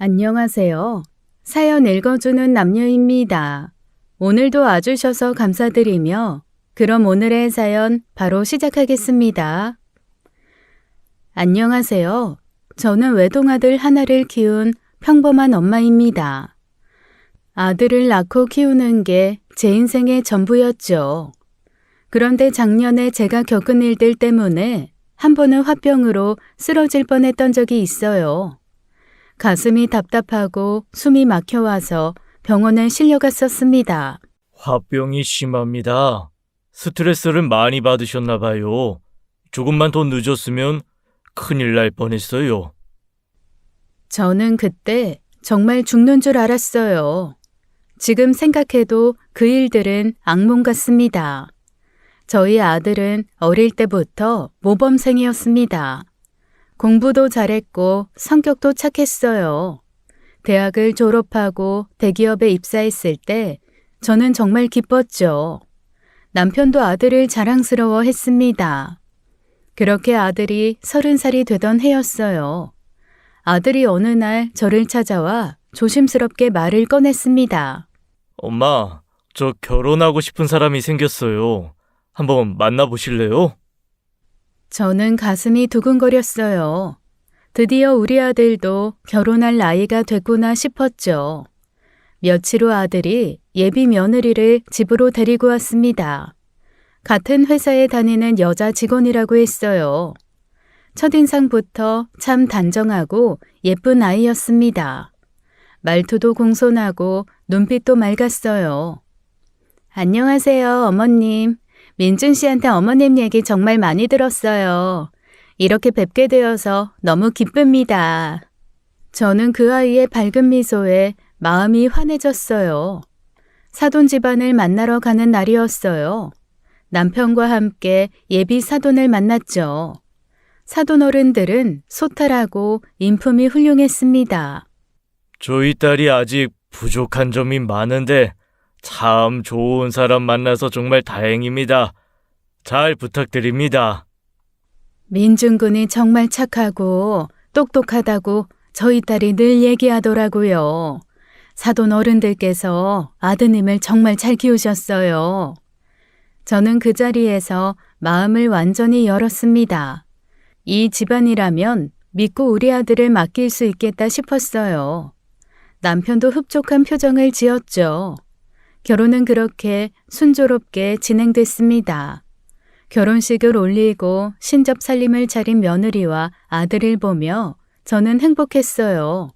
안녕하세요. 사연 읽어주는 남녀입니다. 오늘도 와주셔서 감사드리며 그럼 오늘의 사연 바로 시작하겠습니다. 안녕하세요. 저는 외동아들 하나를 키운 평범한 엄마입니다. 아들을 낳고 키우는 게 제 인생의 전부였죠. 그런데 작년에 제가 겪은 일들 때문에 한 번은 화병으로 쓰러질 뻔했던 적이 있어요. 가슴이 답답하고 숨이 막혀와서 병원에 실려갔었습니다. 화병이 심합니다. 스트레스를 많이 받으셨나 봐요. 조금만 더 늦었으면 큰일 날 뻔했어요. 저는 그때 정말 죽는 줄 알았어요. 지금 생각해도 그 일들은 악몽 같습니다. 저희 아들은 어릴 때부터 모범생이었습니다. 공부도 잘했고 성격도 착했어요. 대학을 졸업하고 대기업에 입사했을 때 저는 정말 기뻤죠. 남편도 아들을 자랑스러워했습니다. 그렇게 아들이 30살이 되던 해였어요. 아들이 어느 날 저를 찾아와 조심스럽게 말을 꺼냈습니다. 엄마, 저 결혼하고 싶은 사람이 생겼어요. 한번 만나보실래요? 저는 가슴이 두근거렸어요. 드디어 우리 아들도 결혼할 나이가 됐구나 싶었죠. 며칠 후 아들이 예비 며느리를 집으로 데리고 왔습니다. 같은 회사에 다니는 여자 직원이라고 했어요. 첫인상부터 참 단정하고 예쁜 아이였습니다. 말투도 공손하고 눈빛도 맑았어요. 안녕하세요, 어머님. 민준 씨한테 어머님 얘기 정말 많이 들었어요. 이렇게 뵙게 되어서 너무 기쁩니다. 저는 그 아이의 밝은 미소에 마음이 환해졌어요. 사돈 집안을 만나러 가는 날이었어요. 남편과 함께 예비 사돈을 만났죠. 사돈 어른들은 소탈하고 인품이 훌륭했습니다. 저희 딸이 아직 부족한 점이 많은데 참 좋은 사람 만나서 정말 다행입니다. 잘 부탁드립니다. 민준 군이 정말 착하고 똑똑하다고 저희 딸이 늘 얘기하더라고요. 사돈 어른들께서 아드님을 정말 잘 키우셨어요. 저는 그 자리에서 마음을 완전히 열었습니다. 이 집안이라면 믿고 우리 아들을 맡길 수 있겠다 싶었어요. 남편도 흡족한 표정을 지었죠. 결혼은 그렇게 순조롭게 진행됐습니다. 결혼식을 올리고 신접 살림을 차린 며느리와 아들을 보며 저는 행복했어요.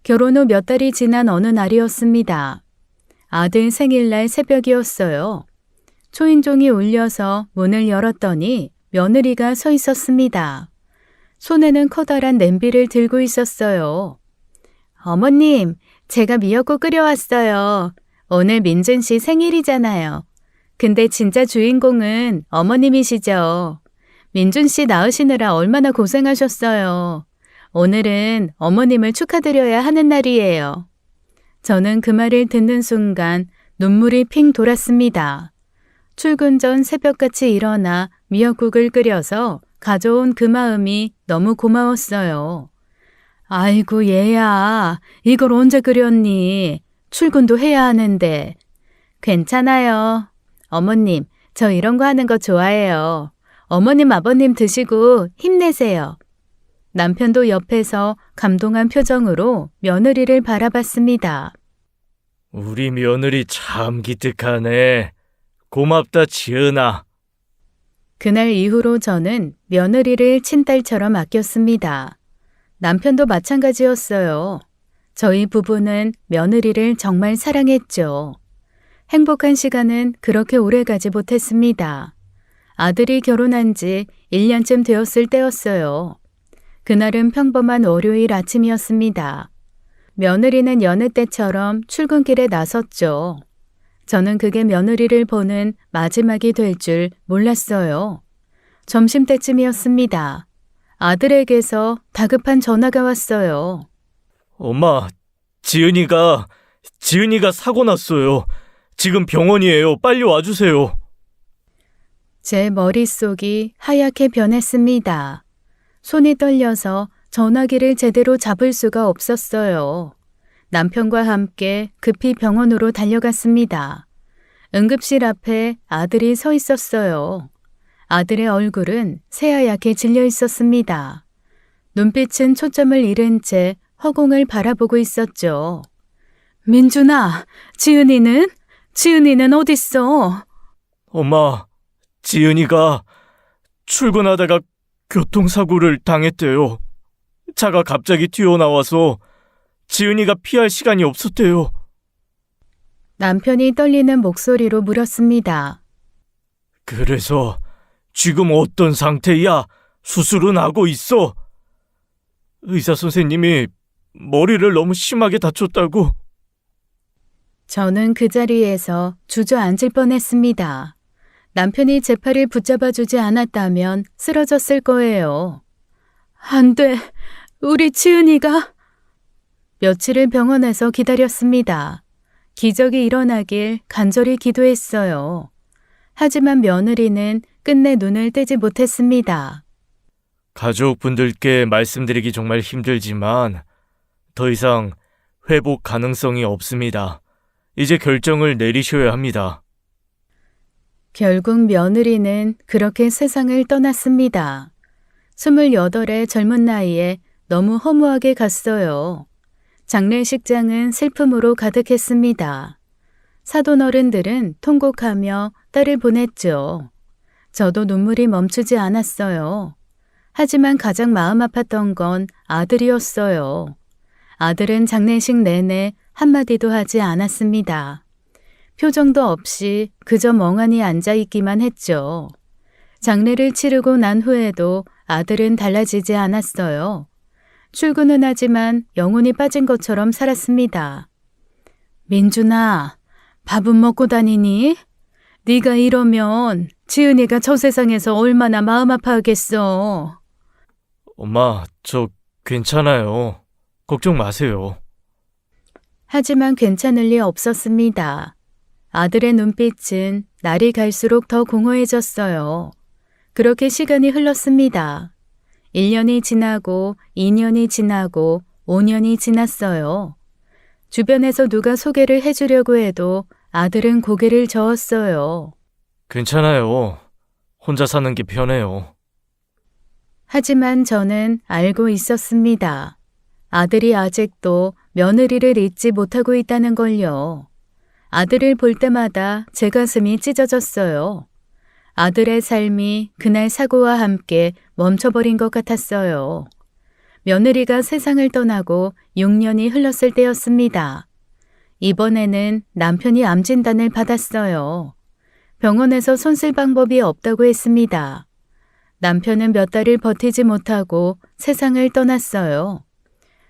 결혼 후 몇 달이 지난 어느 날이었습니다. 아들 생일날 새벽이었어요. 초인종이 울려서 문을 열었더니 며느리가 서 있었습니다. 손에는 커다란 냄비를 들고 있었어요. 어머님, 제가 미역국 끓여왔어요. 오늘 민준 씨 생일이잖아요. 근데 진짜 주인공은 어머님이시죠. 민준 씨 낳으시느라 얼마나 고생하셨어요. 오늘은 어머님을 축하드려야 하는 날이에요. 저는 그 말을 듣는 순간 눈물이 핑 돌았습니다. 출근 전 새벽같이 일어나 미역국을 끓여서 가져온 그 마음이 너무 고마웠어요. 아이고 얘야, 이걸 언제 끓였니? 출근도 해야 하는데. 괜찮아요. 어머님, 저 이런 거 하는 거 좋아해요. 어머님, 아버님 드시고 힘내세요. 남편도 옆에서 감동한 표정으로 며느리를 바라봤습니다. 우리 며느리 참 기특하네. 고맙다, 지은아. 그날 이후로 저는 며느리를 친딸처럼 아꼈습니다. 남편도 마찬가지였어요. 저희 부부는 며느리를 정말 사랑했죠. 행복한 시간은 그렇게 오래 가지 못했습니다. 아들이 결혼한 지 1년쯤 되었을 때였어요. 그날은 평범한 월요일 아침이었습니다. 며느리는 여느 때처럼 출근길에 나섰죠. 저는 그게 며느리를 보는 마지막이 될 줄 몰랐어요. 점심때쯤이었습니다. 아들에게서 다급한 전화가 왔어요. 엄마, 지은이가 사고 났어요. 지금 병원이에요. 빨리 와주세요. 제 머릿속이 하얗게 변했습니다. 손이 떨려서 전화기를 제대로 잡을 수가 없었어요. 남편과 함께 급히 병원으로 달려갔습니다. 응급실 앞에 아들이 서 있었어요. 아들의 얼굴은 새하얗게 질려 있었습니다. 눈빛은 초점을 잃은 채 허공을 바라보고 있었죠. 민준아, 지은이는 어딨어? 엄마, 지은이가 출근하다가 교통사고를 당했대요. 차가 갑자기 튀어나와서 지은이가 피할 시간이 없었대요. 남편이 떨리는 목소리로 물었습니다. 그래서 지금 어떤 상태야? 수술은 하고 있어? 의사 선생님이 머리를 너무 심하게 다쳤다고. 저는 그 자리에서 주저앉을 뻔했습니다. 남편이 제 팔을 붙잡아주지 않았다면 쓰러졌을 거예요. 안 돼, 우리 지은이가... 며칠을 병원에서 기다렸습니다. 기적이 일어나길 간절히 기도했어요. 하지만 며느리는 끝내 눈을 떼지 못했습니다. 가족분들께 말씀드리기 정말 힘들지만 더 이상 회복 가능성이 없습니다. 이제 결정을 내리셔야 합니다. 결국 며느리는 그렇게 세상을 떠났습니다. 28의 젊은 나이에 너무 허무하게 갔어요. 장례식장은 슬픔으로 가득했습니다. 사돈 어른들은 통곡하며 딸을 보냈죠. 저도 눈물이 멈추지 않았어요. 하지만 가장 마음 아팠던 건 아들이었어요. 아들은 장례식 내내 한마디도 하지 않았습니다. 표정도 없이 그저 멍하니 앉아있기만 했죠. 장례를 치르고 난 후에도 아들은 달라지지 않았어요. 출근은 하지만 영혼이 빠진 것처럼 살았습니다. 민준아, 밥은 먹고 다니니? 네가 이러면 지은이가 저 세상에서 얼마나 마음 아파하겠어. 엄마, 저 괜찮아요. 걱정 마세요. 하지만 괜찮을 리 없었습니다. 아들의 눈빛은 날이 갈수록 더 공허해졌어요. 그렇게 시간이 흘렀습니다. 1년이 지나고 2년이 지나고 5년이 지났어요. 주변에서 누가 소개를 해주려고 해도 아들은 고개를 저었어요. 괜찮아요. 혼자 사는 게 편해요. 하지만 저는 알고 있었습니다. 아들이 아직도 며느리를 잊지 못하고 있다는 걸요. 아들을 볼 때마다 제 가슴이 찢어졌어요. 아들의 삶이 그날 사고와 함께 멈춰버린 것 같았어요. 며느리가 세상을 떠나고 6년이 흘렀을 때였습니다. 이번에는 남편이 암 진단을 받았어요. 병원에서 손쓸 방법이 없다고 했습니다. 남편은 몇 달을 버티지 못하고 세상을 떠났어요.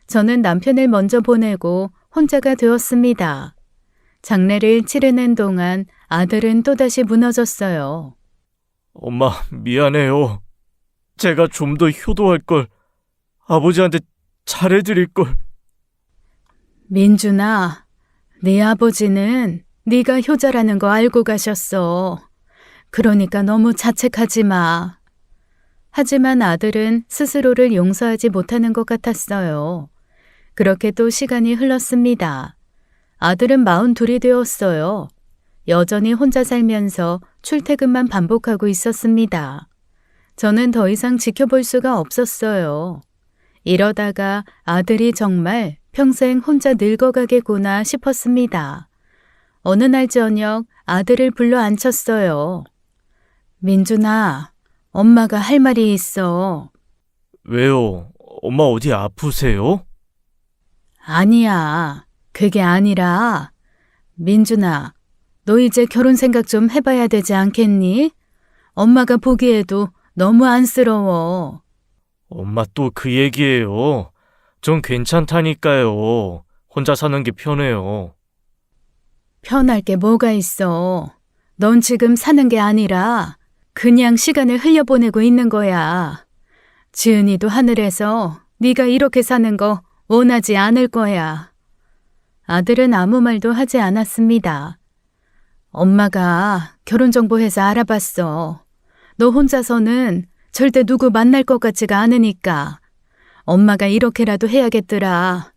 저는 남편을 먼저 보내고 혼자가 되었습니다. 장례를 치르는 동안 아들은 또다시 무너졌어요. 엄마, 미안해요. 제가 좀 더 효도할 걸. 아버지한테 잘해드릴 걸. 민준아, 네 아버지는 네가 효자라는 거 알고 가셨어. 그러니까 너무 자책하지 마. 하지만 아들은 스스로를 용서하지 못하는 것 같았어요. 그렇게 또 시간이 흘렀습니다. 아들은 42이 되었어요. 여전히 혼자 살면서 출퇴근만 반복하고 있었습니다. 저는 더 이상 지켜볼 수가 없었어요. 이러다가 아들이 정말 평생 혼자 늙어가겠구나 싶었습니다. 어느 날 저녁 아들을 불러 앉혔어요. 민준아, 엄마가 할 말이 있어. 왜요? 엄마 어디 아프세요? 아니야, 그게 아니라 민준아, 너 이제 결혼 생각 좀 해봐야 되지 않겠니? 엄마가 보기에도 너무 안쓰러워. 엄마 또 그 얘기예요. 전 괜찮다니까요. 혼자 사는 게 편해요. 편할 게 뭐가 있어. 넌 지금 사는 게 아니라 그냥 시간을 흘려보내고 있는 거야. 지은이도 하늘에서 네가 이렇게 사는 거 원하지 않을 거야. 아들은 아무 말도 하지 않았습니다. 엄마가 결혼정보회사 알아봤어. 너 혼자서는 절대 누구 만날 것 같지가 않으니까. 엄마가 이렇게라도 해야겠더라.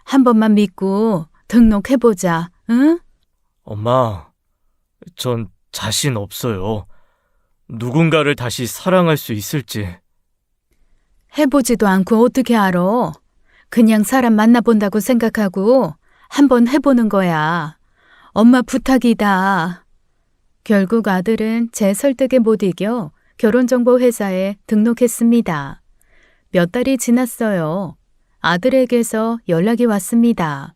한 번만 믿고 등록해보자, 응? 엄마, 전 자신 없어요. 누군가를 다시 사랑할 수 있을지. 해보지도 않고 어떻게 알아? 그냥 사람 만나본다고 생각하고 한번 해보는 거야. 엄마 부탁이다. 결국 아들은 제 설득에 못 이겨 결혼정보회사에 등록했습니다. 몇 달이 지났어요. 아들에게서 연락이 왔습니다.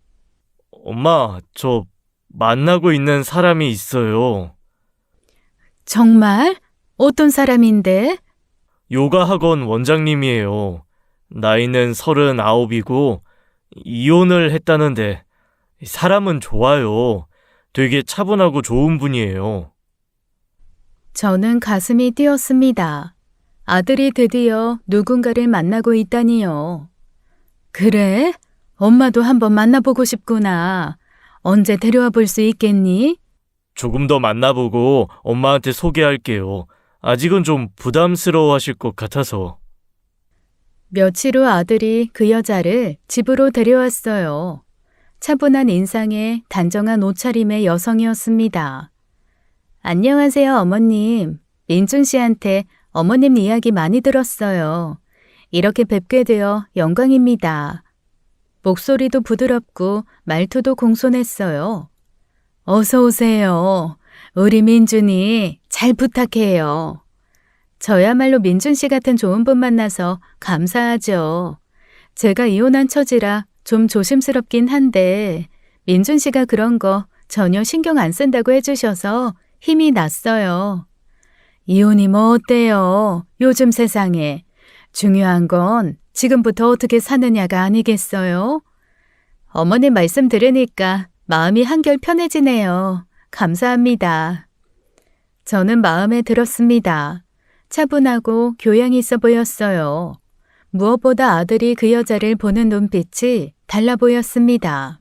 엄마, 저 만나고 있는 사람이 있어요. 정말? 어떤 사람인데? 요가 학원 원장님이에요. 나이는 39이고 이혼을 했다는데 사람은 좋아요. 되게 차분하고 좋은 분이에요. 저는 가슴이 뛰었습니다. 아들이 드디어 누군가를 만나고 있다니요. 그래? 엄마도 한번 만나보고 싶구나. 언제 데려와 볼 수 있겠니? 조금 더 만나보고 엄마한테 소개할게요. 아직은 좀 부담스러워 하실 것 같아서. 며칠 후 아들이 그 여자를 집으로 데려왔어요. 차분한 인상에 단정한 옷차림의 여성이었습니다. 안녕하세요, 어머님. 민준 씨한테 어머님 이야기 많이 들었어요. 이렇게 뵙게 되어 영광입니다. 목소리도 부드럽고 말투도 공손했어요. 어서 오세요. 우리 민준이 잘 부탁해요. 저야말로 민준 씨 같은 좋은 분 만나서 감사하죠. 제가 이혼한 처지라 좀 조심스럽긴 한데 민준 씨가 그런 거 전혀 신경 안 쓴다고 해주셔서 힘이 났어요. 이혼이 뭐 어때요? 요즘 세상에. 중요한 건 지금부터 어떻게 사느냐가 아니겠어요? 어머님 말씀 들으니까 마음이 한결 편해지네요. 감사합니다. 저는 마음에 들었습니다. 차분하고 교양이 있어 보였어요. 무엇보다 아들이 그 여자를 보는 눈빛이 달라 보였습니다.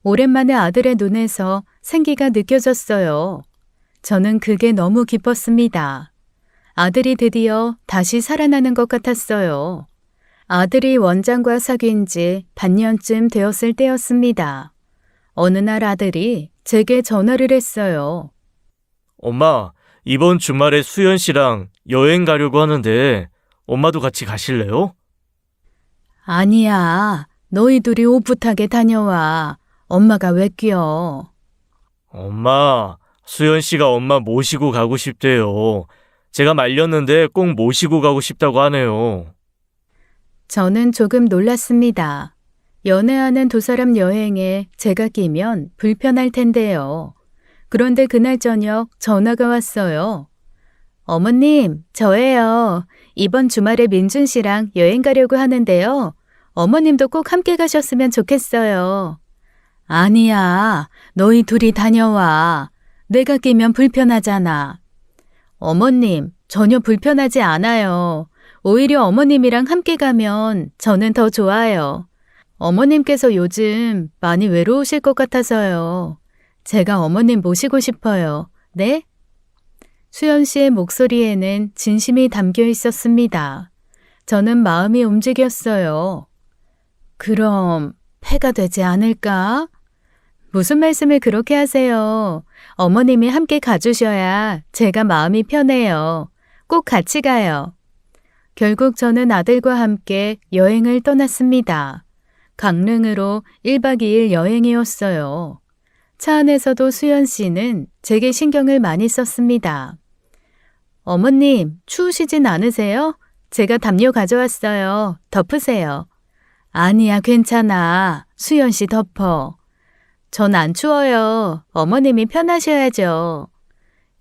오랜만에 아들의 눈에서 생기가 느껴졌어요. 저는 그게 너무 기뻤습니다. 아들이 드디어 다시 살아나는 것 같았어요. 아들이 원장과 사귄 지 반년쯤 되었을 때였습니다. 어느 날 아들이 제게 전화를 했어요. 엄마, 이번 주말에 수연 씨랑 여행 가려고 하는데 엄마도 같이 가실래요? 아니야. 너희 둘이 오붓하게 다녀와. 엄마가 왜 끼어? 엄마, 수연 씨가 엄마 모시고 가고 싶대요. 제가 말렸는데 꼭 모시고 가고 싶다고 하네요. 저는 조금 놀랐습니다. 연애하는 두 사람 여행에 제가 끼면 불편할 텐데요. 그런데 그날 저녁 전화가 왔어요. 어머님, 저예요. 이번 주말에 민준 씨랑 여행 가려고 하는데요. 어머님도 꼭 함께 가셨으면 좋겠어요. 아니야, 너희 둘이 다녀와. 내가 끼면 불편하잖아. 어머님, 전혀 불편하지 않아요. 오히려 어머님이랑 함께 가면 저는 더 좋아요. 어머님께서 요즘 많이 외로우실 것 같아서요. 제가 어머님 모시고 싶어요. 네? 수연 씨의 목소리에는 진심이 담겨 있었습니다. 저는 마음이 움직였어요. 그럼 폐가 되지 않을까? 무슨 말씀을 그렇게 하세요? 어머님이 함께 가주셔야 제가 마음이 편해요. 꼭 같이 가요. 결국 저는 아들과 함께 여행을 떠났습니다. 강릉으로 1박 2일 여행이었어요. 차 안에서도 수연 씨는 제게 신경을 많이 썼습니다. 어머님, 추우시진 않으세요? 제가 담요 가져왔어요. 덮으세요. 아니야, 괜찮아. 수연 씨 덮어. 전 안 추워요. 어머님이 편하셔야죠.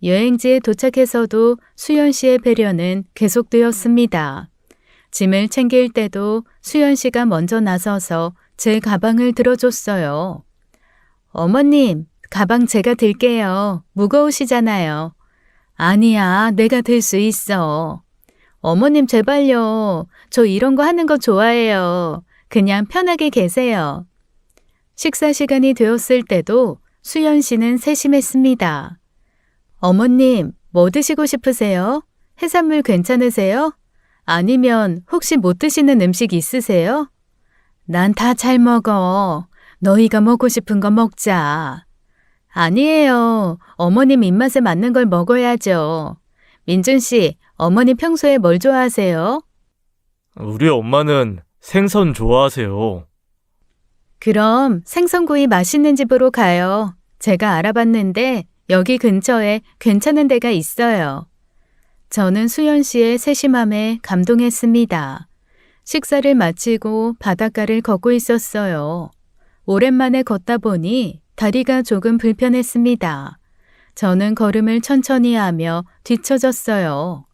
여행지에 도착해서도 수연 씨의 배려는 계속되었습니다. 짐을 챙길 때도 수연 씨가 먼저 나서서 제 가방을 들어줬어요. 어머님, 가방 제가 들게요. 무거우시잖아요. 아니야, 내가 들 수 있어. 어머님 제발요. 저 이런 거 하는 거 좋아해요. 그냥 편하게 계세요. 식사 시간이 되었을 때도 수연 씨는 세심했습니다. 어머님, 뭐 드시고 싶으세요? 해산물 괜찮으세요? 아니면 혹시 못 드시는 음식 있으세요? 난 다 잘 먹어. 너희가 먹고 싶은 거 먹자. 아니에요. 어머님 입맛에 맞는 걸 먹어야죠. 민준 씨, 어머니 평소에 뭘 좋아하세요? 우리 엄마는 생선 좋아하세요. 그럼 생선구이 맛있는 집으로 가요. 제가 알아봤는데 여기 근처에 괜찮은 데가 있어요. 저는 수연 씨의 세심함에 감동했습니다. 식사를 마치고 바닷가를 걷고 있었어요. 오랜만에 걷다 보니 다리가 조금 불편했습니다. 저는 걸음을 천천히 하며 뒤처졌어요.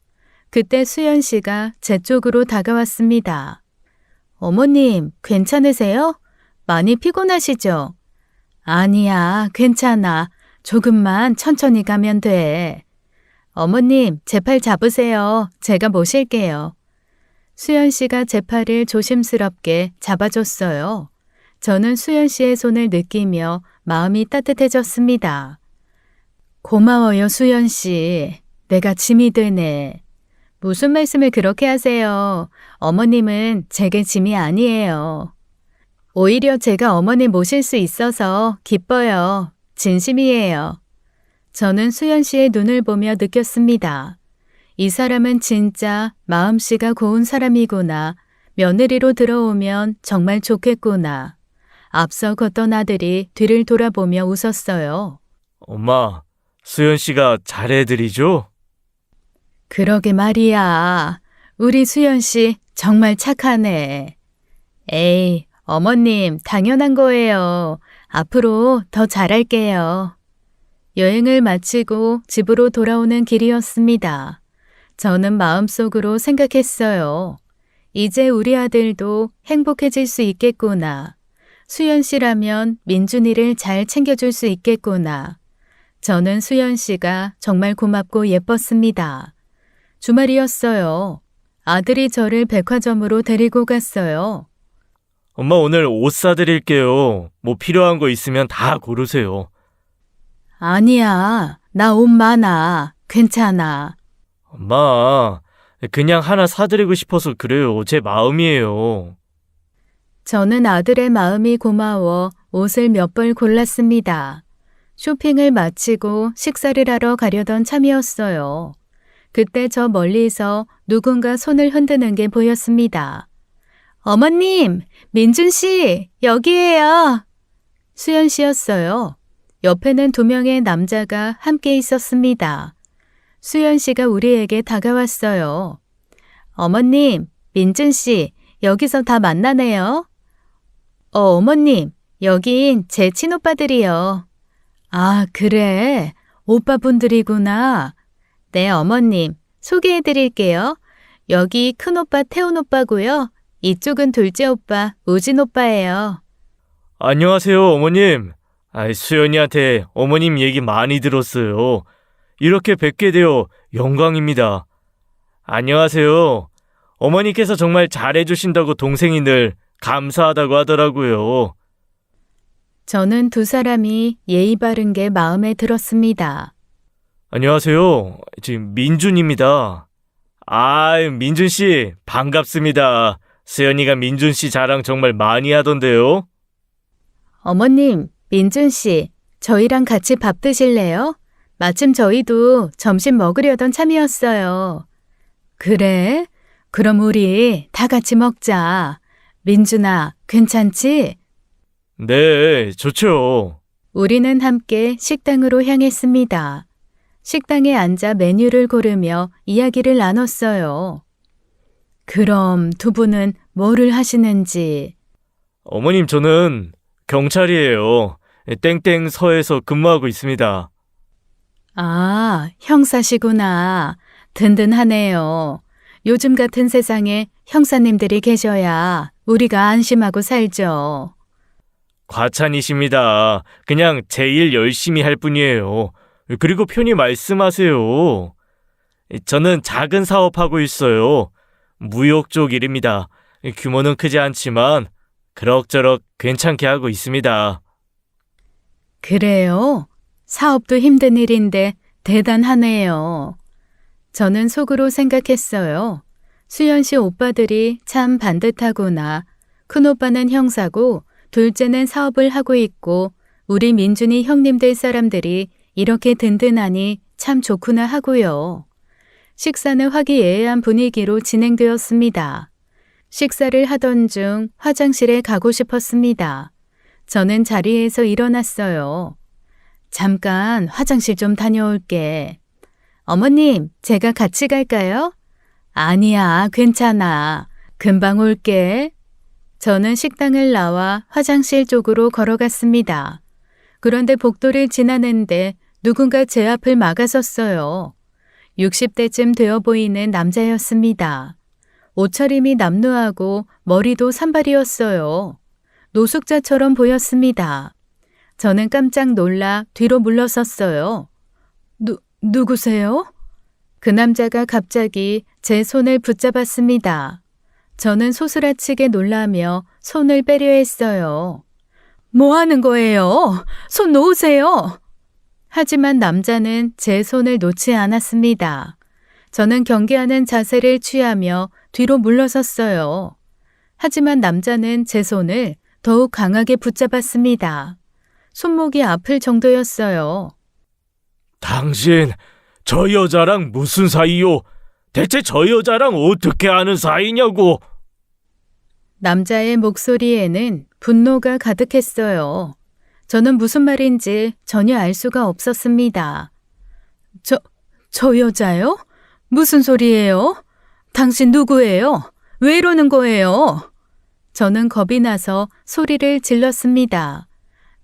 그때 수연 씨가 제 쪽으로 다가왔습니다. 어머님, 괜찮으세요? 많이 피곤하시죠? 아니야, 괜찮아. 조금만 천천히 가면 돼. 어머님, 제 팔 잡으세요. 제가 모실게요. 수연 씨가 제 팔을 조심스럽게 잡아줬어요. 저는 수연 씨의 손을 느끼며 마음이 따뜻해졌습니다. 고마워요, 수연 씨. 내가 짐이 되네. 무슨 말씀을 그렇게 하세요? 어머님은 제게 짐이 아니에요. 오히려 제가 어머니 모실 수 있어서 기뻐요. 진심이에요. 저는 수연 씨의 눈을 보며 느꼈습니다. 이 사람은 진짜 마음씨가 고운 사람이구나. 며느리로 들어오면 정말 좋겠구나. 앞서 걷던 아들이 뒤를 돌아보며 웃었어요. 엄마, 수연 씨가 잘해드리죠? 그러게 말이야. 우리 수연 씨 정말 착하네. 에이, 어머님, 당연한 거예요. 앞으로 더 잘할게요. 여행을 마치고 집으로 돌아오는 길이었습니다. 저는 마음속으로 생각했어요. 이제 우리 아들도 행복해질 수 있겠구나. 수연 씨라면 민준이를 잘 챙겨줄 수 있겠구나. 저는 수연 씨가 정말 고맙고 예뻤습니다. 주말이었어요. 아들이 저를 백화점으로 데리고 갔어요. 엄마 오늘 옷 사드릴게요. 뭐 필요한 거 있으면 다 고르세요. 아니야, 나 옷 많아. 괜찮아. 엄마, 그냥 하나 사드리고 싶어서 그래요. 제 마음이에요. 저는 아들의 마음이 고마워 옷을 몇 벌 골랐습니다. 쇼핑을 마치고 식사를 하러 가려던 참이었어요. 그때 저 멀리서 누군가 손을 흔드는 게 보였습니다. 어머님, 민준 씨, 여기에요. 수연 씨였어요. 옆에는 2명의 남자가 함께 있었습니다. 수연 씨가 우리에게 다가왔어요. 어머님, 민준 씨, 여기서 다 만나네요. 어머님, 여긴 제 친오빠들이요. 아, 그래? 오빠분들이구나. 네, 어머님, 소개해드릴게요. 여기 큰오빠 태훈 오빠고요. 이쪽은 둘째 오빠 우진 오빠예요. 안녕하세요, 어머님. 수연이한테 어머님 얘기 많이 들었어요. 이렇게 뵙게 되어 영광입니다. 안녕하세요. 어머니께서 정말 잘해주신다고 동생이 늘 감사하다고 하더라고요. 저는 두 사람이 예의 바른 게 마음에 들었습니다. 안녕하세요. 지금 민준입니다. 민준씨, 반갑습니다. 수연이가 민준씨 자랑 정말 많이 하던데요. 어머님, 민준 씨, 저희랑 같이 밥 드실래요? 마침 저희도 점심 먹으려던 참이었어요. 그래? 그럼 우리 다 같이 먹자. 민준아, 괜찮지? 네, 좋죠. 우리는 함께 식당으로 향했습니다. 식당에 앉아 메뉴를 고르며 이야기를 나눴어요. 그럼 두 분은 뭐를 하시는지? 어머님, 저는 경찰이에요. 땡땡 서에서 근무하고 있습니다. 아, 형사시구나. 든든하네요. 요즘 같은 세상에 형사님들이 계셔야 우리가 안심하고 살죠. 과찬이십니다. 그냥 제 일 열심히 할 뿐이에요. 그리고 편히 말씀하세요. 저는 작은 사업하고 있어요. 무역 쪽 일입니다. 규모는 크지 않지만 그럭저럭 괜찮게 하고 있습니다. 그래요? 사업도 힘든 일인데 대단하네요. 저는 속으로 생각했어요. 수연 씨 오빠들이 참 반듯하구나. 큰오빠는 형사고 둘째는 사업을 하고 있고 우리 민준이 형님들 사람들이 이렇게 든든하니 참 좋구나 하고요. 식사는 화기애애한 분위기로 진행되었습니다. 식사를 하던 중 화장실에 가고 싶었습니다. 저는 자리에서 일어났어요. 잠깐 화장실 좀 다녀올게. 어머님, 제가 같이 갈까요? 아니야, 괜찮아. 금방 올게. 저는 식당을 나와 화장실 쪽으로 걸어갔습니다. 그런데 복도를 지나는데 누군가 제 앞을 막아섰어요. 60대쯤 되어 보이는 남자였습니다. 옷차림이 남루하고 머리도 산발이었어요. 노숙자처럼 보였습니다. 저는 깜짝 놀라 뒤로 물러섰어요. 누구세요? 그 남자가 갑자기 제 손을 붙잡았습니다. 저는 소스라치게 놀라며 손을 빼려 했어요. 뭐 하는 거예요? 손 놓으세요. 하지만 남자는 제 손을 놓지 않았습니다. 저는 경계하는 자세를 취하며 뒤로 물러섰어요. 하지만 남자는 제 손을 더욱 강하게 붙잡았습니다. 손목이 아플 정도였어요. 당신, 저 여자랑 무슨 사이요? 대체 저 여자랑 어떻게 아는 사이냐고? 남자의 목소리에는 분노가 가득했어요. 저는 무슨 말인지 전혀 알 수가 없었습니다. 저 여자요? 무슨 소리예요? 당신 누구예요? 왜 이러는 거예요? 저는 겁이 나서 소리를 질렀습니다.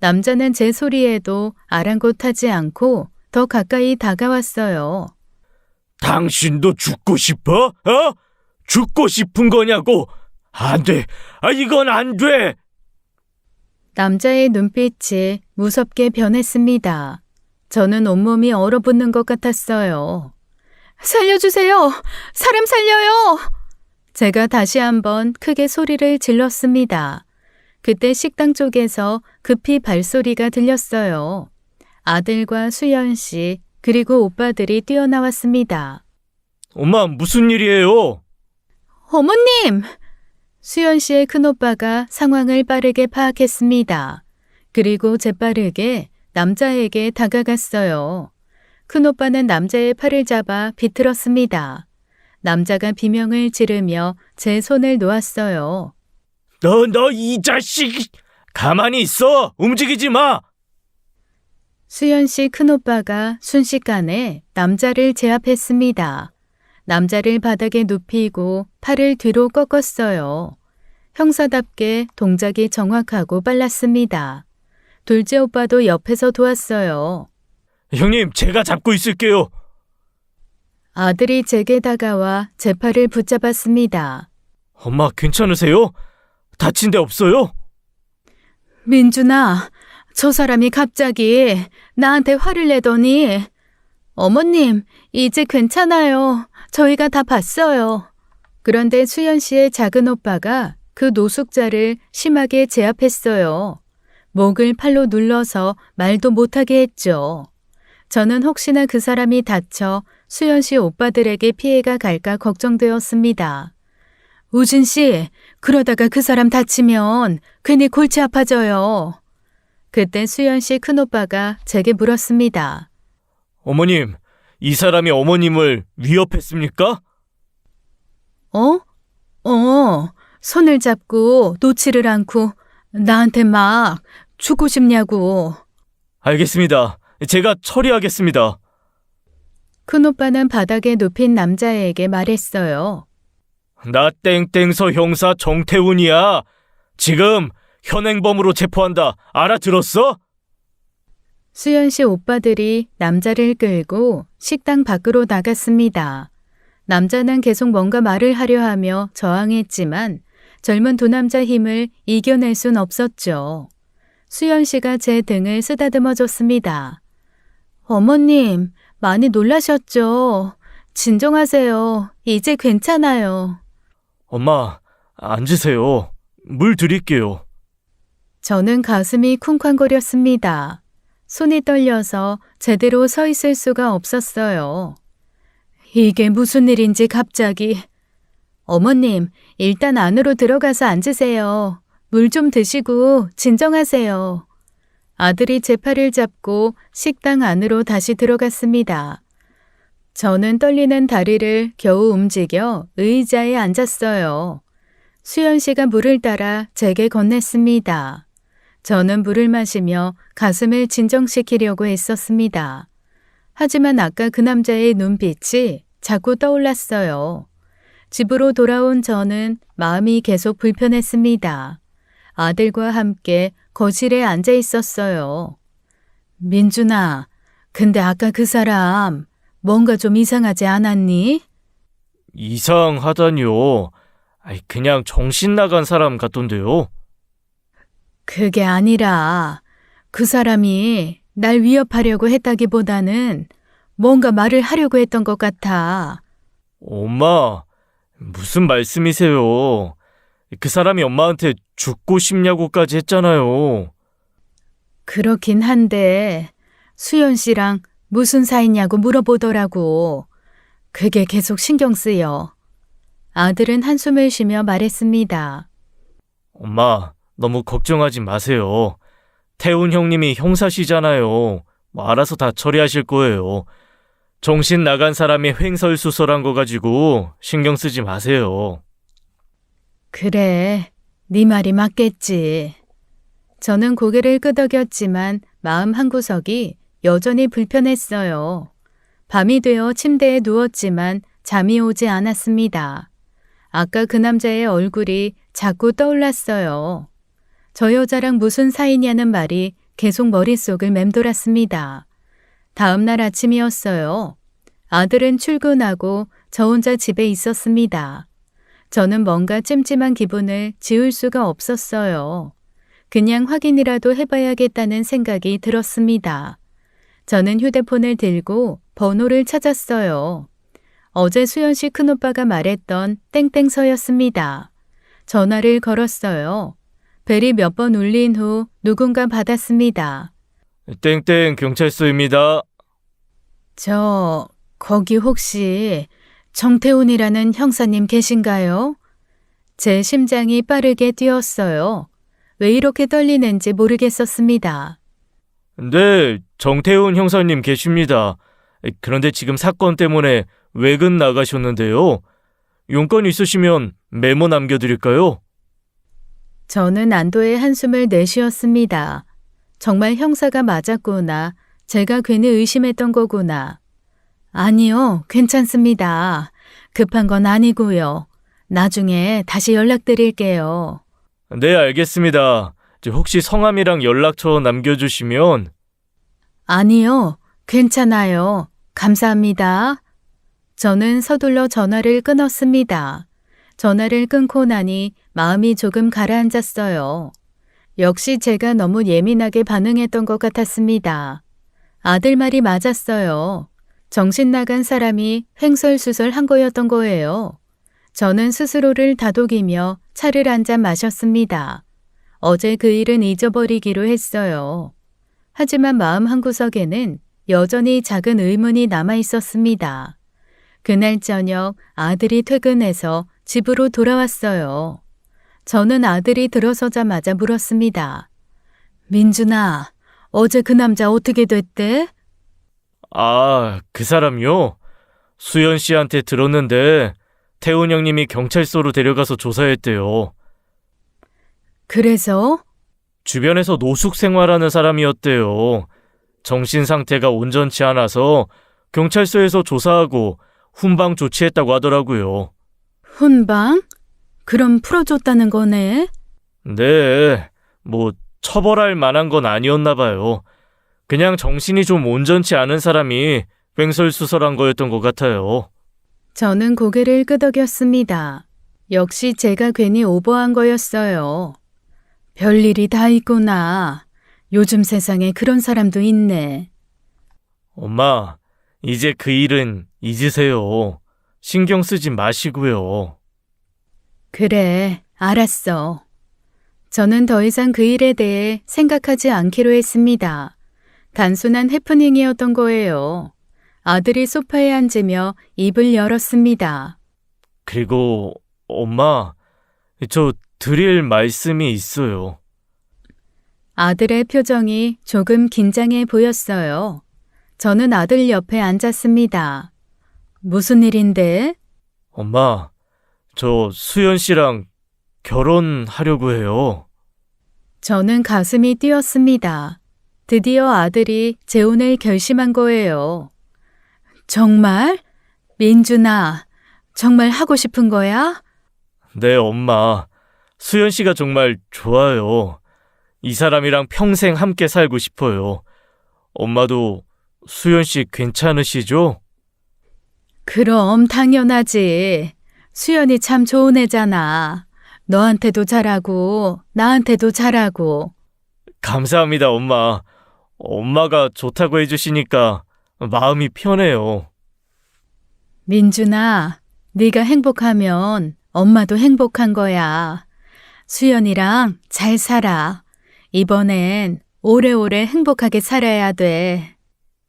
남자는 제 소리에도 아랑곳하지 않고 더 가까이 다가왔어요. 당신도 죽고 싶어? 어? 죽고 싶은 거냐고? 안 돼. 이건 안 돼. 남자의 눈빛이 무섭게 변했습니다. 저는 온몸이 얼어붙는 것 같았어요. 살려주세요! 사람 살려요! 제가 다시 한번 크게 소리를 질렀습니다. 그때 식당 쪽에서 급히 발소리가 들렸어요. 아들과 수연 씨 그리고 오빠들이 뛰어나왔습니다. 엄마, 무슨 일이에요? 어머님! 수연 씨의 큰오빠가 상황을 빠르게 파악했습니다. 그리고 재빠르게 남자에게 다가갔어요. 큰오빠는 남자의 팔을 잡아 비틀었습니다. 남자가 비명을 지르며 제 손을 놓았어요. 너 이 자식! 가만히 있어! 움직이지 마! 수연 씨 큰오빠가 순식간에 남자를 제압했습니다. 남자를 바닥에 눕히고 팔을 뒤로 꺾었어요. 형사답게 동작이 정확하고 빨랐습니다. 둘째 오빠도 옆에서 도왔어요. 형님, 제가 잡고 있을게요. 아들이 제게 다가와 제 팔을 붙잡았습니다. 엄마, 괜찮으세요? 다친 데 없어요? 민준아, 저 사람이 갑자기 나한테 화를 내더니 어머님, 이제 괜찮아요. 저희가 다 봤어요. 그런데 수연 씨의 작은 오빠가 그 노숙자를 심하게 제압했어요. 목을 팔로 눌러서 말도 못하게 했죠. 저는 혹시나 그 사람이 다쳐 수연 씨 오빠들에게 피해가 갈까 걱정되었습니다. 우진 씨, 그러다가 그 사람 다치면 괜히 골치 아파져요. 그때 수연 씨 큰오빠가 제게 물었습니다. 어머님, 이 사람이 어머님을 위협했습니까? 손을 잡고 놓지를 않고 나한테 막 죽고 싶냐고. 알겠습니다. 제가 처리하겠습니다. 큰오빠는 바닥에 눕힌 남자에게 말했어요. 나 땡땡서 형사 정태훈이야. 지금 현행범으로 체포한다. 알아들었어? 수연 씨 오빠들이 남자를 끌고 식당 밖으로 나갔습니다. 남자는 계속 뭔가 말을 하려 하며 저항했지만 젊은 두 남자 힘을 이겨낼 순 없었죠. 수연 씨가 제 등을 쓰다듬어 줬습니다. 어머님, 많이 놀라셨죠? 진정하세요. 이제 괜찮아요. 엄마, 앉으세요. 물 드릴게요. 저는 가슴이 쿵쾅거렸습니다. 손이 떨려서 제대로 서 있을 수가 없었어요. 이게 무슨 일인지 갑자기. 어머님, 일단 안으로 들어가서 앉으세요. 물 좀 드시고 진정하세요. 아들이 제 팔을 잡고 식당 안으로 다시 들어갔습니다. 저는 떨리는 다리를 겨우 움직여 의자에 앉았어요. 수연 씨가 물을 따라 제게 건넸습니다. 저는 물을 마시며 가슴을 진정시키려고 애썼습니다. 하지만 아까 그 남자의 눈빛이 자꾸 떠올랐어요. 집으로 돌아온 저는 마음이 계속 불편했습니다. 아들과 함께 거실에 앉아 있었어요. 민준아, 근데 아까 그 사람 뭔가 좀 이상하지 않았니? 이상하다니요. 그냥 정신 나간 사람 같던데요. 그게 아니라 그 사람이 날 위협하려고 했다기보다는 뭔가 말을 하려고 했던 것 같아. 엄마, 무슨 말씀이세요? 그 사람이 엄마한테 죽고 싶냐고까지 했잖아요. 그렇긴 한데 수연 씨랑 무슨 사이냐고 물어보더라고. 그게 계속 신경 쓰여. 아들은 한숨을 쉬며 말했습니다. 엄마, 너무 걱정하지 마세요. 태훈 형님이 형사시잖아요. 알아서 다 처리하실 거예요. 정신 나간 사람이 횡설수설한 거 가지고 신경 쓰지 마세요. 그래, 네 말이 맞겠지. 저는 고개를 끄덕였지만 마음 한구석이 여전히 불편했어요. 밤이 되어 침대에 누웠지만 잠이 오지 않았습니다. 아까 그 남자의 얼굴이 자꾸 떠올랐어요. 저 여자랑 무슨 사이냐는 말이 계속 머릿속을 맴돌았습니다. 다음 날 아침이었어요. 아들은 출근하고 저 혼자 집에 있었습니다. 저는 뭔가 찜찜한 기분을 지울 수가 없었어요. 그냥 확인이라도 해봐야겠다는 생각이 들었습니다. 저는 휴대폰을 들고 번호를 찾았어요. 어제 수연 씨 큰오빠가 말했던 땡땡서였습니다. 전화를 걸었어요. 벨이 몇 번 울린 후 누군가 받았습니다. 땡땡 경찰서입니다. 거기 혹시 정태훈이라는 형사님 계신가요? 제 심장이 빠르게 뛰었어요. 왜 이렇게 떨리는지 모르겠었습니다. 네, 정태훈 형사님 계십니다. 그런데 지금 사건 때문에 외근 나가셨는데요. 용건 있으시면 메모 남겨드릴까요? 저는 안도의 한숨을 내쉬었습니다. 정말 형사가 맞았구나. 제가 괜히 의심했던 거구나. 아니요, 괜찮습니다. 급한 건 아니고요. 나중에 다시 연락드릴게요. 네, 알겠습니다. 혹시 성함이랑 연락처 남겨주시면. 아니요, 괜찮아요. 감사합니다. 저는 서둘러 전화를 끊었습니다. 전화를 끊고 나니 마음이 조금 가라앉았어요. 역시 제가 너무 예민하게 반응했던 것 같았습니다. 아들 말이 맞았어요. 정신 나간 사람이 횡설수설한 거였던 거예요. 저는 스스로를 다독이며 차를 한 잔 마셨습니다. 어제 그 일은 잊어버리기로 했어요. 하지만 마음 한구석에는 여전히 작은 의문이 남아 있었습니다. 그날 저녁 아들이 퇴근해서 집으로 돌아왔어요. 저는 아들이 들어서자마자 물었습니다. 민준아, 어제 그 남자 어떻게 됐대? 아, 그 사람이요? 수연 씨한테 들었는데 태훈 형님이 경찰서로 데려가서 조사했대요. 그래서? 주변에서 노숙 생활하는 사람이었대요. 정신 상태가 온전치 않아서 경찰서에서 조사하고 훈방 조치했다고 하더라고요. 훈방? 그럼 풀어줬다는 거네? 네, 처벌할 만한 건 아니었나 봐요. 그냥 정신이 좀 온전치 않은 사람이 횡설수설한 거였던 것 같아요. 저는 고개를 끄덕였습니다. 역시 제가 괜히 오버한 거였어요. 별일이 다 있구나. 요즘 세상에 그런 사람도 있네. 엄마, 이제 그 일은 잊으세요. 신경 쓰지 마시고요. 그래, 알았어. 저는 더 이상 그 일에 대해 생각하지 않기로 했습니다. 단순한 해프닝이었던 거예요. 아들이 소파에 앉으며 입을 열었습니다. 그리고 엄마, 저 드릴 말씀이 있어요. 아들의 표정이 조금 긴장해 보였어요. 저는 아들 옆에 앉았습니다. 무슨 일인데? 엄마, 저 수연 씨랑 결혼하려고 해요. 저는 가슴이 뛰었습니다. 드디어 아들이 재혼을 결심한 거예요. 정말? 민준아, 정말 하고 싶은 거야? 네, 엄마. 수연 씨가 정말 좋아요. 이 사람이랑 평생 함께 살고 싶어요. 엄마도 수연 씨 괜찮으시죠? 그럼 당연하지. 수연이 참 좋은 애잖아. 너한테도 잘하고 나한테도 잘하고. 감사합니다, 엄마. 엄마가 좋다고 해주시니까 마음이 편해요. 민준아, 네가 행복하면 엄마도 행복한 거야. 수연이랑 잘 살아. 이번엔 오래오래 행복하게 살아야 돼.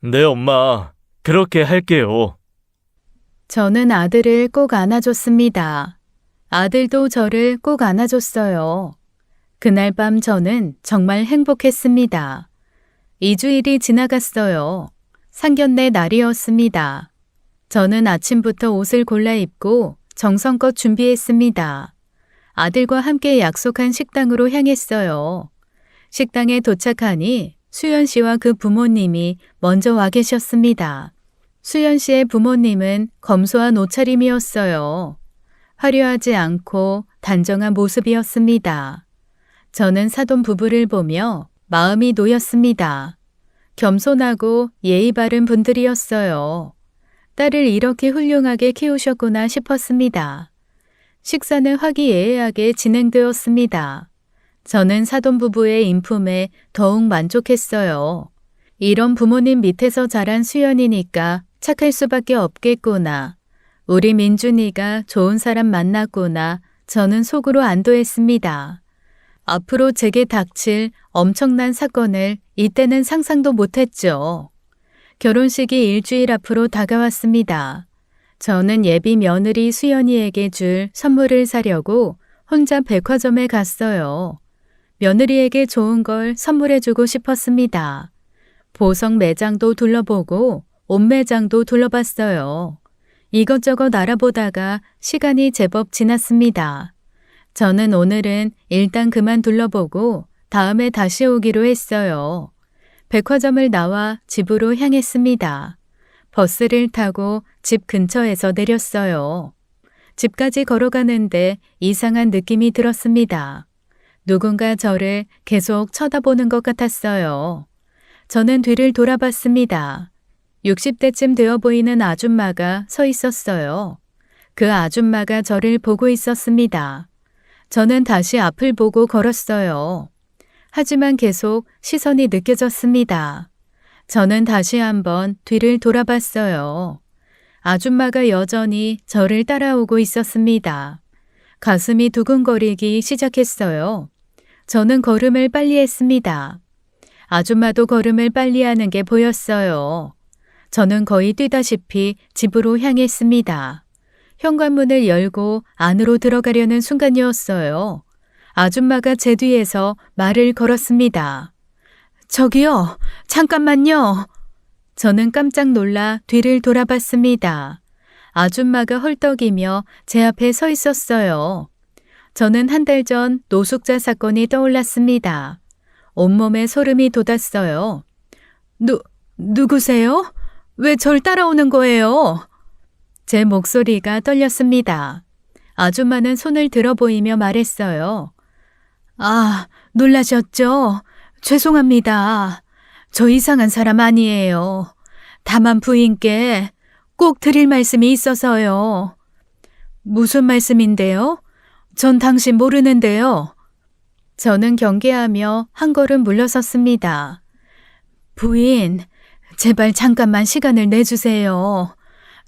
네, 엄마. 그렇게 할게요. 저는 아들을 꼭 안아줬습니다. 아들도 저를 꼭 안아줬어요. 그날 밤 저는 정말 행복했습니다. 2주일이 지나갔어요. 상견례 날이었습니다. 저는 아침부터 옷을 골라 입고 정성껏 준비했습니다. 아들과 함께 약속한 식당으로 향했어요. 식당에 도착하니 수연 씨와 그 부모님이 먼저 와 계셨습니다. 수연 씨의 부모님은 검소한 옷차림이었어요. 화려하지 않고 단정한 모습이었습니다. 저는 사돈 부부를 보며 마음이 놓였습니다. 겸손하고 예의 바른 분들이었어요. 딸을 이렇게 훌륭하게 키우셨구나 싶었습니다. 식사는 화기애애하게 진행되었습니다. 저는 사돈 부부의 인품에 더욱 만족했어요. 이런 부모님 밑에서 자란 수연이니까 착할 수밖에 없겠구나. 우리 민준이가 좋은 사람 만났구나. 저는 속으로 안도했습니다. 앞으로 제게 닥칠 엄청난 사건을 이때는 상상도 못했죠. 결혼식이 일주일 앞으로 다가왔습니다. 저는 예비 며느리 수연이에게 줄 선물을 사려고 혼자 백화점에 갔어요. 며느리에게 좋은 걸 선물해주고 싶었습니다. 보석 매장도 둘러보고 옷 매장도 둘러봤어요. 이것저것 알아보다가 시간이 제법 지났습니다. 저는 오늘은 일단 그만 둘러보고 다음에 다시 오기로 했어요. 백화점을 나와 집으로 향했습니다. 버스를 타고 집 근처에서 내렸어요. 집까지 걸어가는데 이상한 느낌이 들었습니다. 누군가 저를 계속 쳐다보는 것 같았어요. 저는 뒤를 돌아봤습니다. 60대쯤 되어 보이는 아줌마가 서 있었어요. 그 아줌마가 저를 보고 있었습니다. 저는 다시 앞을 보고 걸었어요. 하지만 계속 시선이 느껴졌습니다. 저는 다시 한번 뒤를 돌아봤어요. 아줌마가 여전히 저를 따라오고 있었습니다. 가슴이 두근거리기 시작했어요. 저는 걸음을 빨리 했습니다. 아줌마도 걸음을 빨리 하는 게 보였어요. 저는 거의 뛰다시피 집으로 향했습니다. 현관문을 열고 안으로 들어가려는 순간이었어요. 아줌마가 제 뒤에서 말을 걸었습니다. 저기요, 잠깐만요. 저는 깜짝 놀라 뒤를 돌아봤습니다. 아줌마가 헐떡이며 제 앞에 서 있었어요. 저는 한 달 전 노숙자 사건이 떠올랐습니다. 온몸에 소름이 돋았어요. 누구세요? 왜 절 따라오는 거예요? 제 목소리가 떨렸습니다. 아줌마는 손을 들어 보이며 말했어요. 아, 놀라셨죠? 죄송합니다. 저 이상한 사람 아니에요. 다만 부인께 꼭 드릴 말씀이 있어서요. 무슨 말씀인데요? 전 당신 모르는데요. 저는 경계하며 한 걸음 물러섰습니다. 부인, 제발 잠깐만 시간을 내주세요.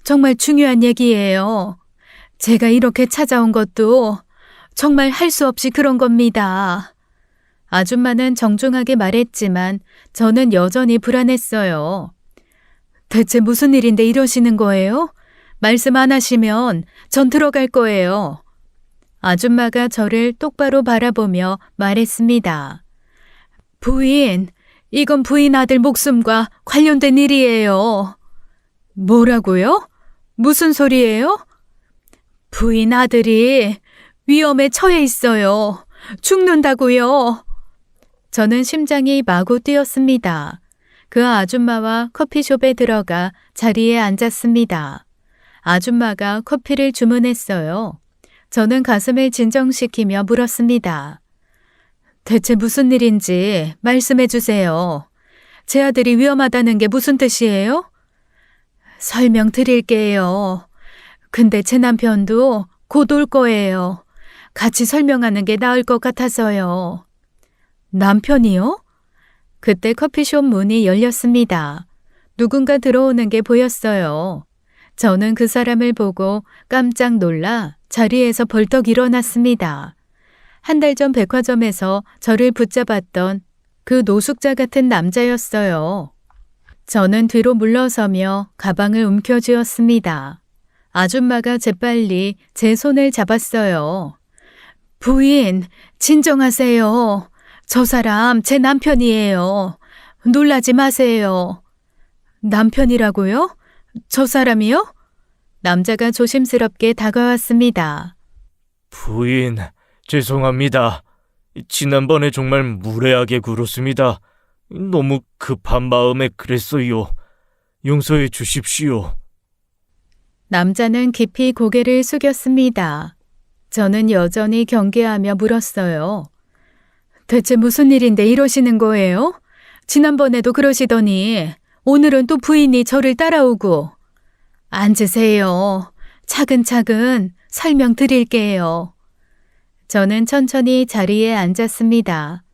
정말 중요한 얘기예요. 제가 이렇게 찾아온 것도 정말 할 수 없이 그런 겁니다. 아줌마는 정중하게 말했지만 저는 여전히 불안했어요. 대체 무슨 일인데 이러시는 거예요? 말씀 안 하시면 전 들어갈 거예요. 아줌마가 저를 똑바로 바라보며 말했습니다. 부인, 이건 부인 아들 목숨과 관련된 일이에요. 뭐라고요? 무슨 소리예요? 부인 아들이 위험에 처해 있어요. 죽는다고요. 저는 심장이 마구 뛰었습니다. 그 아줌마와 커피숍에 들어가 자리에 앉았습니다. 아줌마가 커피를 주문했어요. 저는 가슴을 진정시키며 물었습니다. 대체 무슨 일인지 말씀해 주세요. 제 아들이 위험하다는 게 무슨 뜻이에요? 설명드릴게요. 근데 제 남편도 곧 올 거예요. 같이 설명하는 게 나을 것 같아서요. 남편이요? 그때 커피숍 문이 열렸습니다. 누군가 들어오는 게 보였어요. 저는 그 사람을 보고 깜짝 놀라 자리에서 벌떡 일어났습니다. 한 달 전 백화점에서 저를 붙잡았던 그 노숙자 같은 남자였어요. 저는 뒤로 물러서며 가방을 움켜쥐었습니다. 아줌마가 재빨리 제 손을 잡았어요. 부인, 진정하세요. 저 사람 제 남편이에요. 놀라지 마세요. 남편이라고요? 저 사람이요? 남자가 조심스럽게 다가왔습니다. 부인, 죄송합니다. 지난번에 정말 무례하게 굴었습니다. 너무 급한 마음에 그랬어요. 용서해 주십시오. 남자는 깊이 고개를 숙였습니다. 저는 여전히 경계하며 물었어요. 대체 무슨 일인데 이러시는 거예요? 지난번에도 그러시더니 오늘은 또 부인이 저를 따라오고. 앉으세요. 차근차근 설명드릴게요. 저는 천천히 자리에 앉았습니다.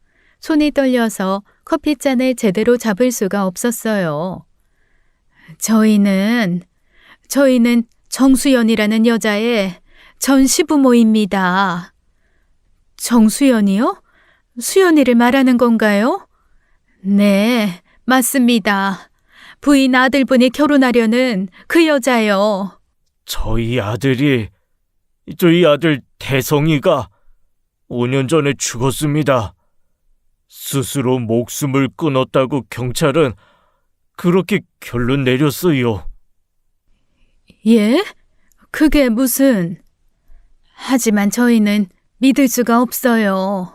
손이 떨려서 커피잔을 제대로 잡을 수가 없었어요. 저희는 정수연이라는 여자의 전 시부모입니다. 정수연이요? 수연이를 말하는 건가요? 네, 맞습니다. 부인 아들분이 결혼하려는 그 여자요. 저희 아들 태성이가 5년 전에 죽었습니다. 스스로 목숨을 끊었다고 경찰은 그렇게 결론 내렸어요. 예? 그게 무슨... 하지만 저희는 믿을 수가 없어요.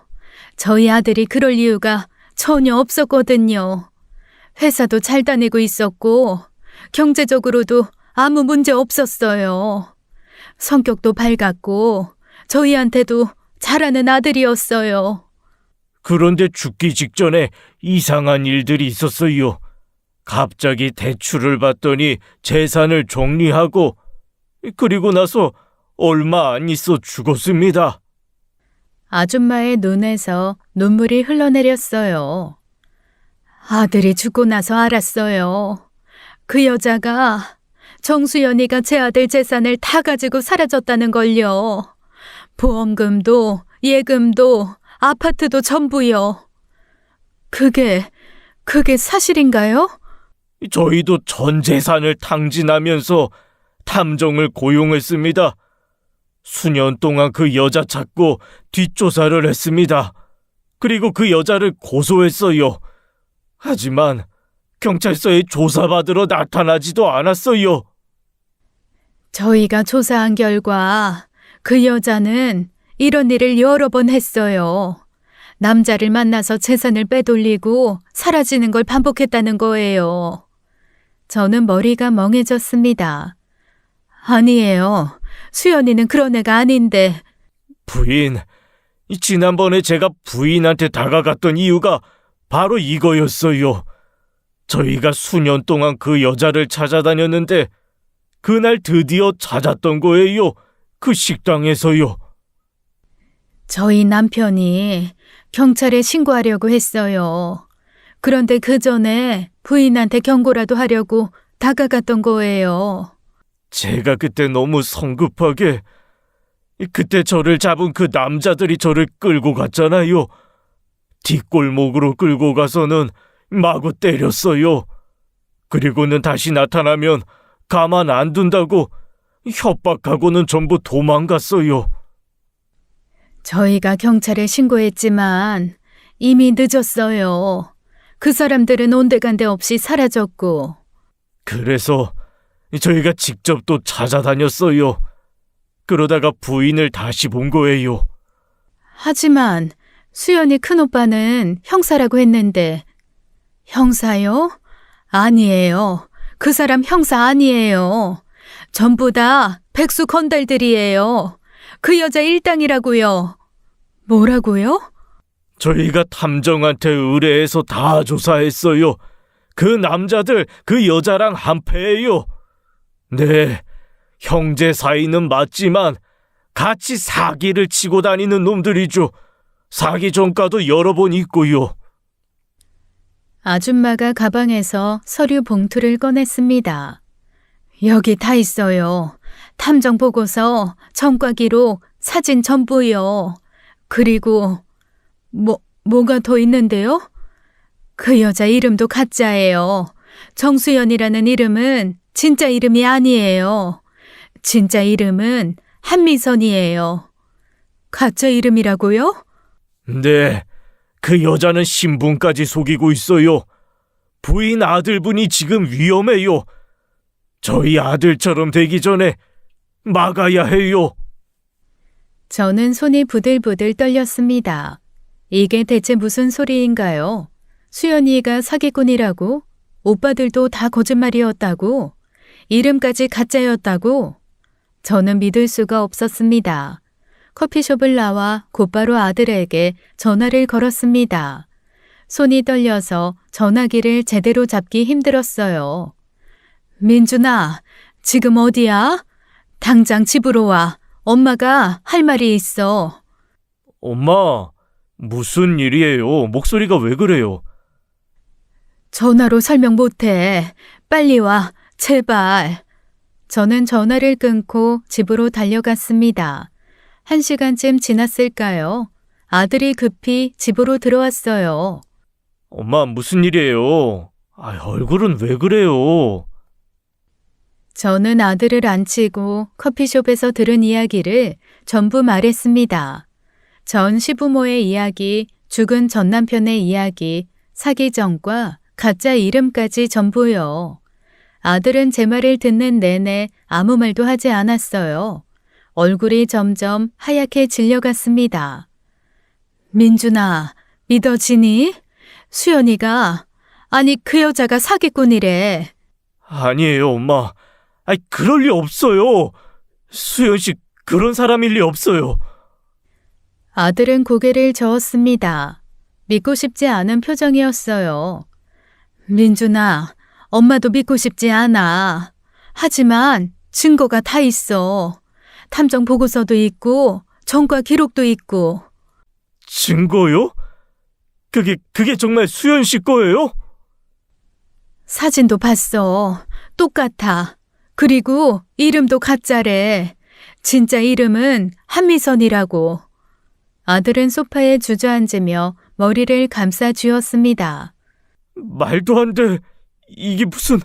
저희 아들이 그럴 이유가 전혀 없었거든요. 회사도 잘 다니고 있었고 경제적으로도 아무 문제 없었어요. 성격도 밝았고 저희한테도 잘하는 아들이었어요. 그런데 죽기 직전에 이상한 일들이 있었어요. 갑자기 대출을 받더니 재산을 정리하고 그리고 나서 얼마 안 있어 죽었습니다. 아줌마의 눈에서 눈물이 흘러내렸어요. 아들이 죽고 나서 알았어요. 그 여자가 정수연이가 제 아들 재산을 다 가지고 사라졌다는 걸요. 보험금도 예금도 아파트도 전부요. 그게 사실인가요? 저희도 전 재산을 탕진하면서 탐정을 고용했습니다. 수년 동안 그 여자 찾고 뒷조사를 했습니다. 그리고 그 여자를 고소했어요. 하지만 경찰서에 조사받으러 나타나지도 않았어요. 저희가 조사한 결과 그 여자는 이런 일을 여러 번 했어요. 남자를 만나서 재산을 빼돌리고 사라지는 걸 반복했다는 거예요. 저는 머리가 멍해졌습니다. 아니에요. 수연이는 그런 애가 아닌데. 부인, 지난번에 제가 부인한테 다가갔던 이유가 바로 이거였어요. 저희가 수년 동안 그 여자를 찾아다녔는데 그날 드디어 찾았던 거예요. 그 식당에서요. 저희 남편이 경찰에 신고하려고 했어요. 그런데 그 전에 부인한테 경고라도 하려고 다가갔던 거예요. 제가 그때 너무 성급하게 그때 저를 잡은 그 남자들이 저를 끌고 갔잖아요. 뒷골목으로 끌고 가서는 마구 때렸어요. 그리고는 다시 나타나면 가만 안 둔다고 협박하고는 전부 도망갔어요. 저희가 경찰에 신고했지만 이미 늦었어요. 그 사람들은 온데간데 없이 사라졌고. 그래서 저희가 직접 또 찾아다녔어요. 그러다가 부인을 다시 본 거예요. 하지만 수연이 큰오빠는 형사라고 했는데. 형사요? 아니에요. 그 사람 형사 아니에요. 전부 다 백수 건달들이에요. 그 여자 일당이라고요. 뭐라고요? 저희가 탐정한테 의뢰해서 다 조사했어요. 그 남자들 그 여자랑 한패예요. 네, 형제 사이는 맞지만 같이 사기를 치고 다니는 놈들이죠. 사기 전과도 여러 번 있고요. 아줌마가 가방에서 서류 봉투를 꺼냈습니다. 여기 다 있어요. 탐정 보고서, 전과 기록, 사진 전부요. 그리고 뭐가 더 있는데요? 그 여자 이름도 가짜예요. 정수연이라는 이름은 진짜 이름이 아니에요. 진짜 이름은 한미선이에요. 가짜 이름이라고요? 네, 그 여자는 신분까지 속이고 있어요. 부인 아들분이 지금 위험해요. 저희 아들처럼 되기 전에 막아야 해요. 저는 손이 부들부들 떨렸습니다. 이게 대체 무슨 소리인가요? 수연이가 사기꾼이라고? 오빠들도 다 거짓말이었다고? 이름까지 가짜였다고? 저는 믿을 수가 없었습니다. 커피숍을 나와 곧바로 아들에게 전화를 걸었습니다. 손이 떨려서 전화기를 제대로 잡기 힘들었어요. 민준아, 지금 어디야? 당장 집으로 와. 엄마가 할 말이 있어. 엄마, 무슨 일이에요? 목소리가 왜 그래요? 전화로 설명 못해. 빨리 와. 제발. 저는 전화를 끊고 집으로 달려갔습니다. 1시간쯤 지났을까요? 아들이 급히 집으로 들어왔어요. 엄마, 무슨 일이에요? 얼굴은 왜 그래요? 저는 아들을 안치고 커피숍에서 들은 이야기를 전부 말했습니다. 전 시부모의 이야기, 죽은 전 남편의 이야기, 사기 전과 가짜 이름까지 전부요. 아들은 제 말을 듣는 내내 아무 말도 하지 않았어요. 얼굴이 점점 하얗게 질려갔습니다. 민준아, 믿어지니? 수연이가, 아니 그 여자가 사기꾼이래. 아니에요, 엄마. 그럴 리 없어요. 수연 씨 그런 사람일 리 없어요. 아들은 고개를 저었습니다. 믿고 싶지 않은 표정이었어요. 민준아, 엄마도 믿고 싶지 않아. 하지만 증거가 다 있어. 탐정 보고서도 있고 전과 기록도 있고. 증거요? 그게 정말 수연 씨 거예요? 사진도 봤어. 똑같아. 그리고 이름도 가짜래. 진짜 이름은 한미선이라고. 아들은 소파에 주저앉으며 머리를 감싸 쥐었습니다. 말도 안 돼. 이게 무슨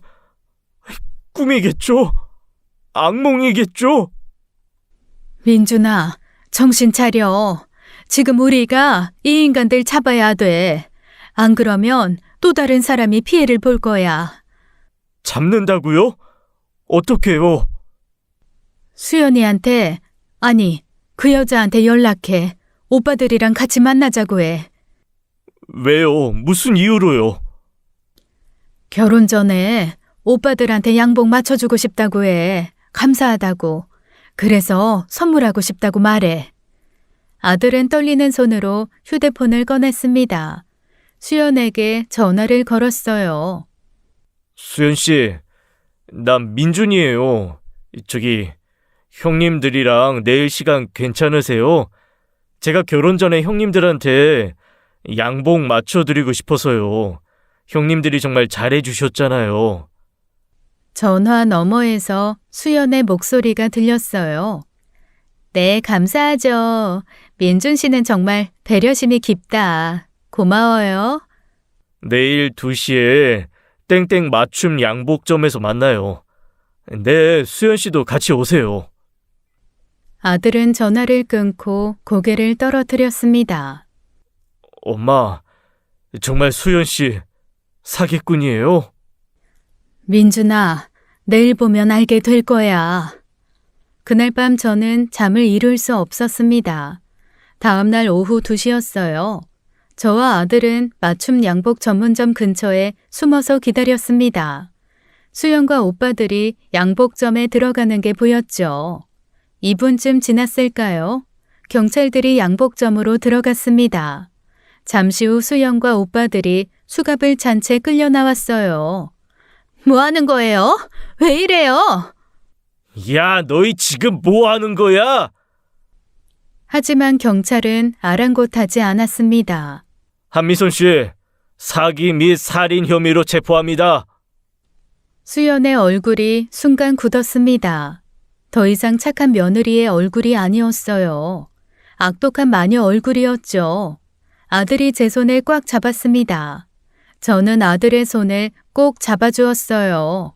꿈이겠죠? 악몽이겠죠? 민준아, 정신 차려. 지금 우리가 이 인간들 잡아야 돼. 안 그러면 또 다른 사람이 피해를 볼 거야. 잡는다고요? 어떻게요? 수연이한테, 아니, 그 여자한테 연락해. 오빠들이랑 같이 만나자고 해. 왜요? 무슨 이유로요? 결혼 전에 오빠들한테 양복 맞춰주고 싶다고 해. 감사하다고. 그래서 선물하고 싶다고 말해. 아들은 떨리는 손으로 휴대폰을 꺼냈습니다. 수연에게 전화를 걸었어요. 수연 씨, 난 민준이에요. 형님들이랑 내일 시간 괜찮으세요? 제가 결혼 전에 형님들한테 양복 맞춰드리고 싶어서요. 형님들이 정말 잘해주셨잖아요. 전화 너머에서 수연의 목소리가 들렸어요. 네, 감사하죠. 민준 씨는 정말 배려심이 깊다. 고마워요. 내일 2시에 땡땡 맞춤 양복점에서 만나요. 네, 수연 씨도 같이 오세요. 아들은 전화를 끊고 고개를 떨어뜨렸습니다. 엄마, 정말 수연 씨 사기꾼이에요? 민준아, 내일 보면 알게 될 거야. 그날 밤 저는 잠을 이룰 수 없었습니다. 다음 날 오후 2시였어요. 저와 아들은 맞춤 양복 전문점 근처에 숨어서 기다렸습니다. 수연과 오빠들이 양복점에 들어가는 게 보였죠. 2분쯤 지났을까요? 경찰들이 양복점으로 들어갔습니다. 잠시 후 수연과 오빠들이 수갑을 찬 채 끌려 나왔어요. 뭐 하는 거예요? 왜 이래요? 야, 너희 지금 뭐 하는 거야? 하지만 경찰은 아랑곳하지 않았습니다. 한미선 씨, 사기 및 살인 혐의로 체포합니다. 수연의 얼굴이 순간 굳었습니다. 더 이상 착한 며느리의 얼굴이 아니었어요. 악독한 마녀 얼굴이었죠. 아들이 제 손을 꽉 잡았습니다. 저는 아들의 손을 꼭 잡아주었어요.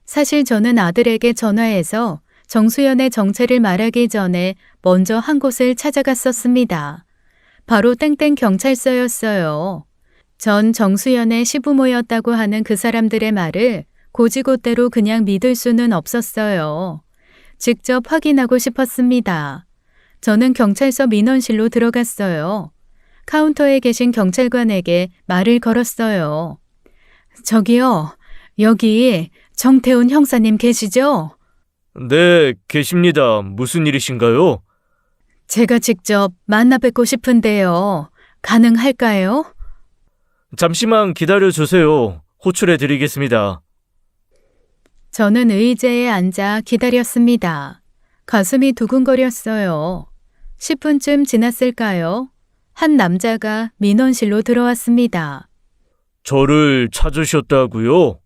사실 저는 아들에게 전화해서 정수연의 정체를 말하기 전에 먼저 한 곳을 찾아갔었습니다. 바로 땡땡 경찰서였어요. 전 정수연의 시부모였다고 하는 그 사람들의 말을 고지고대로 그냥 믿을 수는 없었어요. 직접 확인하고 싶었습니다. 저는 경찰서 민원실로 들어갔어요. 카운터에 계신 경찰관에게 말을 걸었어요. 저기요, 여기 정태훈 형사님 계시죠? 네, 계십니다. 무슨 일이신가요? 제가 직접 만나 뵙고 싶은데요. 가능할까요? 잠시만 기다려주세요. 호출해 드리겠습니다. 저는 의자에 앉아 기다렸습니다. 가슴이 두근거렸어요. 10분쯤 지났을까요? 한 남자가 민원실로 들어왔습니다. 저를 찾으셨다고요?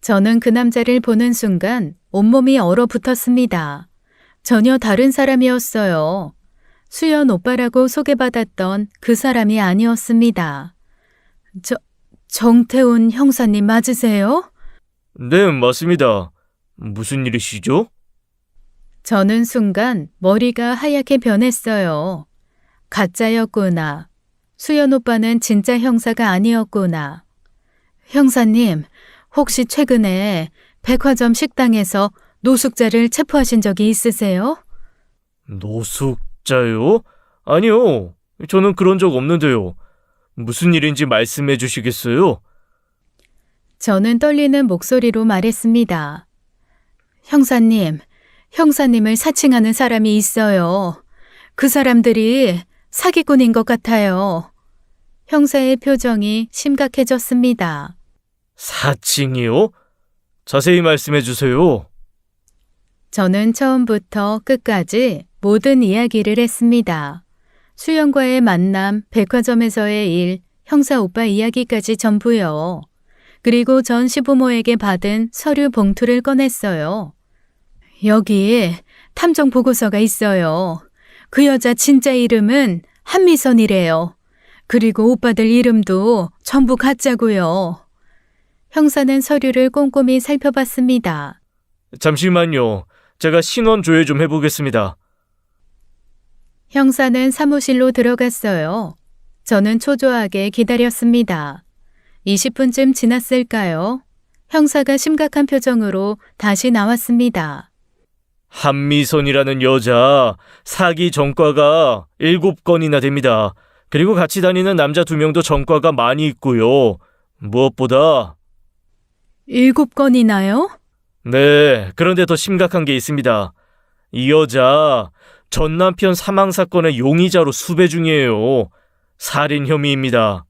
저는 그 남자를 보는 순간 온몸이 얼어붙었습니다. 전혀 다른 사람이었어요. 수연 오빠라고 소개받았던 그 사람이 아니었습니다. 정태훈 형사님 맞으세요? 네, 맞습니다. 무슨 일이시죠? 저는 순간 머리가 하얗게 변했어요. 가짜였구나. 수연 오빠는 진짜 형사가 아니었구나. 형사님, 혹시 최근에 백화점 식당에서 노숙자를 체포하신 적이 있으세요? 노숙자요? 아니요. 저는 그런 적 없는데요. 무슨 일인지 말씀해 주시겠어요? 저는 떨리는 목소리로 말했습니다. 형사님, 형사님을 사칭하는 사람이 있어요. 그 사람들이 사기꾼인 것 같아요. 형사의 표정이 심각해졌습니다. 사칭이요? 자세히 말씀해 주세요. 저는 처음부터 끝까지 모든 이야기를 했습니다. 수연과의 만남, 백화점에서의 일, 형사 오빠 이야기까지 전부요. 그리고 전 시부모에게 받은 서류 봉투를 꺼냈어요. 여기에 탐정 보고서가 있어요. 그 여자 진짜 이름은 한미선이래요. 그리고 오빠들 이름도 전부 가짜고요. 형사는 서류를 꼼꼼히 살펴봤습니다. 잠시만요. 제가 신원 조회 좀 해보겠습니다. 형사는 사무실로 들어갔어요. 저는 초조하게 기다렸습니다. 20분쯤 지났을까요? 형사가 심각한 표정으로 다시 나왔습니다. 한미선이라는 여자 사기 전과가 7건이나 됩니다. 그리고 같이 다니는 남자 2명도 전과가 많이 있고요. 무엇보다 7건이나요? 네, 그런데 더 심각한 게 있습니다. 이 여자 전 남편 사망 사건의 용의자로 수배 중이에요. 살인 혐의입니다.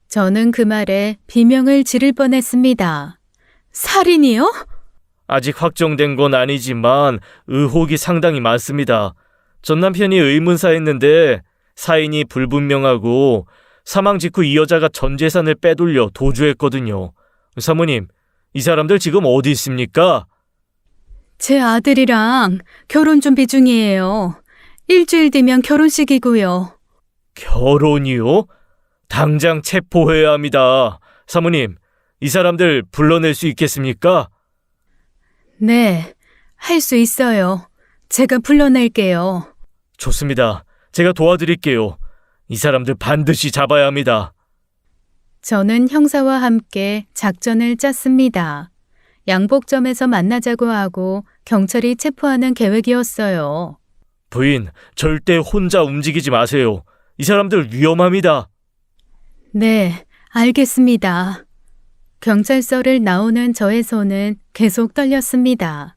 저는 그 말에 비명을 지를 뻔했습니다. 살인이요? 아직 확정된 건 아니지만 의혹이 상당히 많습니다. 전 남편이 의문사했는데 사인이 불분명하고 사망 직후 이 여자가 전 재산을 빼돌려 도주했거든요. 사모님, 이 사람들 지금 어디 있습니까? 제 아들이랑 결혼 준비 중이에요. 일주일 뒤면 결혼식이고요. 결혼이요? 당장 체포해야 합니다. 사모님, 이 사람들 불러낼 수 있겠습니까? 네, 할 수 있어요. 제가 불러낼게요. 좋습니다. 제가 도와드릴게요. 이 사람들 반드시 잡아야 합니다. 저는 형사와 함께 작전을 짰습니다. 양복점에서 만나자고 하고 경찰이 체포하는 계획이었어요. 부인, 절대 혼자 움직이지 마세요. 이 사람들 위험합니다. 네, 알겠습니다. 경찰서를 나오는 저의 손은 계속 떨렸습니다.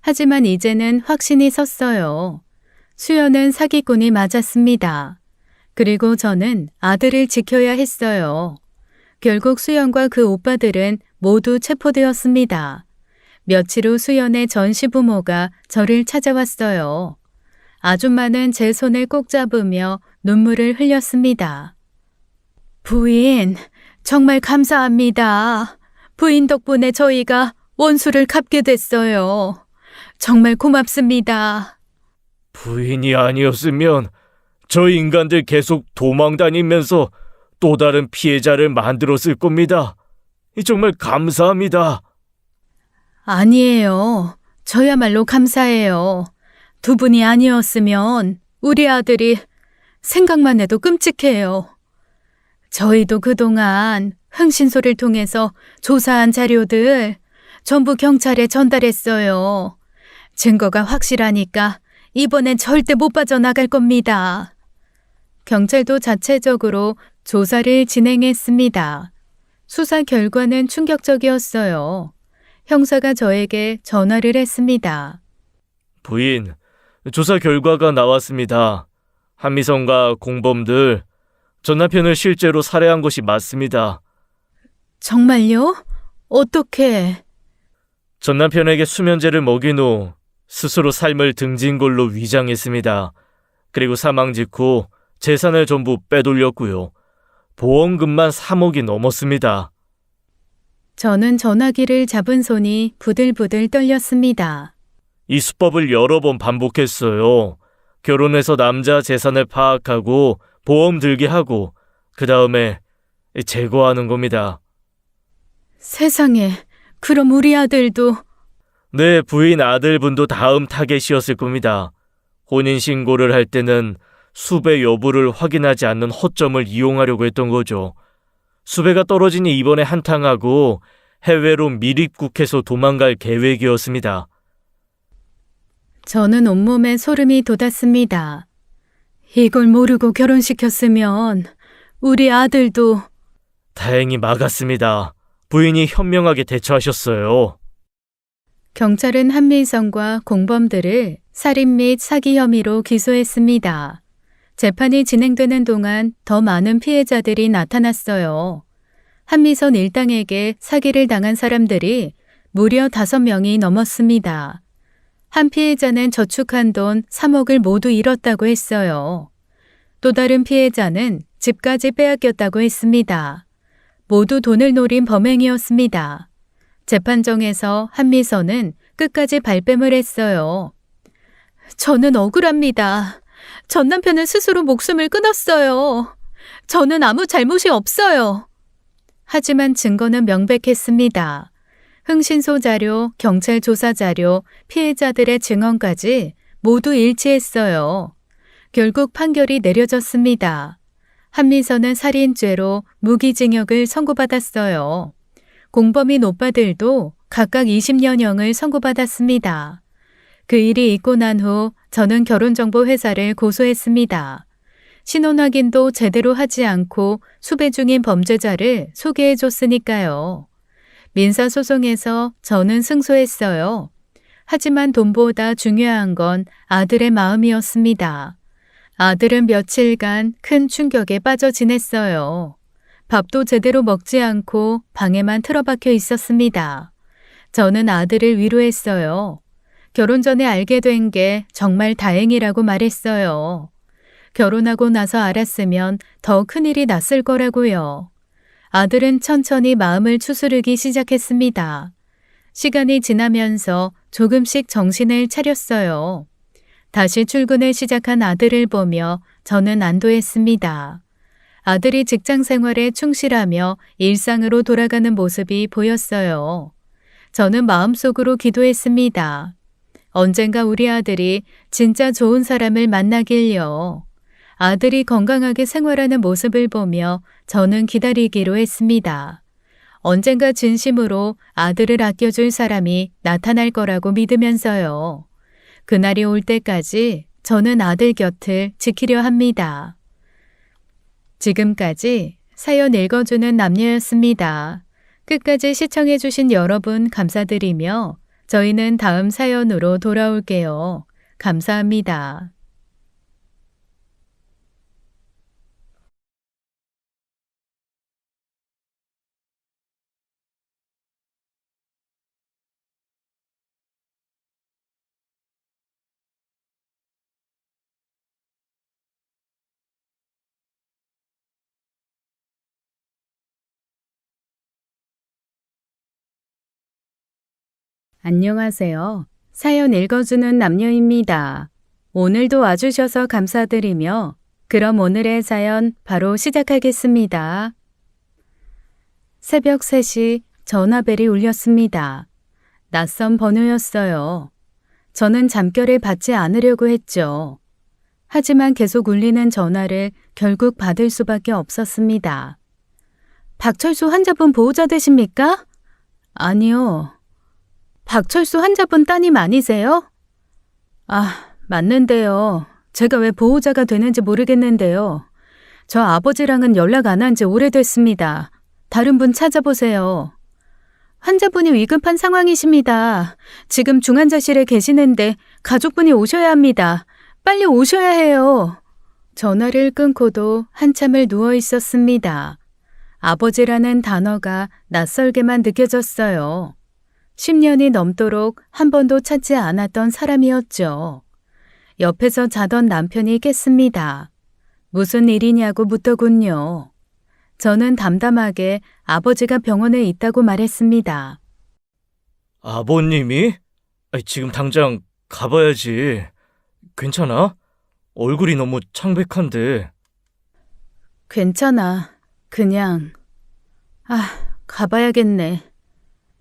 하지만 이제는 확신이 섰어요. 수연은 사기꾼이 맞았습니다. 그리고 저는 아들을 지켜야 했어요. 결국 수연과 그 오빠들은 모두 체포되었습니다. 며칠 후 수연의 전 시부모가 저를 찾아왔어요. 아줌마는 제 손을 꼭 잡으며 눈물을 흘렸습니다. 부인, 정말 감사합니다. 부인 덕분에 저희가 원수를 갚게 됐어요. 정말 고맙습니다. 부인이 아니었으면 저 인간들 계속 도망 다니면서 또 다른 피해자를 만들었을 겁니다. 정말 감사합니다. 아니에요. 저야말로 감사해요. 두 분이 아니었으면 우리 아들이 생각만 해도 끔찍해요. 저희도 그동안 흥신소를 통해서 조사한 자료들 전부 경찰에 전달했어요. 증거가 확실하니까 이번엔 절대 못 빠져나갈 겁니다. 경찰도 자체적으로 조사를 진행했습니다. 수사 결과는 충격적이었어요. 형사가 저에게 전화를 했습니다. 부인, 조사 결과가 나왔습니다. 한미성과 공범들, 전 남편을 실제로 살해한 것이 맞습니다. 정말요? 어떻게? 전 남편에게 수면제를 먹인 후 스스로 삶을 등진 걸로 위장했습니다. 그리고 사망 직후 재산을 전부 빼돌렸고요. 보험금만 3억이 넘었습니다. 저는 전화기를 잡은 손이 부들부들 떨렸습니다. 이 수법을 여러 번 반복했어요. 결혼해서 남자 재산을 파악하고 보험 들게 하고 그 다음에 제거하는 겁니다. 세상에, 그럼 우리 아들도... 네, 부인 아들분도 다음 타겟이었을 겁니다. 혼인신고를 할 때는 수배 여부를 확인하지 않는 허점을 이용하려고 했던 거죠. 수배가 떨어지니 이번에 한탕하고 해외로 밀입국해서 도망갈 계획이었습니다. 저는 온몸에 소름이 돋았습니다. 이걸 모르고 결혼시켰으면 우리 아들도... 다행히 막았습니다. 부인이 현명하게 대처하셨어요. 경찰은 한미성과 공범들을 살인 및 사기 혐의로 기소했습니다. 재판이 진행되는 동안 더 많은 피해자들이 나타났어요. 한미선 일당에게 사기를 당한 사람들이 무려 5명이 넘었습니다. 한 피해자는 저축한 돈 3억을 모두 잃었다고 했어요. 또 다른 피해자는 집까지 빼앗겼다고 했습니다. 모두 돈을 노린 범행이었습니다. 재판정에서 한미선은 끝까지 발뺌을 했어요. 저는 억울합니다. 전 남편은 스스로 목숨을 끊었어요. 저는 아무 잘못이 없어요. 하지만 증거는 명백했습니다. 흥신소 자료, 경찰 조사 자료, 피해자들의 증언까지 모두 일치했어요. 결국 판결이 내려졌습니다. 한미선은 살인죄로 무기징역을 선고받았어요. 공범인 오빠들도 각각 20년형을 선고받았습니다. 그 일이 있고 난 후 저는 결혼정보회사를 고소했습니다. 신원 확인도 제대로 하지 않고 수배 중인 범죄자를 소개해줬으니까요. 민사소송에서 저는 승소했어요. 하지만 돈보다 중요한 건 아들의 마음이었습니다. 아들은 며칠간 큰 충격에 빠져 지냈어요. 밥도 제대로 먹지 않고 방에만 틀어박혀 있었습니다. 저는 아들을 위로했어요. 결혼 전에 알게 된 게 정말 다행이라고 말했어요. 결혼하고 나서 알았으면 더 큰일이 났을 거라고요. 아들은 천천히 마음을 추스르기 시작했습니다. 시간이 지나면서 조금씩 정신을 차렸어요. 다시 출근을 시작한 아들을 보며 저는 안도했습니다. 아들이 직장 생활에 충실하며 일상으로 돌아가는 모습이 보였어요. 저는 마음속으로 기도했습니다. 언젠가 우리 아들이 진짜 좋은 사람을 만나길요. 아들이 건강하게 생활하는 모습을 보며 저는 기다리기로 했습니다. 언젠가 진심으로 아들을 아껴줄 사람이 나타날 거라고 믿으면서요. 그날이 올 때까지 저는 아들 곁을 지키려 합니다. 지금까지 사연 읽어주는 남녀였습니다. 끝까지 시청해주신 여러분 감사드리며 저희는 다음 사연으로 돌아올게요. 감사합니다. 안녕하세요. 사연 읽어주는 남녀입니다. 오늘도 와주셔서 감사드리며 그럼 오늘의 사연 바로 시작하겠습니다. 새벽 3시 전화벨이 울렸습니다. 낯선 번호였어요. 저는 잠결에 받지 않으려고 했죠. 하지만 계속 울리는 전화를 결국 받을 수밖에 없었습니다. 박철수 환자분 보호자 되십니까? 아니요. 박철수 환자분 따님 아니세요? 아, 맞는데요. 제가 왜 보호자가 되는지 모르겠는데요. 저 아버지랑은 연락 안 한 지 오래됐습니다. 다른 분 찾아보세요. 환자분이 위급한 상황이십니다. 지금 중환자실에 계시는데 가족분이 오셔야 합니다. 빨리 오셔야 해요. 전화를 끊고도 한참을 누워 있었습니다. 아버지라는 단어가 낯설게만 느껴졌어요. 10년이 넘도록 한 번도 찾지 않았던 사람이었죠. 옆에서 자던 남편이 깼습니다. 무슨 일이냐고 묻더군요. 저는 담담하게 아버지가 병원에 있다고 말했습니다. 아버님이? 지금 당장 가봐야지. 괜찮아? 얼굴이 너무 창백한데. 괜찮아. 그냥. 가봐야겠네.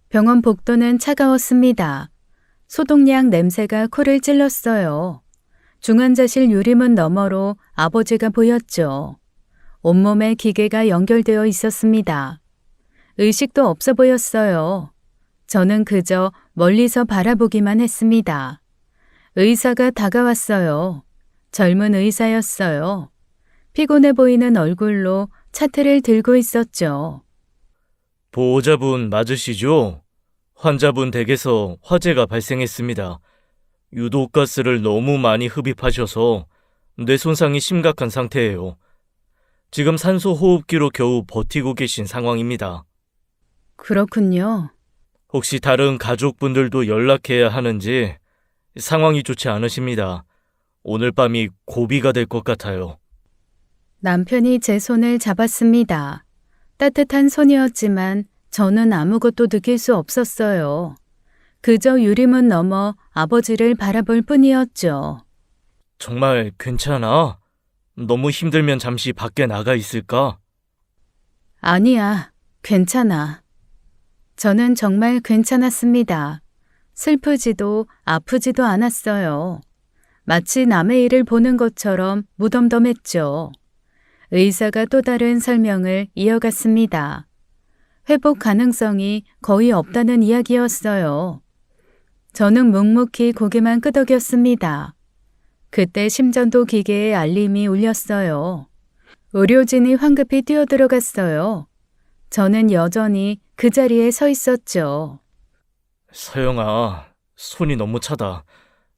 병원 복도는 차가웠습니다. 소독약 냄새가 코를 찔렀어요. 중환자실 유리문 너머로 아버지가 보였죠. 온몸에 기계가 연결되어 있었습니다. 의식도 없어 보였어요. 저는 그저 멀리서 바라보기만 했습니다. 의사가 다가왔어요. 젊은 의사였어요. 피곤해 보이는 얼굴로 차트를 들고 있었죠. 보호자분 맞으시죠? 환자분 댁에서 화재가 발생했습니다. 유독가스를 너무 많이 흡입하셔서 뇌 손상이 심각한 상태예요. 지금 산소 호흡기로 겨우 버티고 계신 상황입니다. 그렇군요. 혹시 다른 가족분들도 연락해야 하는지 상황이 좋지 않으십니다. 오늘 밤이 고비가 될 것 같아요. 남편이 제 손을 잡았습니다. 따뜻한 손이었지만 저는 아무것도 느낄 수 없었어요. 그저 유리문 너머 아버지를 바라볼 뿐이었죠. 정말 괜찮아? 너무 힘들면 잠시 밖에 나가 있을까? 아니야, 괜찮아. 저는 정말 괜찮았습니다. 슬프지도 아프지도 않았어요. 마치 남의 일을 보는 것처럼 무덤덤했죠. 의사가 또 다른 설명을 이어갔습니다. 회복 가능성이 거의 없다는 이야기였어요. 저는 묵묵히 고개만 끄덕였습니다. 그때 심전도 기계의 알림이 울렸어요. 의료진이 황급히 뛰어들어갔어요. 저는 여전히 그 자리에 서 있었죠. 서영아, 손이 너무 차다.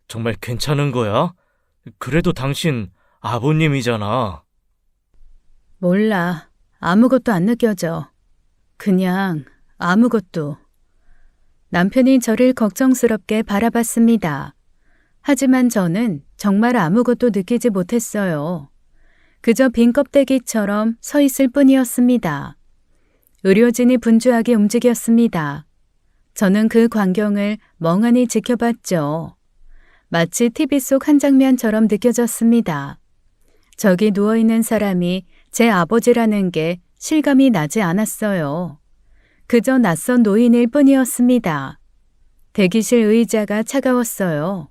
정말 괜찮은 거야? 그래도 당신 아버님이잖아. 몰라. 아무것도 안 느껴져. 그냥 아무것도. 남편이 저를 걱정스럽게 바라봤습니다. 하지만 저는 정말 아무것도 느끼지 못했어요. 그저 빈 껍데기처럼 서 있을 뿐이었습니다. 의료진이 분주하게 움직였습니다. 저는 그 광경을 멍하니 지켜봤죠. 마치 TV 속 한 장면처럼 느껴졌습니다. 저기 누워있는 사람이 제 아버지라는 게 실감이 나지 않았어요. 그저 낯선 노인일 뿐이었습니다. 대기실 의자가 차가웠어요.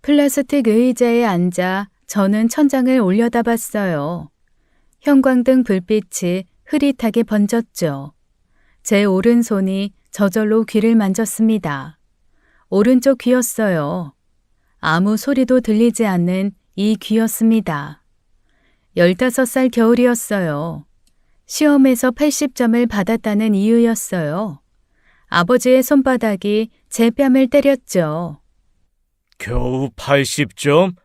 플라스틱 의자에 앉아 저는 천장을 올려다봤어요. 형광등 불빛이 흐릿하게 번졌죠. 제 오른손이 저절로 귀를 만졌습니다. 오른쪽 귀였어요. 아무 소리도 들리지 않는 이 귀였습니다. 15살 겨울이었어요. 시험에서 80점을 받았다는 이유였어요. 아버지의 손바닥이 제 뺨을 때렸죠. 겨우 80점?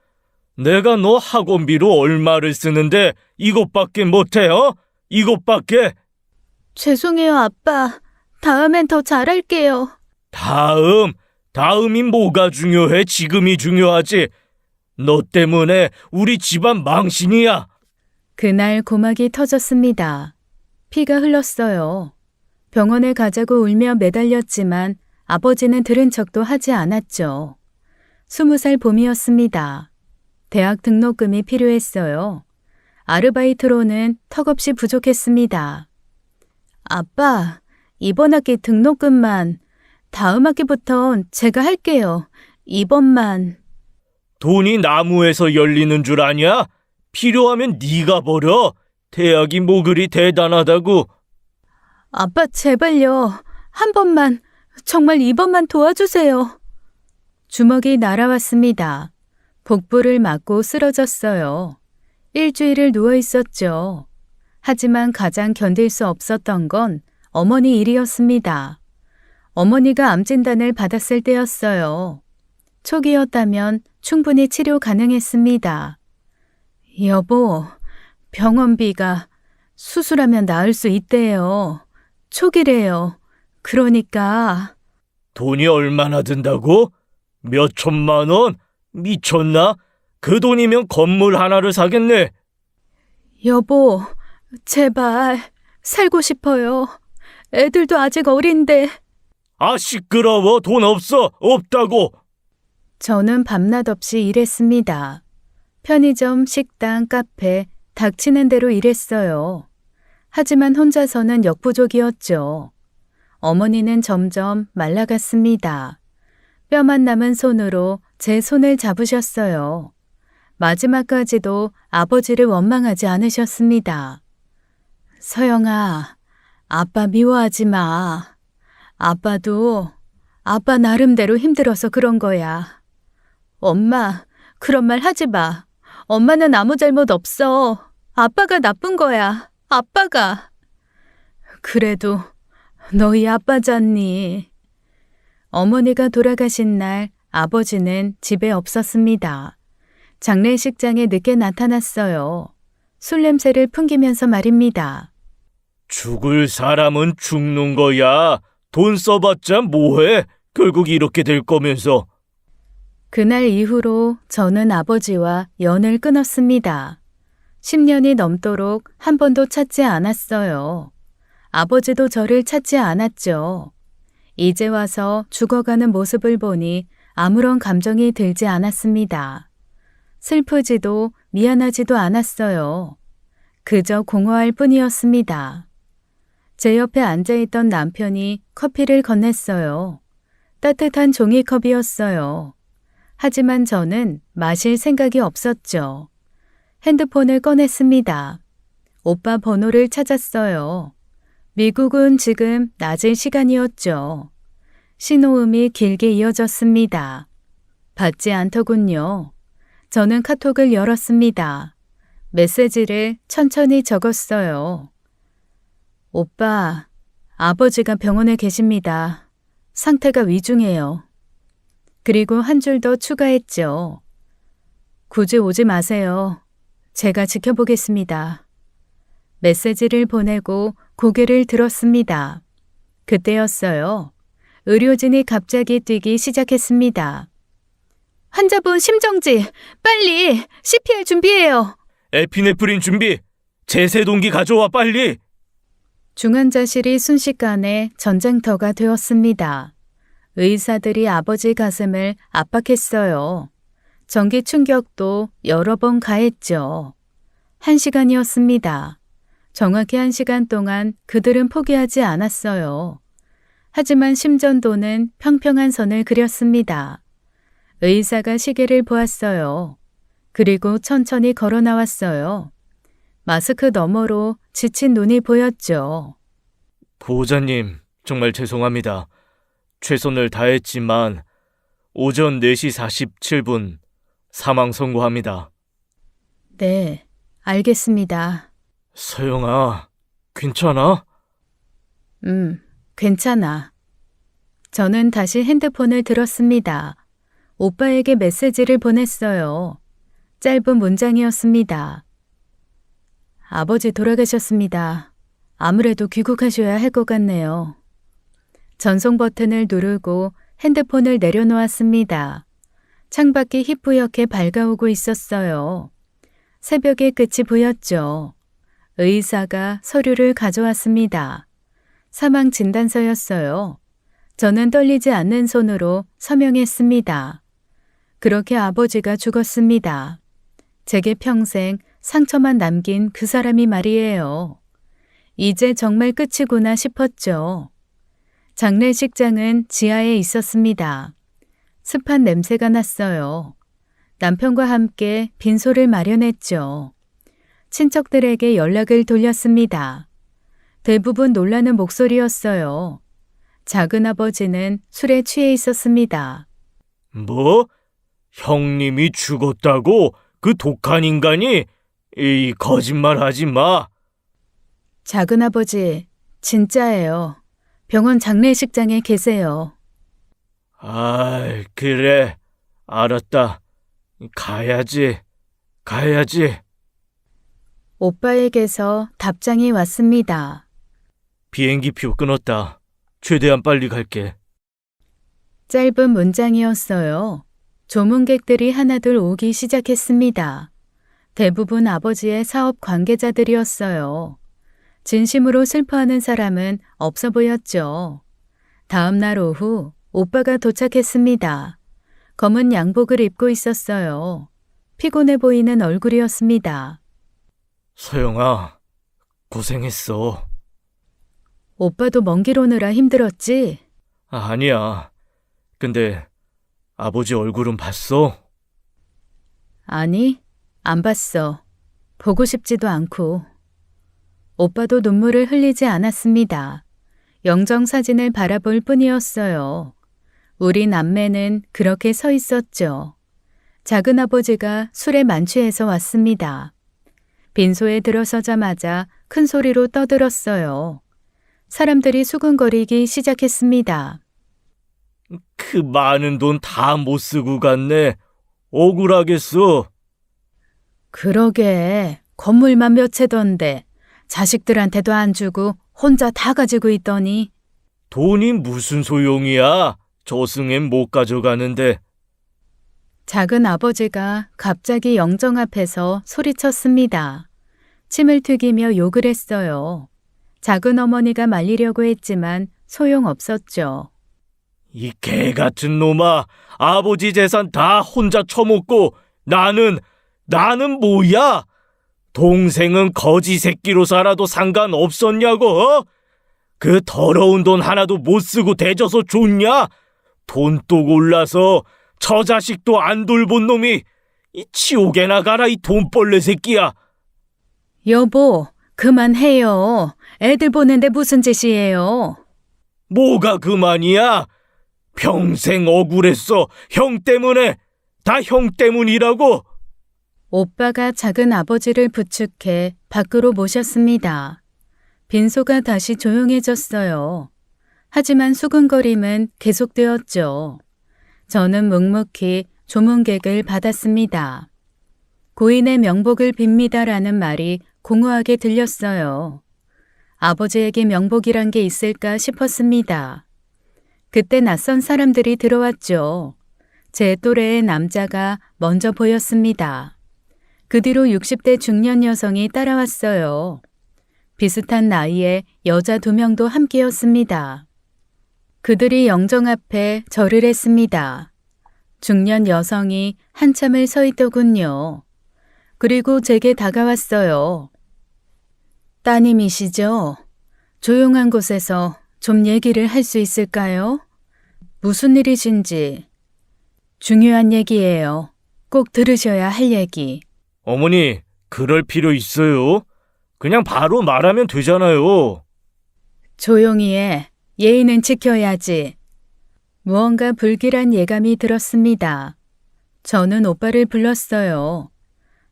내가 너 학원비로 얼마를 쓰는데 이것밖에 못해, 어? 이것밖에? 죄송해요, 아빠. 다음엔 더 잘할게요. 다음이 뭐가 중요해? 지금이 중요하지. 너 때문에 우리 집안 망신이야. 그날 고막이 터졌습니다. 피가 흘렀어요. 병원에 가자고 울며 매달렸지만 아버지는 들은 척도 하지 않았죠. 20살 봄이었습니다. 대학 등록금이 필요했어요. 아르바이트로는 턱없이 부족했습니다. 아빠, 이번 학기 등록금만, 다음 학기부턴 제가 할게요. 이번만. 돈이 나무에서 열리는 줄 아냐? 필요하면 네가 벌어. 대학이 뭐 그리 대단하다고. 아빠 제발요. 한 번만, 정말 이번만 도와주세요. 주먹이 날아왔습니다. 복부를 맞고 쓰러졌어요. 일주일을 누워 있었죠. 하지만 가장 견딜 수 없었던 건 어머니 일이었습니다. 어머니가 암 진단을 받았을 때였어요. 초기였다면 충분히 치료 가능했습니다. 여보, 병원비가 수술하면 나을 수 있대요. 초기래요. 그러니까. 돈이 얼마나 든다고? 몇 천만 원? 미쳤나? 그 돈이면 건물 하나를 사겠네. 여보, 제발 살고 싶어요. 애들도 아직 어린데. 아, 시끄러워. 돈 없어. 없다고. 저는 밤낮 없이 일했습니다. 편의점, 식당, 카페, 닥치는 대로 일했어요. 하지만 혼자서는 역부족이었죠. 어머니는 점점 말라갔습니다. 뼈만 남은 손으로 제 손을 잡으셨어요. 마지막까지도 아버지를 원망하지 않으셨습니다. 서영아, 아빠 미워하지 마. 아빠도 아빠 나름대로 힘들어서 그런 거야. 엄마, 그런 말 하지 마. 엄마는 아무 잘못 없어. 아빠가 나쁜 거야. 아빠가. 그래도 너희 아빠잖니. 어머니가 돌아가신 날 아버지는 집에 없었습니다. 장례식장에 늦게 나타났어요. 술 냄새를 풍기면서 말입니다. 죽을 사람은 죽는 거야. 돈 써봤자 뭐해? 결국 이렇게 될 거면서. 그날 이후로 저는 아버지와 연을 끊었습니다. 10년이 넘도록 한 번도 찾지 않았어요. 아버지도 저를 찾지 않았죠. 이제 와서 죽어가는 모습을 보니 아무런 감정이 들지 않았습니다. 슬프지도 미안하지도 않았어요. 그저 공허할 뿐이었습니다. 제 옆에 앉아있던 남편이 커피를 건넸어요. 따뜻한 종이컵이었어요. 하지만 저는 마실 생각이 없었죠. 핸드폰을 꺼냈습니다. 오빠 번호를 찾았어요. 미국은 지금 낮의 시간이었죠. 신호음이 길게 이어졌습니다. 받지 않더군요. 저는 카톡을 열었습니다. 메시지를 천천히 적었어요. 오빠, 아버지가 병원에 계십니다. 상태가 위중해요. 그리고 한 줄 더 추가했죠. 굳이 오지 마세요. 제가 지켜보겠습니다. 메시지를 보내고 고개를 들었습니다. 그때였어요. 의료진이 갑자기 뛰기 시작했습니다. 환자분 심정지, 빨리 CPR 준비해요. 에피네프린 준비. 제세동기 가져와 빨리. 중환자실이 순식간에 전쟁터가 되었습니다. 의사들이 아버지 가슴을 압박했어요. 전기 충격도 여러 번 가했죠. 1시간이었습니다. 정확히 1시간 동안 그들은 포기하지 않았어요. 하지만 심전도는 평평한 선을 그렸습니다. 의사가 시계를 보았어요. 그리고 천천히 걸어 나왔어요. 마스크 너머로 지친 눈이 보였죠. 보호자님, 정말 죄송합니다. 최선을 다했지만 오전 4시 47분 사망 선고합니다. 네, 알겠습니다. 서영아, 괜찮아? 괜찮아. 저는 다시 핸드폰을 들었습니다. 오빠에게 메시지를 보냈어요. 짧은 문장이었습니다. 아버지 돌아가셨습니다. 아무래도 귀국하셔야 할 것 같네요. 전송 버튼을 누르고 핸드폰을 내려놓았습니다. 창밖이 희뿌옇게 밝아오고 있었어요. 새벽의 끝이 보였죠. 의사가 서류를 가져왔습니다. 사망 진단서였어요. 저는 떨리지 않는 손으로 서명했습니다. 그렇게 아버지가 죽었습니다. 제게 평생 상처만 남긴 그 사람이 말이에요. 이제 정말 끝이구나 싶었죠. 장례식장은 지하에 있었습니다. 습한 냄새가 났어요. 남편과 함께 빈소를 마련했죠. 친척들에게 연락을 돌렸습니다. 대부분 놀라는 목소리였어요. 작은아버지는 술에 취해 있었습니다. 뭐? 형님이 죽었다고? 그 독한 인간이? 이 거짓말 하지 마. 작은아버지, 진짜예요. 병원 장례식장에 계세요. 아이, 그래. 알았다. 가야지. 오빠에게서 답장이 왔습니다. 비행기표 끊었다. 최대한 빨리 갈게. 짧은 문장이었어요. 조문객들이 하나둘 오기 시작했습니다. 대부분 아버지의 사업 관계자들이었어요. 진심으로 슬퍼하는 사람은 없어 보였죠. 다음 날 오후 오빠가 도착했습니다. 검은 양복을 입고 있었어요. 피곤해 보이는 얼굴이었습니다. 서영아, 고생했어. 오빠도 먼 길 오느라 힘들었지? 아니야. 근데 아버지 얼굴은 봤어? 아니, 안 봤어. 보고 싶지도 않고. 오빠도 눈물을 흘리지 않았습니다. 영정사진을 바라볼 뿐이었어요. 우리 남매는 그렇게 서 있었죠. 작은아버지가 술에 만취해서 왔습니다. 빈소에 들어서자마자 큰 소리로 떠들었어요. 사람들이 수근거리기 시작했습니다. 그 많은 돈 다 못 쓰고 갔네. 억울하겠어. 그러게, 건물만 몇 채던데 자식들한테도 안 주고 혼자 다 가지고 있더니. 돈이 무슨 소용이야? 저승엔 못 가져가는데. 작은 아버지가 갑자기 영정 앞에서 소리쳤습니다. 침을 튀기며 욕을 했어요. 작은 어머니가 말리려고 했지만 소용없었죠. 이 개 같은 놈아, 아버지 재산 다 혼자 처먹고 나는 뭐야? 동생은 거지 새끼로 살아도 상관없었냐고? 어? 그 더러운 돈 하나도 못 쓰고 대줘서 좋냐? 돈독 올라서 저 자식도 안 돌본 놈이 이 지옥에나 가라, 이 돈벌레 새끼야. 여보, 그만해요. 애들 보는데 무슨 짓이에요? 뭐가 그만이야? 평생 억울했어. 형 때문에. 다 형 때문이라고. 오빠가 작은 아버지를 부축해 밖으로 모셨습니다. 빈소가 다시 조용해졌어요. 하지만 수근거림은 계속되었죠. 저는 묵묵히 조문객을 받았습니다. 고인의 명복을 빕니다라는 말이 공허하게 들렸어요. 아버지에게 명복이란 게 있을까 싶었습니다. 그때 낯선 사람들이 들어왔죠. 제 또래의 남자가 먼저 보였습니다. 그 뒤로 60대 중년 여성이 따라왔어요. 비슷한 나이에 여자 2명도 함께였습니다. 그들이 영정 앞에 절을 했습니다. 중년 여성이 한참을 서 있더군요. 그리고 제게 다가왔어요. 따님이시죠? 조용한 곳에서 좀 얘기를 할 수 있을까요? 무슨 일이신지. 중요한 얘기예요. 꼭 들으셔야 할 얘기. 어머니, 그럴 필요 있어요? 그냥 바로 말하면 되잖아요. 조용히 해. 예의는 지켜야지. 무언가 불길한 예감이 들었습니다. 저는 오빠를 불렀어요.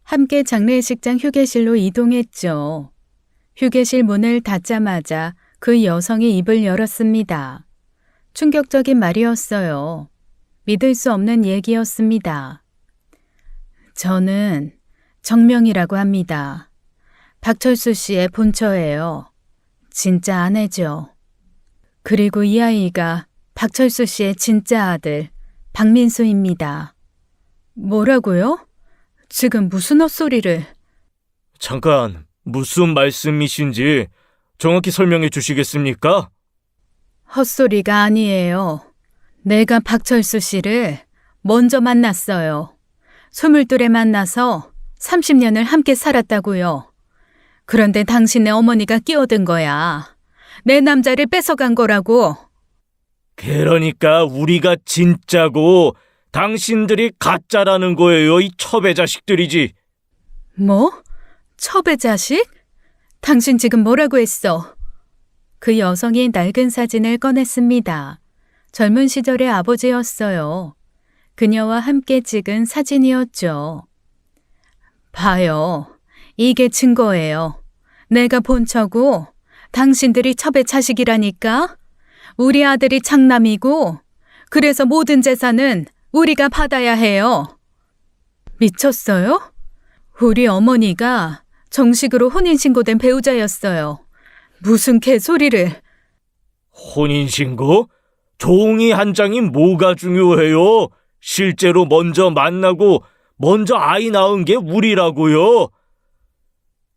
함께 장례식장 휴게실로 이동했죠. 휴게실 문을 닫자마자 그 여성이 입을 열었습니다. 충격적인 말이었어요. 믿을 수 없는 얘기였습니다. 저는 정명이라고 합니다. 박철수 씨의 본처예요. 진짜 아내죠. 그리고 이 아이가 박철수 씨의 진짜 아들 박민수입니다. 뭐라고요? 지금 무슨 헛소리를... 잠깐, 무슨 말씀이신지 정확히 설명해 주시겠습니까? 헛소리가 아니에요. 내가 박철수 씨를 먼저 만났어요. 22에 만나서 30년을 함께 살았다고요. 그런데 당신의 어머니가 끼어든 거야. 내 남자를 뺏어간 거라고. 그러니까 우리가 진짜고 당신들이 가짜라는 거예요, 이 첩의 자식들이지. 뭐? 첩의 자식? 당신 지금 뭐라고 했어? 그 여성이 낡은 사진을 꺼냈습니다. 젊은 시절의 아버지였어요. 그녀와 함께 찍은 사진이었죠. 봐요. 이게 증거예요. 내가 본처고 당신들이 첩의 자식이라니까? 우리 아들이 장남이고 그래서 모든 재산은 우리가 받아야 해요. 미쳤어요? 우리 어머니가 정식으로 혼인신고된 배우자였어요. 무슨 개소리를. 혼인신고? 종이 한 장이 뭐가 중요해요? 실제로 먼저 만나고 먼저 아이 낳은 게 우리라고요.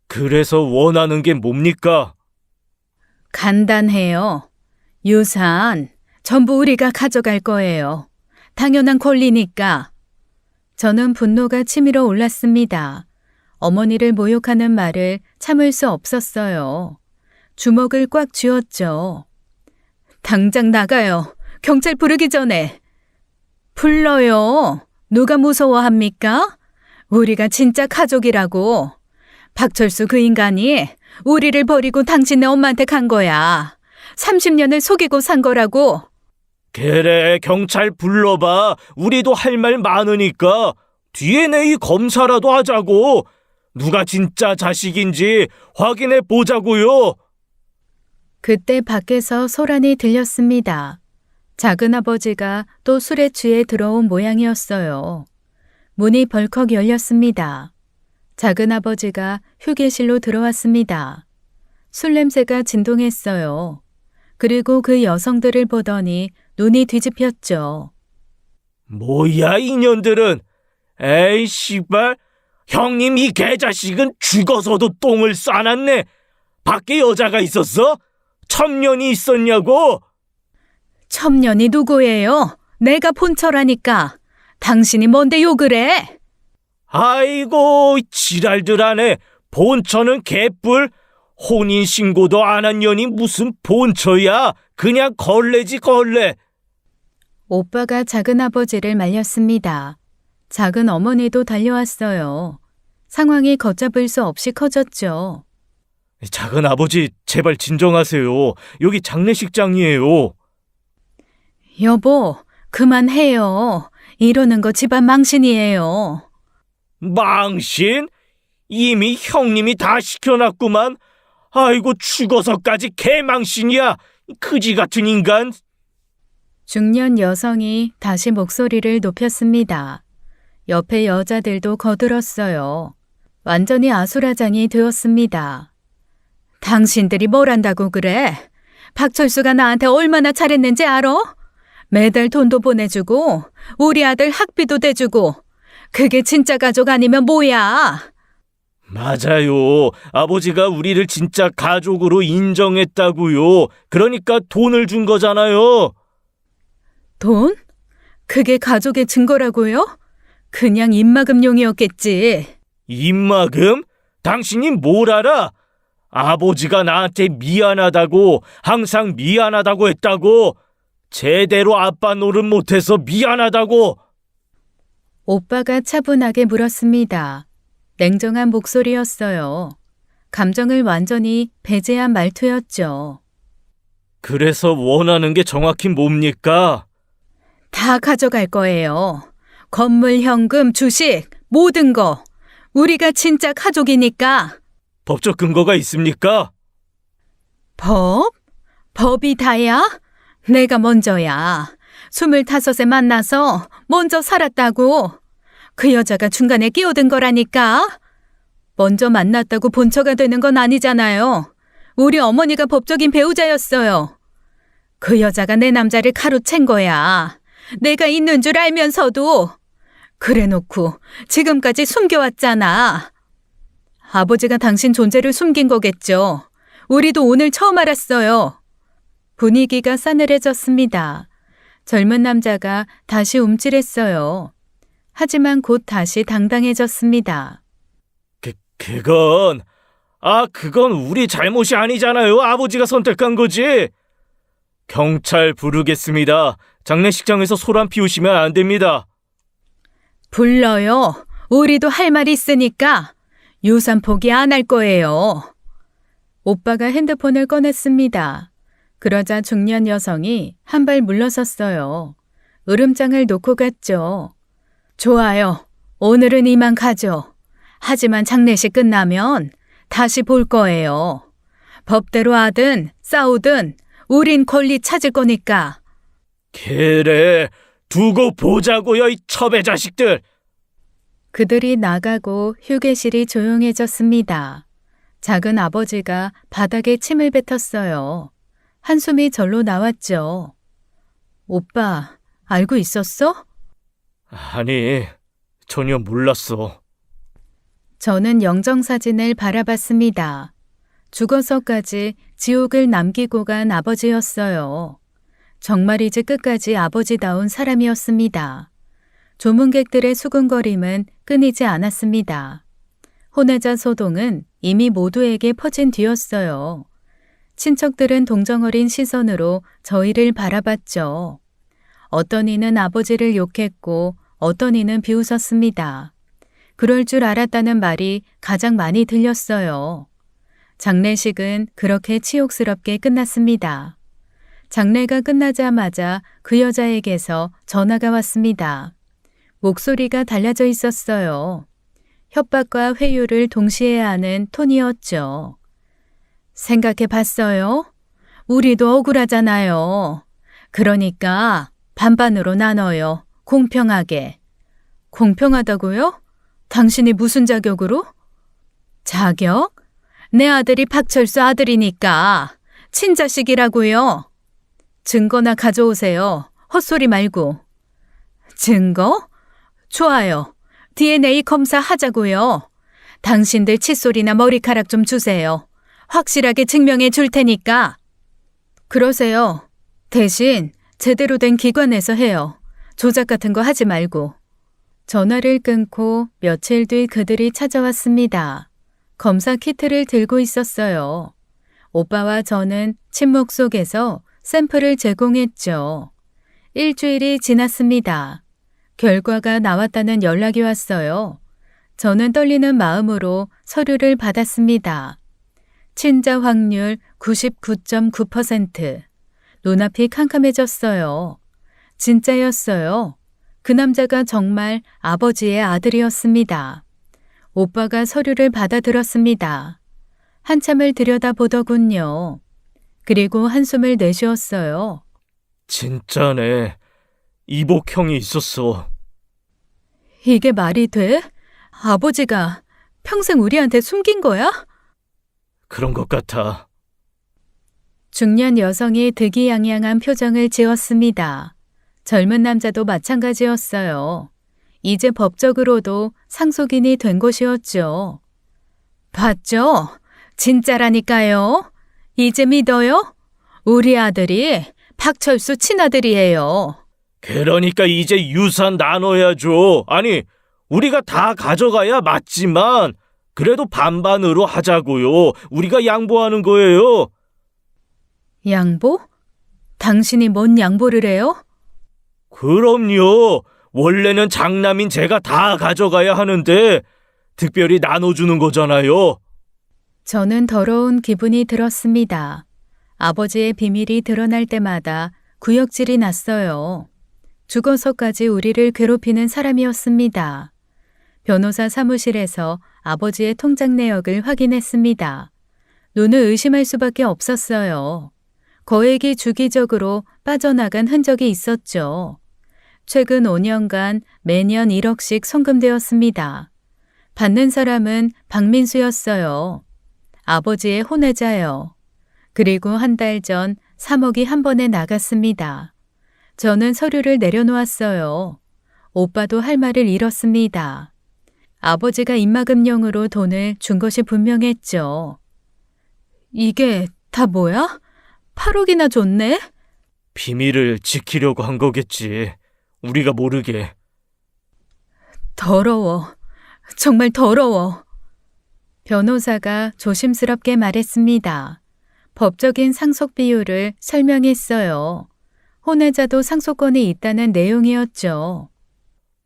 그래서 원하는 게 뭡니까? 간단해요. 유산 전부 우리가 가져갈 거예요. 당연한 권리니까. 저는 분노가 치밀어 올랐습니다. 어머니를 모욕하는 말을 참을 수 없었어요. 주먹을 꽉 쥐었죠. 당장 나가요. 경찰 부르기 전에. 불러요. 누가 무서워합니까? 우리가 진짜 가족이라고. 박철수 그 인간이 우리를 버리고 당신네 엄마한테 간 거야. 30년을 속이고 산 거라고. 그래, 경찰 불러봐. 우리도 할 말 많으니까 DNA 검사라도 하자고. 누가 진짜 자식인지 확인해 보자고요. 그때 밖에서 소란이 들렸습니다. 작은아버지가 또 술에 취해 들어온 모양이었어요. 문이 벌컥 열렸습니다. 작은아버지가 휴게실로 들어왔습니다. 술 냄새가 진동했어요. 그리고 그 여성들을 보더니 눈이 뒤집혔죠. 뭐야, 이년들은. 에이, 씨발. 형님, 이 개자식은 죽어서도 똥을 싸놨네. 밖에 여자가 있었어? 첩년이 있었냐고? 첩년이 누구예요? 내가 본처라니까. 당신이 뭔데 욕을 해? 아이고, 지랄들 하네. 본처는 개뿔. 혼인신고도 안 한 년이 무슨 본처야. 그냥 걸레지, 걸레. 오빠가 작은아버지를 말렸습니다. 작은 어머니도 달려왔어요. 상황이 걷잡을 수 없이 커졌죠. 작은 아버지, 제발 진정하세요. 여기 장례식장이에요. 여보, 그만해요. 이러는 거 집안 망신이에요. 망신? 이미 형님이 다 시켜놨구만. 아이고, 죽어서까지 개망신이야. 그지 같은 인간. 중년 여성이 다시 목소리를 높였습니다. 옆에 여자들도 거들었어요. 완전히 아수라장이 되었습니다. 당신들이 뭘 안다고 그래? 박철수가 나한테 얼마나 잘했는지 알아? 매달 돈도 보내주고 우리 아들 학비도 대주고. 그게 진짜 가족 아니면 뭐야? 맞아요. 아버지가 우리를 진짜 가족으로 인정했다고요. 그러니까 돈을 준 거잖아요. 돈? 그게 가족의 증거라고요? 그냥 입막음용이었겠지. 입막음? 당신이 뭘 알아? 아버지가 나한테 미안하다고, 항상 미안하다고 했다고. 제대로 아빠 노릇 못해서 미안하다고. 오빠가 차분하게 물었습니다. 냉정한 목소리였어요. 감정을 완전히 배제한 말투였죠. 그래서 원하는 게 정확히 뭡니까? 다 가져갈 거예요. 건물, 현금, 주식, 모든 거. 우리가 진짜 가족이니까. 법적 근거가 있습니까? 법? 법이 다야? 내가 먼저야. 25에 만나서 먼저 살았다고. 그 여자가 중간에 끼어든 거라니까. 먼저 만났다고 본처가 되는 건 아니잖아요. 우리 어머니가 법적인 배우자였어요. 그 여자가 내 남자를 가로챈 거야. 내가 있는 줄 알면서도. 그래놓고 지금까지 숨겨왔잖아. 아버지가 당신 존재를 숨긴 거겠죠. 우리도 오늘 처음 알았어요. 분위기가 싸늘해졌습니다. 젊은 남자가 다시 움찔했어요. 하지만 곧 다시 당당해졌습니다. 그건 우리 잘못이 아니잖아요. 아버지가 선택한 거지. 경찰 부르겠습니다. 장례식장에서 소란 피우시면 안 됩니다. 불러요. 우리도 할 말 있으니까. 유산 포기 안 할 거예요. 오빠가 핸드폰을 꺼냈습니다. 그러자 중년 여성이 한 발 물러섰어요. 으름장을 놓고 갔죠. 좋아요. 오늘은 이만 가죠. 하지만 장례식 끝나면 다시 볼 거예요. 법대로 하든 싸우든 우린 권리 찾을 거니까. 그래, 두고 보자고요, 이 첩의 자식들. 그들이 나가고 휴게실이 조용해졌습니다. 작은 아버지가 바닥에 침을 뱉었어요. 한숨이 절로 나왔죠. 오빠, 알고 있었어? 아니, 전혀 몰랐어. 저는 영정사진을 바라봤습니다. 죽어서까지 지옥을 남기고 간 아버지였어요. 정말이지 끝까지 아버지다운 사람이었습니다. 조문객들의 수군거림은 끊이지 않았습니다. 혼외자 소동은 이미 모두에게 퍼진 뒤였어요. 친척들은 동정어린 시선으로 저희를 바라봤죠. 어떤 이는 아버지를 욕했고 어떤 이는 비웃었습니다. 그럴 줄 알았다는 말이 가장 많이 들렸어요. 장례식은 그렇게 치욕스럽게 끝났습니다. 장례가 끝나자마자 그 여자에게서 전화가 왔습니다. 목소리가 달라져 있었어요. 협박과 회유를 동시에 하는 톤이었죠. 생각해 봤어요? 우리도 억울하잖아요. 그러니까 반반으로 나눠요. 공평하게. 공평하다고요? 당신이 무슨 자격으로? 자격? 내 아들이 박철수 아들이니까. 친자식이라고요. 증거나 가져오세요. 헛소리 말고. 증거? 좋아요. DNA 검사 하자고요. 당신들 칫솔이나 머리카락 좀 주세요. 확실하게 증명해 줄 테니까. 그러세요. 대신 제대로 된 기관에서 해요. 조작 같은 거 하지 말고. 전화를 끊고 며칠 뒤 그들이 찾아왔습니다. 검사 키트를 들고 있었어요. 오빠와 저는 침묵 속에서 샘플을 제공했죠. 일주일이 지났습니다. 결과가 나왔다는 연락이 왔어요. 저는 떨리는 마음으로 서류를 받았습니다. 친자 확률 99.9%. 눈앞이 캄캄해졌어요. 진짜였어요. 그 남자가 정말 아버지의 아들이었습니다. 오빠가 서류를 받아들었습니다. 한참을 들여다보더군요. 그리고 한숨을 내쉬었어요. 진짜네. 이복형이 있었어. 이게 말이 돼? 아버지가 평생 우리한테 숨긴 거야? 그런 것 같아. 중년 여성이 득이양양한 표정을 지었습니다. 젊은 남자도 마찬가지였어요. 이제 법적으로도 상속인이 된 것이었죠. 봤죠? 진짜라니까요. 이제 믿어요? 우리 아들이 박철수 친아들이에요. 그러니까 이제 유산 나눠야죠. 아니, 우리가 다 가져가야 맞지만 그래도 반반으로 하자고요. 우리가 양보하는 거예요. 양보? 당신이 뭔 양보를 해요? 그럼요. 원래는 장남인 제가 다 가져가야 하는데 특별히 나눠주는 거잖아요. 저는 더러운 기분이 들었습니다. 아버지의 비밀이 드러날 때마다 구역질이 났어요. 죽어서까지 우리를 괴롭히는 사람이었습니다. 변호사 사무실에서 아버지의 통장 내역을 확인했습니다. 눈을 의심할 수밖에 없었어요. 거액이 주기적으로 빠져나간 흔적이 있었죠. 최근 5년간 매년 1억씩 송금되었습니다. 받는 사람은 박민수였어요. 아버지의 혼외자요. 그리고 한 달 전 3억이 한 번에 나갔습니다. 저는 서류를 내려놓았어요. 오빠도 할 말을 잃었습니다. 아버지가 입막음용으로 돈을 준 것이 분명했죠. 이게 다 뭐야? 8억이나 줬네? 비밀을 지키려고 한 거겠지. 우리가 모르게. 더러워. 정말 더러워. 변호사가 조심스럽게 말했습니다. 법적인 상속 비율을 설명했어요. 혼외자도 상속권이 있다는 내용이었죠.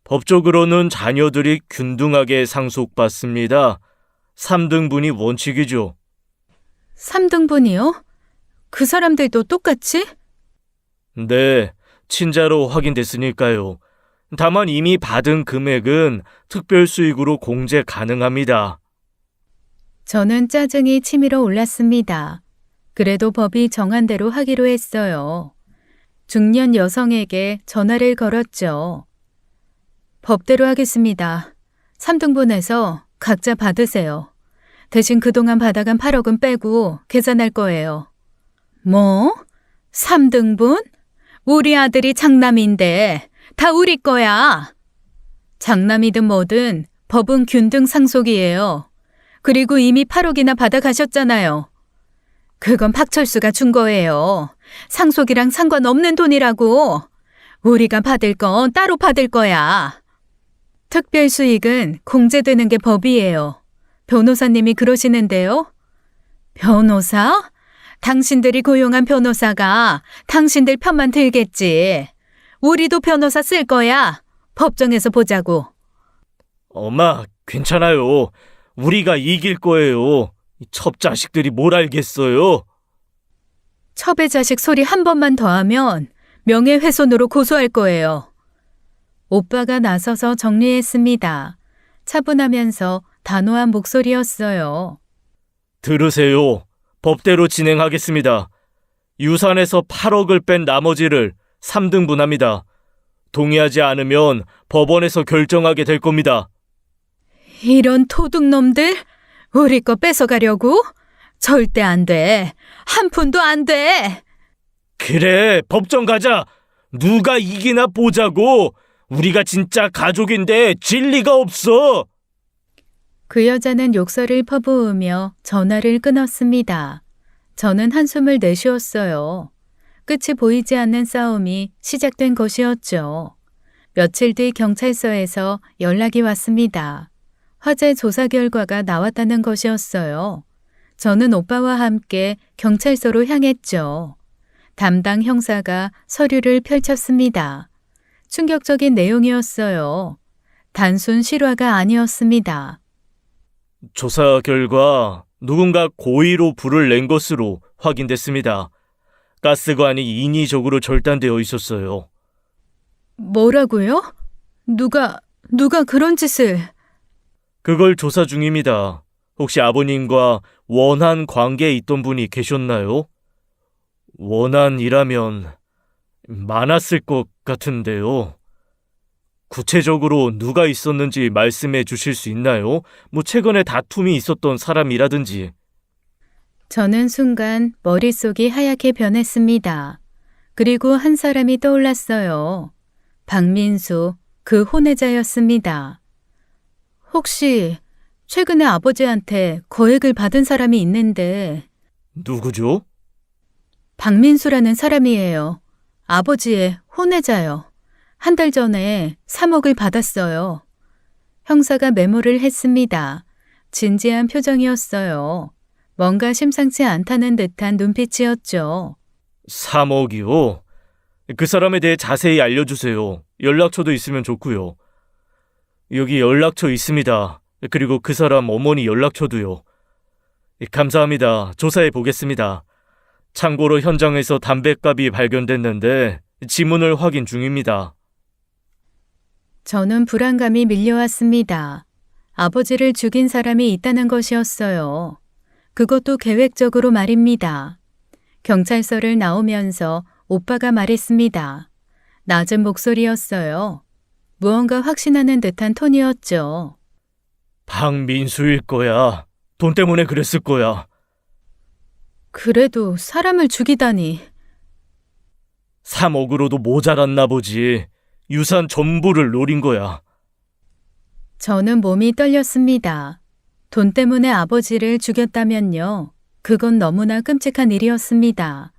법적으로는 자녀들이 균등하게 상속받습니다. 3등분이 원칙이죠. 3등분이요? 그 사람들도 똑같이? 네, 친자로 확인됐으니까요. 다만 이미 받은 금액은 특별수익으로 공제 가능합니다. 저는 짜증이 치밀어 올랐습니다. 그래도 법이 정한 대로 하기로 했어요. 중년 여성에게 전화를 걸었죠. 법대로 하겠습니다. 3등분해서 각자 받으세요. 대신 그동안 받아간 8억은 빼고 계산할 거예요. 뭐? 3등분? 우리 아들이 장남인데 다 우리 거야. 장남이든 뭐든 법은 균등 상속이에요. 그리고 이미 8억이나 받아가셨잖아요. 그건 박철수가 준 거예요. 상속이랑 상관없는 돈이라고. 우리가 받을 건 따로 받을 거야. 특별 수익은 공제되는 게 법이에요. 변호사님이 그러시는데요. 변호사? 당신들이 고용한 변호사가 당신들 편만 들겠지. 우리도 변호사 쓸 거야. 법정에서 보자고. 엄마, 괜찮아요. 우리가 이길 거예요. 이 첩자식들이 뭘 알겠어요? 첩의 자식 소리 한 번만 더 하면 명예훼손으로 고소할 거예요. 오빠가 나서서 정리했습니다. 차분하면서 단호한 목소리였어요. 들으세요. 법대로 진행하겠습니다. 유산에서 8억을 뺀 나머지를 3등분합니다. 동의하지 않으면 법원에서 결정하게 될 겁니다. 이런 도둑놈들? 우리 거 뺏어가려고? 절대 안 돼. 한 푼도 안 돼. 그래, 법정 가자. 누가 이기나 보자고. 우리가 진짜 가족인데 질 리가 없어. 그 여자는 욕설을 퍼부으며 전화를 끊었습니다. 저는 한숨을 내쉬었어요. 끝이 보이지 않는 싸움이 시작된 것이었죠. 며칠 뒤 경찰서에서 연락이 왔습니다. 화재 조사 결과가 나왔다는 것이었어요. 저는 오빠와 함께 경찰서로 향했죠. 담당 형사가 서류를 펼쳤습니다. 충격적인 내용이었어요. 단순 실화가 아니었습니다. 조사 결과 누군가 고의로 불을 낸 것으로 확인됐습니다. 가스관이 인위적으로 절단되어 있었어요. 뭐라고요? 누가 그런 짓을... 그걸 조사 중입니다. 혹시 아버님과 원한 관계에 있던 분이 계셨나요? 원한이라면 많았을 것 같은데요. 구체적으로 누가 있었는지 말씀해 주실 수 있나요? 최근에 다툼이 있었던 사람이라든지. 저는 순간 머릿속이 하얗게 변했습니다. 그리고 한 사람이 떠올랐어요. 박민수, 그 혼외자였습니다. 혹시 최근에 아버지한테 거액을 받은 사람이 있는데 누구죠? 박민수라는 사람이에요. 아버지의 혼외자요. 한 달 전에 3억을 받았어요. 형사가 메모를 했습니다. 진지한 표정이었어요. 뭔가 심상치 않다는 듯한 눈빛이었죠. 3억이요? 그 사람에 대해 자세히 알려주세요. 연락처도 있으면 좋고요. 여기 연락처 있습니다. 그리고 그 사람 어머니 연락처도요. 감사합니다. 조사해 보겠습니다. 참고로 현장에서 담뱃갑이 발견됐는데 지문을 확인 중입니다. 저는 불안감이 밀려왔습니다. 아버지를 죽인 사람이 있다는 것이었어요. 그것도 계획적으로 말입니다. 경찰서를 나오면서 오빠가 말했습니다. 낮은 목소리였어요. 무언가 확신하는 듯한 톤이었죠. 박민수일 거야. 돈 때문에 그랬을 거야. 그래도 사람을 죽이다니. 3억으로도 모자랐나 보지. 유산 전부를 노린 거야. 저는 몸이 떨렸습니다. 돈 때문에 아버지를 죽였다면요. 그건 너무나 끔찍한 일이었습니다.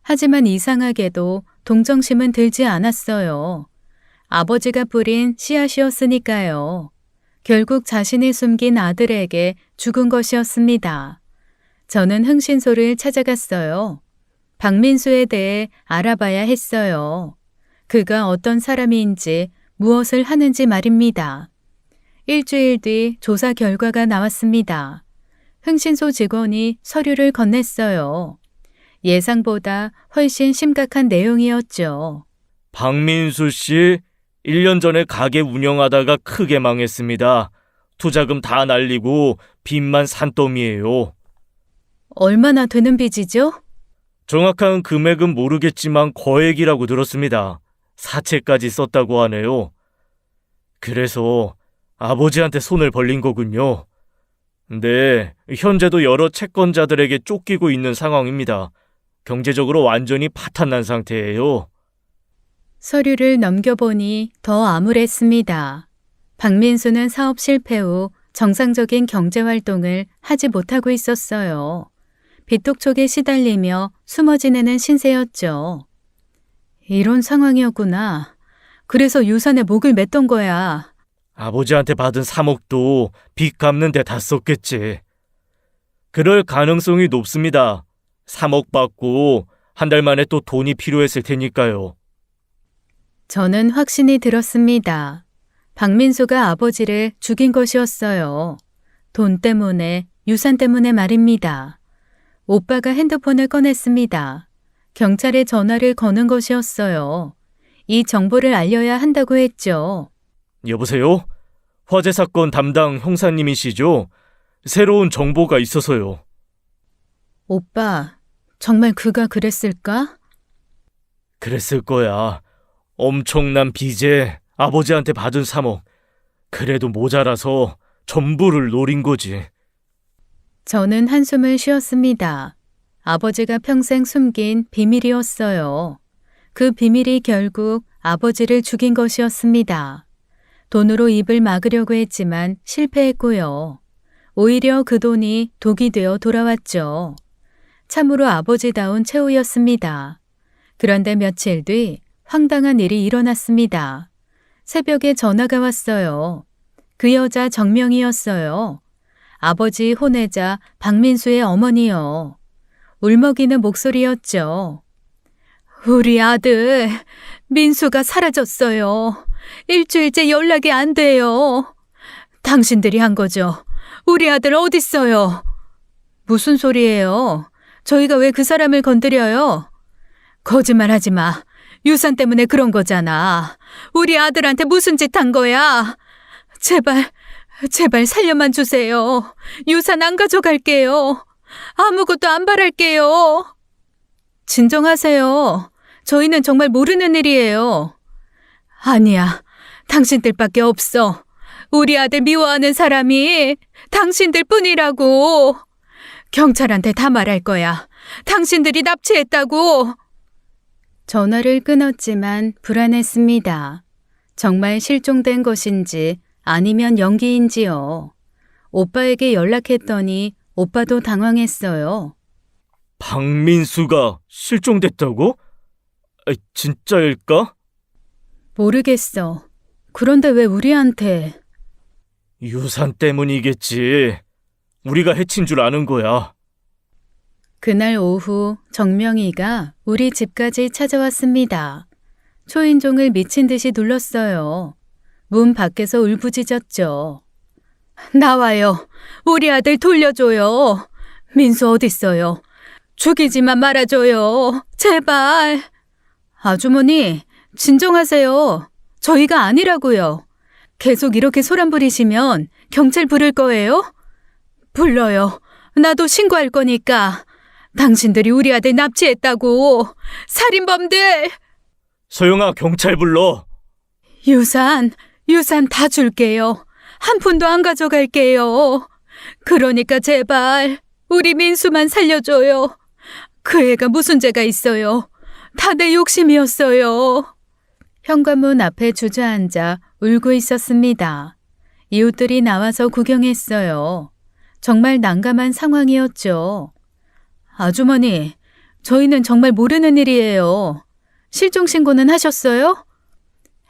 하지만 이상하게도 동정심은 들지 않았어요. 아버지가 뿌린 씨앗이었으니까요. 결국 자신이 숨긴 아들에게 죽은 것이었습니다. 저는 흥신소를 찾아갔어요. 박민수에 대해 알아봐야 했어요. 그가 어떤 사람인지 무엇을 하는지 말입니다. 일주일 뒤 조사 결과가 나왔습니다. 흥신소 직원이 서류를 건넸어요. 예상보다 훨씬 심각한 내용이었죠. 박민수 씨, 1년 전에 가게 운영하다가 크게 망했습니다. 투자금 다 날리고 빚만 산더미예요. 얼마나 되는 빚이죠? 정확한 금액은 모르겠지만 거액이라고 들었습니다. 사채까지 썼다고 하네요. 그래서 아버지한테 손을 벌린 거군요. 네, 현재도 여러 채권자들에게 쫓기고 있는 상황입니다. 경제적으로 완전히 파탄난 상태예요. 서류를 넘겨보니 더 암울했습니다. 박민수는 사업 실패 후 정상적인 경제활동을 하지 못하고 있었어요. 빚독촉에 시달리며 숨어 지내는 신세였죠. 이런 상황이었구나. 그래서 유산에 목을 맸던 거야. 아버지한테 받은 3억도 빚 갚는 데 다 썼겠지. 그럴 가능성이 높습니다. 3억 받고 한 달 만에 또 돈이 필요했을 테니까요. 저는 확신이 들었습니다. 박민수가 아버지를 죽인 것이었어요. 돈 때문에, 유산 때문에 말입니다. 오빠가 핸드폰을 꺼냈습니다. 경찰에 전화를 거는 것이었어요. 이 정보를 알려야 한다고 했죠. 여보세요? 화재 사건 담당 형사님이시죠? 새로운 정보가 있어서요. 오빠, 정말 그가 그랬을까? 그랬을 거야. 엄청난 빚에 아버지한테 받은 3억. 그래도 모자라서 전부를 노린 거지. 저는 한숨을 쉬었습니다. 아버지가 평생 숨긴 비밀이었어요. 그 비밀이 결국 아버지를 죽인 것이었습니다. 돈으로 입을 막으려고 했지만 실패했고요. 오히려 그 돈이 독이 되어 돌아왔죠. 참으로 아버지다운 최후였습니다. 그런데 며칠 뒤 황당한 일이 일어났습니다. 새벽에 전화가 왔어요. 그 여자 정명이었어요. 아버지 혼외자 박민수의 어머니요. 울먹이는 목소리였죠. 우리 아들 민수가 사라졌어요. 일주일째 연락이 안 돼요. 당신들이 한 거죠. 우리 아들 어딨어요? 무슨 소리예요? 저희가 왜 그 사람을 건드려요? 거짓말하지 마. 유산 때문에 그런 거잖아. 우리 아들한테 무슨 짓 한 거야? 제발 살려만 주세요. 유산 안 가져갈게요. 아무것도 안 바랄게요. 진정하세요. 저희는 정말 모르는 일이에요. 아니야. 당신들밖에 없어. 우리 아들 미워하는 사람이 당신들 뿐이라고. 경찰한테 다 말할 거야. 당신들이 납치했다고. 전화를 끊었지만 불안했습니다. 정말 실종된 것인지 아니면 연기인지요. 오빠에게 연락했더니 오빠도 당황했어요. 박민수가 실종됐다고? 진짜일까? 모르겠어. 그런데 왜 우리한테? 유산 때문이겠지. 우리가 해친 줄 아는 거야. 그날 오후 정명이가 우리 집까지 찾아왔습니다. 초인종을 미친 듯이 눌렀어요. 문 밖에서 울부짖었죠. 나와요. 우리 아들 돌려줘요. 민수 어딨어요? 죽이지만 말아줘요. 제발. 아주머니, 진정하세요. 저희가 아니라고요. 계속 이렇게 소란 부리시면 경찰 부를 거예요? 불러요. 나도 신고할 거니까. 당신들이 우리 아들 납치했다고. 살인범들! 소영아, 경찰 불러. 유산 다 줄게요. 한 푼도 안 가져갈게요. 그러니까 제발 우리 민수만 살려줘요. 그 애가 무슨 죄가 있어요. 다 내 욕심이었어요. 현관문 앞에 주저앉아 울고 있었습니다. 이웃들이 나와서 구경했어요. 정말 난감한 상황이었죠. 아주머니, 저희는 정말 모르는 일이에요. 실종 신고는 하셨어요?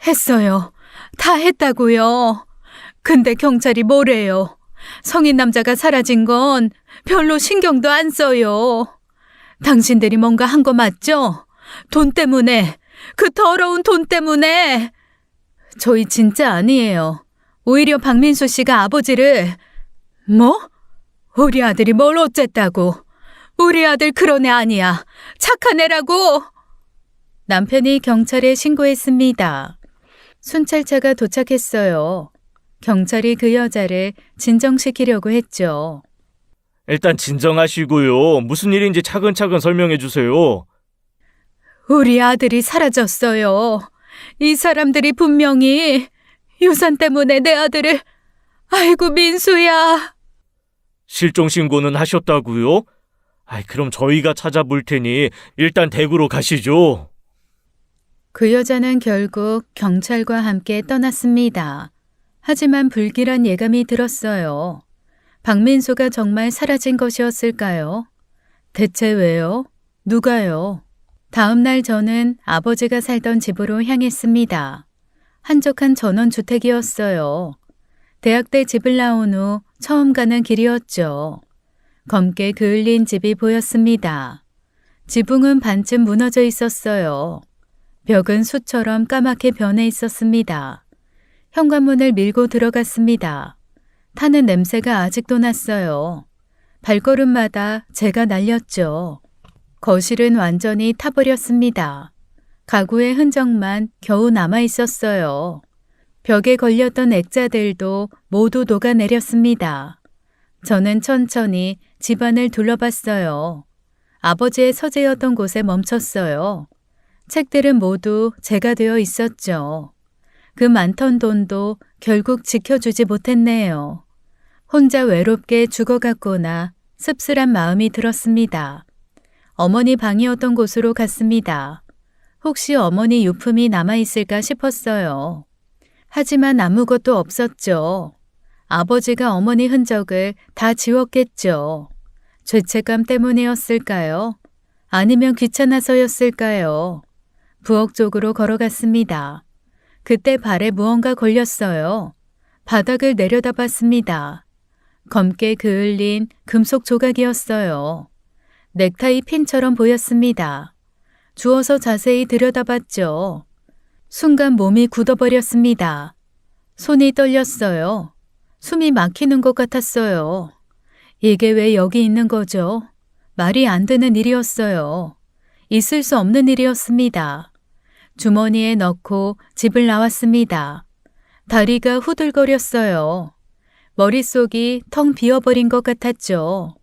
했어요. 다 했다고요. 근데 경찰이 뭐래요? 성인 남자가 사라진 건 별로 신경도 안 써요. 당신들이 뭔가 한 거 맞죠? 돈 때문에, 그 더러운 돈 때문에. 저희 진짜 아니에요. 오히려 박민수 씨가 아버지를. 뭐? 우리 아들이 뭘 어쨌다고? 우리 아들 그런 애 아니야. 착한 애라고. 남편이 경찰에 신고했습니다. 순찰차가 도착했어요. 경찰이 그 여자를 진정시키려고 했죠. 일단 진정하시고요. 무슨 일인지 차근차근 설명해 주세요. 우리 아들이 사라졌어요. 이 사람들이 분명히 유산 때문에 내 아들을. 아이고 민수야. 실종 신고는 하셨다고요? 그럼 저희가 찾아볼 테니 일단 대구로 가시죠. 그 여자는 결국 경찰과 함께 떠났습니다. 하지만 불길한 예감이 들었어요. 박민수가 정말 사라진 것이었을까요? 대체 왜요? 누가요? 다음 날 저는 아버지가 살던 집으로 향했습니다. 한적한 전원주택이었어요. 대학 때 집을 나온 후 처음 가는 길이었죠. 검게 그을린 집이 보였습니다. 지붕은 반쯤 무너져 있었어요. 벽은 숯처럼 까맣게 변해 있었습니다. 현관문을 밀고 들어갔습니다. 타는 냄새가 아직도 났어요. 발걸음마다 재가 날렸죠. 거실은 완전히 타버렸습니다. 가구의 흔적만 겨우 남아 있었어요. 벽에 걸렸던 액자들도 모두 녹아내렸습니다. 저는 천천히 집안을 둘러봤어요. 아버지의 서재였던 곳에 멈췄어요. 책들은 모두 재가 되어 있었죠. 그 많던 돈도 결국 지켜주지 못했네요. 혼자 외롭게 죽어갔구나 씁쓸한 마음이 들었습니다. 어머니 방이었던 곳으로 갔습니다. 혹시 어머니 유품이 남아있을까 싶었어요. 하지만 아무것도 없었죠. 아버지가 어머니 흔적을 다 지웠겠죠. 죄책감 때문이었을까요? 아니면 귀찮아서였을까요? 부엌 쪽으로 걸어갔습니다. 그때 발에 무언가 걸렸어요. 바닥을 내려다봤습니다. 검게 그을린 금속 조각이었어요. 넥타이 핀처럼 보였습니다. 주워서 자세히 들여다봤죠. 순간 몸이 굳어버렸습니다. 손이 떨렸어요. 숨이 막히는 것 같았어요. 이게 왜 여기 있는 거죠? 말이 안 되는 일이었어요. 있을 수 없는 일이었습니다. 주머니에 넣고 집을 나왔습니다. 다리가 후들거렸어요. 머릿속이 텅 비어버린 것 같았죠.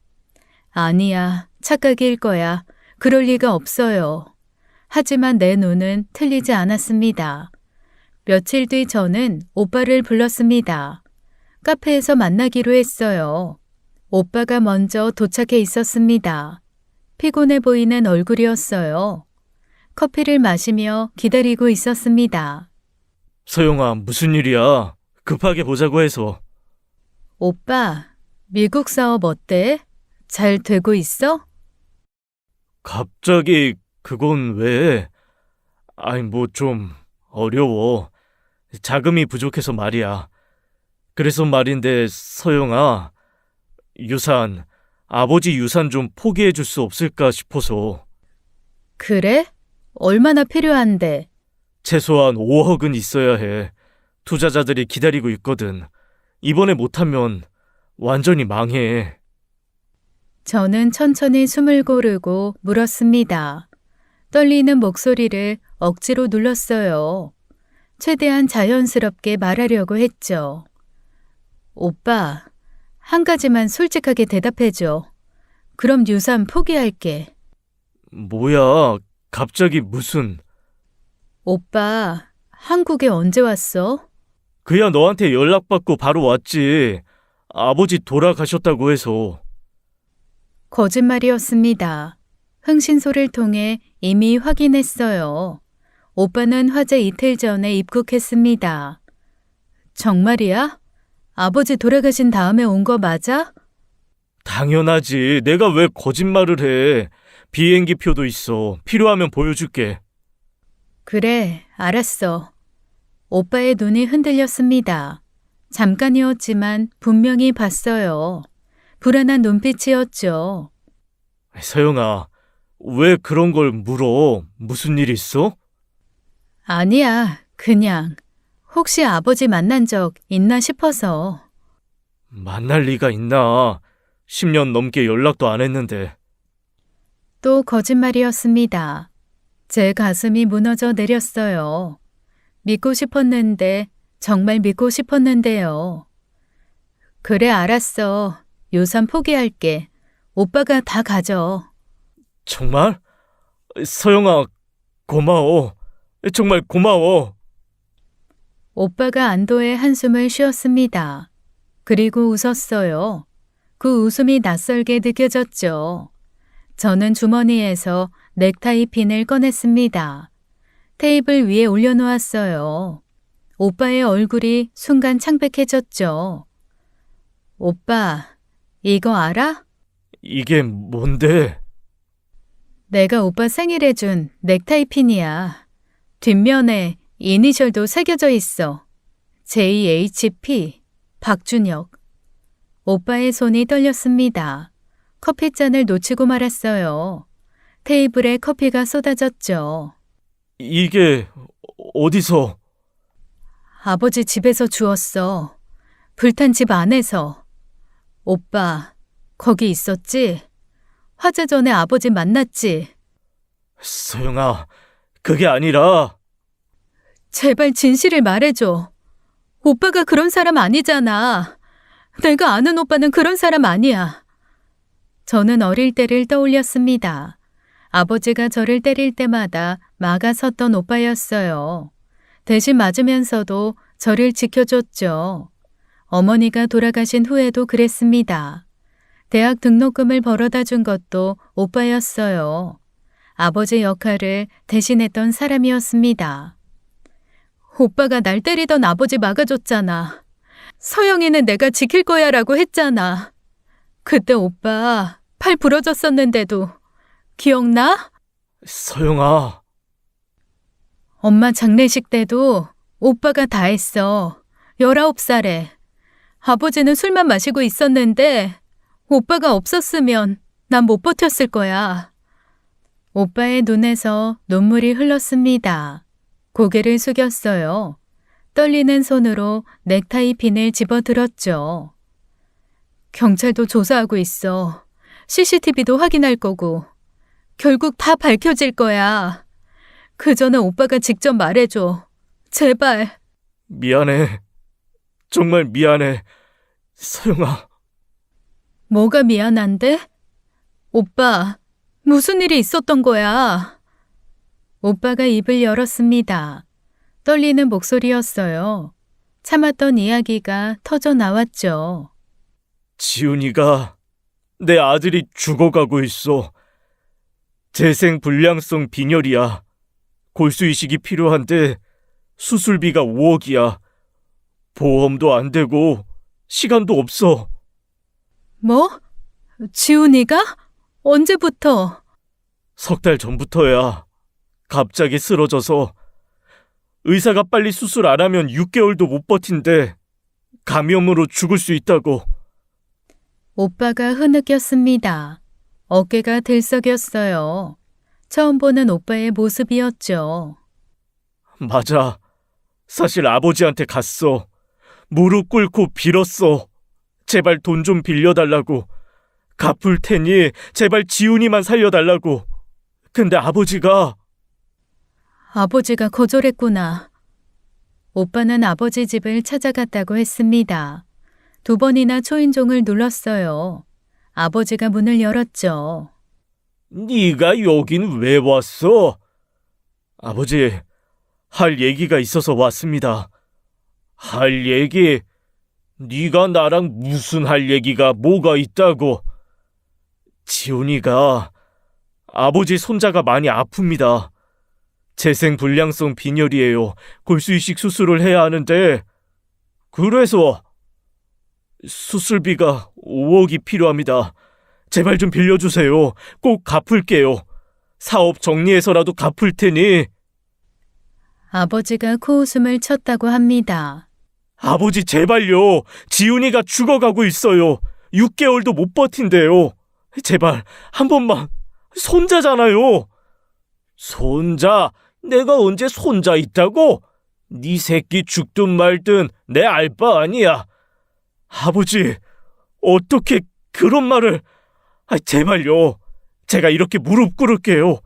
아니야, 착각일 거야. 그럴 리가 없어요. 하지만 내 눈은 틀리지 않았습니다. 며칠 뒤 저는 오빠를 불렀습니다. 카페에서 만나기로 했어요. 오빠가 먼저 도착해 있었습니다. 피곤해 보이는 얼굴이었어요. 커피를 마시며 기다리고 있었습니다. 소영아, 무슨 일이야? 급하게 보자고 해서. 오빠, 미국 사업 어때? 잘 되고 있어? 갑자기 그건 왜? 뭐 좀 어려워. 자금이 부족해서 말이야. 그래서 말인데 소영아, 유산, 아버지 유산 좀 포기해 줄 수 없을까 싶어서. 그래? 얼마나 필요한데? 최소한 5억은 있어야 해. 투자자들이 기다리고 있거든. 이번에 못하면 완전히 망해. 저는 천천히 숨을 고르고 물었습니다. 떨리는 목소리를 억지로 눌렀어요. 최대한 자연스럽게 말하려고 했죠. 오빠, 한 가지만 솔직하게 대답해줘. 그럼 유산 포기할게. 뭐야, 갑자기 무슨... 오빠, 한국에 언제 왔어? 그야 너한테 연락받고 바로 왔지. 아버지 돌아가셨다고 해서. 거짓말이었습니다. 흥신소를 통해 이미 확인했어요. 오빠는 화재 이틀 전에 입국했습니다. 정말이야? 아버지 돌아가신 다음에 온 거 맞아? 당연하지. 내가 왜 거짓말을 해. 비행기 표도 있어. 필요하면 보여줄게. 그래, 알았어. 오빠의 눈이 흔들렸습니다. 잠깐이었지만 분명히 봤어요. 불안한 눈빛이었죠. 서영아, 왜 그런 걸 물어? 무슨 일 있어? 아니야, 그냥. 혹시 아버지 만난 적 있나 싶어서. 만날 리가 있나? 10년 넘게 연락도 안 했는데. 또 거짓말이었습니다. 제 가슴이 무너져 내렸어요. 믿고 싶었는데, 정말 믿고 싶었는데요. 그래, 알았어. 유산 포기할게. 오빠가 다 가져. 정말? 서영아, 고마워. 정말 고마워. 오빠가 안도의 한숨을 쉬었습니다. 그리고 웃었어요. 그 웃음이 낯설게 느껴졌죠. 저는 주머니에서 넥타이 핀을 꺼냈습니다. 테이블 위에 올려놓았어요. 오빠의 얼굴이 순간 창백해졌죠. 오빠, 이거 알아? 이게 뭔데? 내가 오빠 생일에 준 넥타이 핀이야. 뒷면에 이니셜도 새겨져 있어. JHP, 박준혁. 오빠의 손이 떨렸습니다. 커피잔을 놓치고 말았어요. 테이블에 커피가 쏟아졌죠. 이게 어디서? 아버지 집에서 주웠어. 불탄 집 안에서. 오빠, 거기 있었지? 화재 전에 아버지 만났지? 서영아, 그게 아니라... 제발 진실을 말해줘. 오빠가 그런 사람 아니잖아. 내가 아는 오빠는 그런 사람 아니야. 저는 어릴 때를 떠올렸습니다. 아버지가 저를 때릴 때마다 막아섰던 오빠였어요. 대신 맞으면서도 저를 지켜줬죠. 어머니가 돌아가신 후에도 그랬습니다. 대학 등록금을 벌어다 준 것도 오빠였어요. 아버지 역할을 대신했던 사람이었습니다. 오빠가 날 때리던 아버지 막아줬잖아. 서영이는 내가 지킬 거야 라고 했잖아. 그때 오빠 팔 부러졌었는데도 기억나? 서영아, 엄마 장례식 때도 오빠가 다 했어. 19살에. 아버지는 술만 마시고 있었는데 오빠가 없었으면 난 못 버텼을 거야. 오빠의 눈에서 눈물이 흘렀습니다. 고개를 숙였어요. 떨리는 손으로 넥타이 핀을 집어들었죠. 경찰도 조사하고 있어. CCTV도 확인할 거고. 결국 다 밝혀질 거야. 그 전에 오빠가 직접 말해줘. 제발. 미안해. 정말 미안해. 서영아. 뭐가 미안한데? 오빠, 무슨 일이 있었던 거야? 오빠가 입을 열었습니다. 떨리는 목소리였어요. 참았던 이야기가 터져 나왔죠. 지훈이가 내 아들이 죽어가고 있어. 재생불량성 빈혈이야. 골수 이식이 필요한데 수술비가 5억이야. 보험도 안 되고 시간도 없어. 뭐? 지훈이가? 언제부터? 3달 전부터야. 갑자기 쓰러져서 의사가 빨리 수술 안 하면 6개월도 못 버틴대. 감염으로 죽을 수 있다고. 오빠가 흐느꼈습니다. 어깨가 들썩였어요. 처음 보는 오빠의 모습이었죠. 맞아. 사실 아버지한테 갔어. 무릎 꿇고 빌었어. 제발 돈 좀 빌려달라고. 갚을 테니 제발 지훈이만 살려달라고. 근데 아버지가 거절했구나. 오빠는 아버지 집을 찾아갔다고 했습니다. 2번이나 초인종을 눌렀어요. 아버지가 문을 열었죠. 네가 여긴 왜 왔어? 아버지, 할 얘기가 있어서 왔습니다. 할 얘기? 네가 나랑 무슨 할 얘기가 뭐가 있다고? 지훈이가 아버지 손자가 많이 아픕니다. 재생불량성 빈혈이에요. 골수이식 수술을 해야 하는데 그래서 수술비가 5억이 필요합니다. 제발 좀 빌려주세요. 꼭 갚을게요. 사업 정리해서라도 갚을 테니. 아버지가 코웃음을 쳤다고 합니다. 아버지 제발요. 지훈이가 죽어가고 있어요. 6개월도 못 버틴대요. 제발 한 번만. 손자잖아요. 손자? 내가 언제 손자 있다고? 네 새끼 죽든 말든 내 알 바 아니야. 아버지, 어떻게 그런 말을... 제발요. 제가 이렇게 무릎 꿇을게요.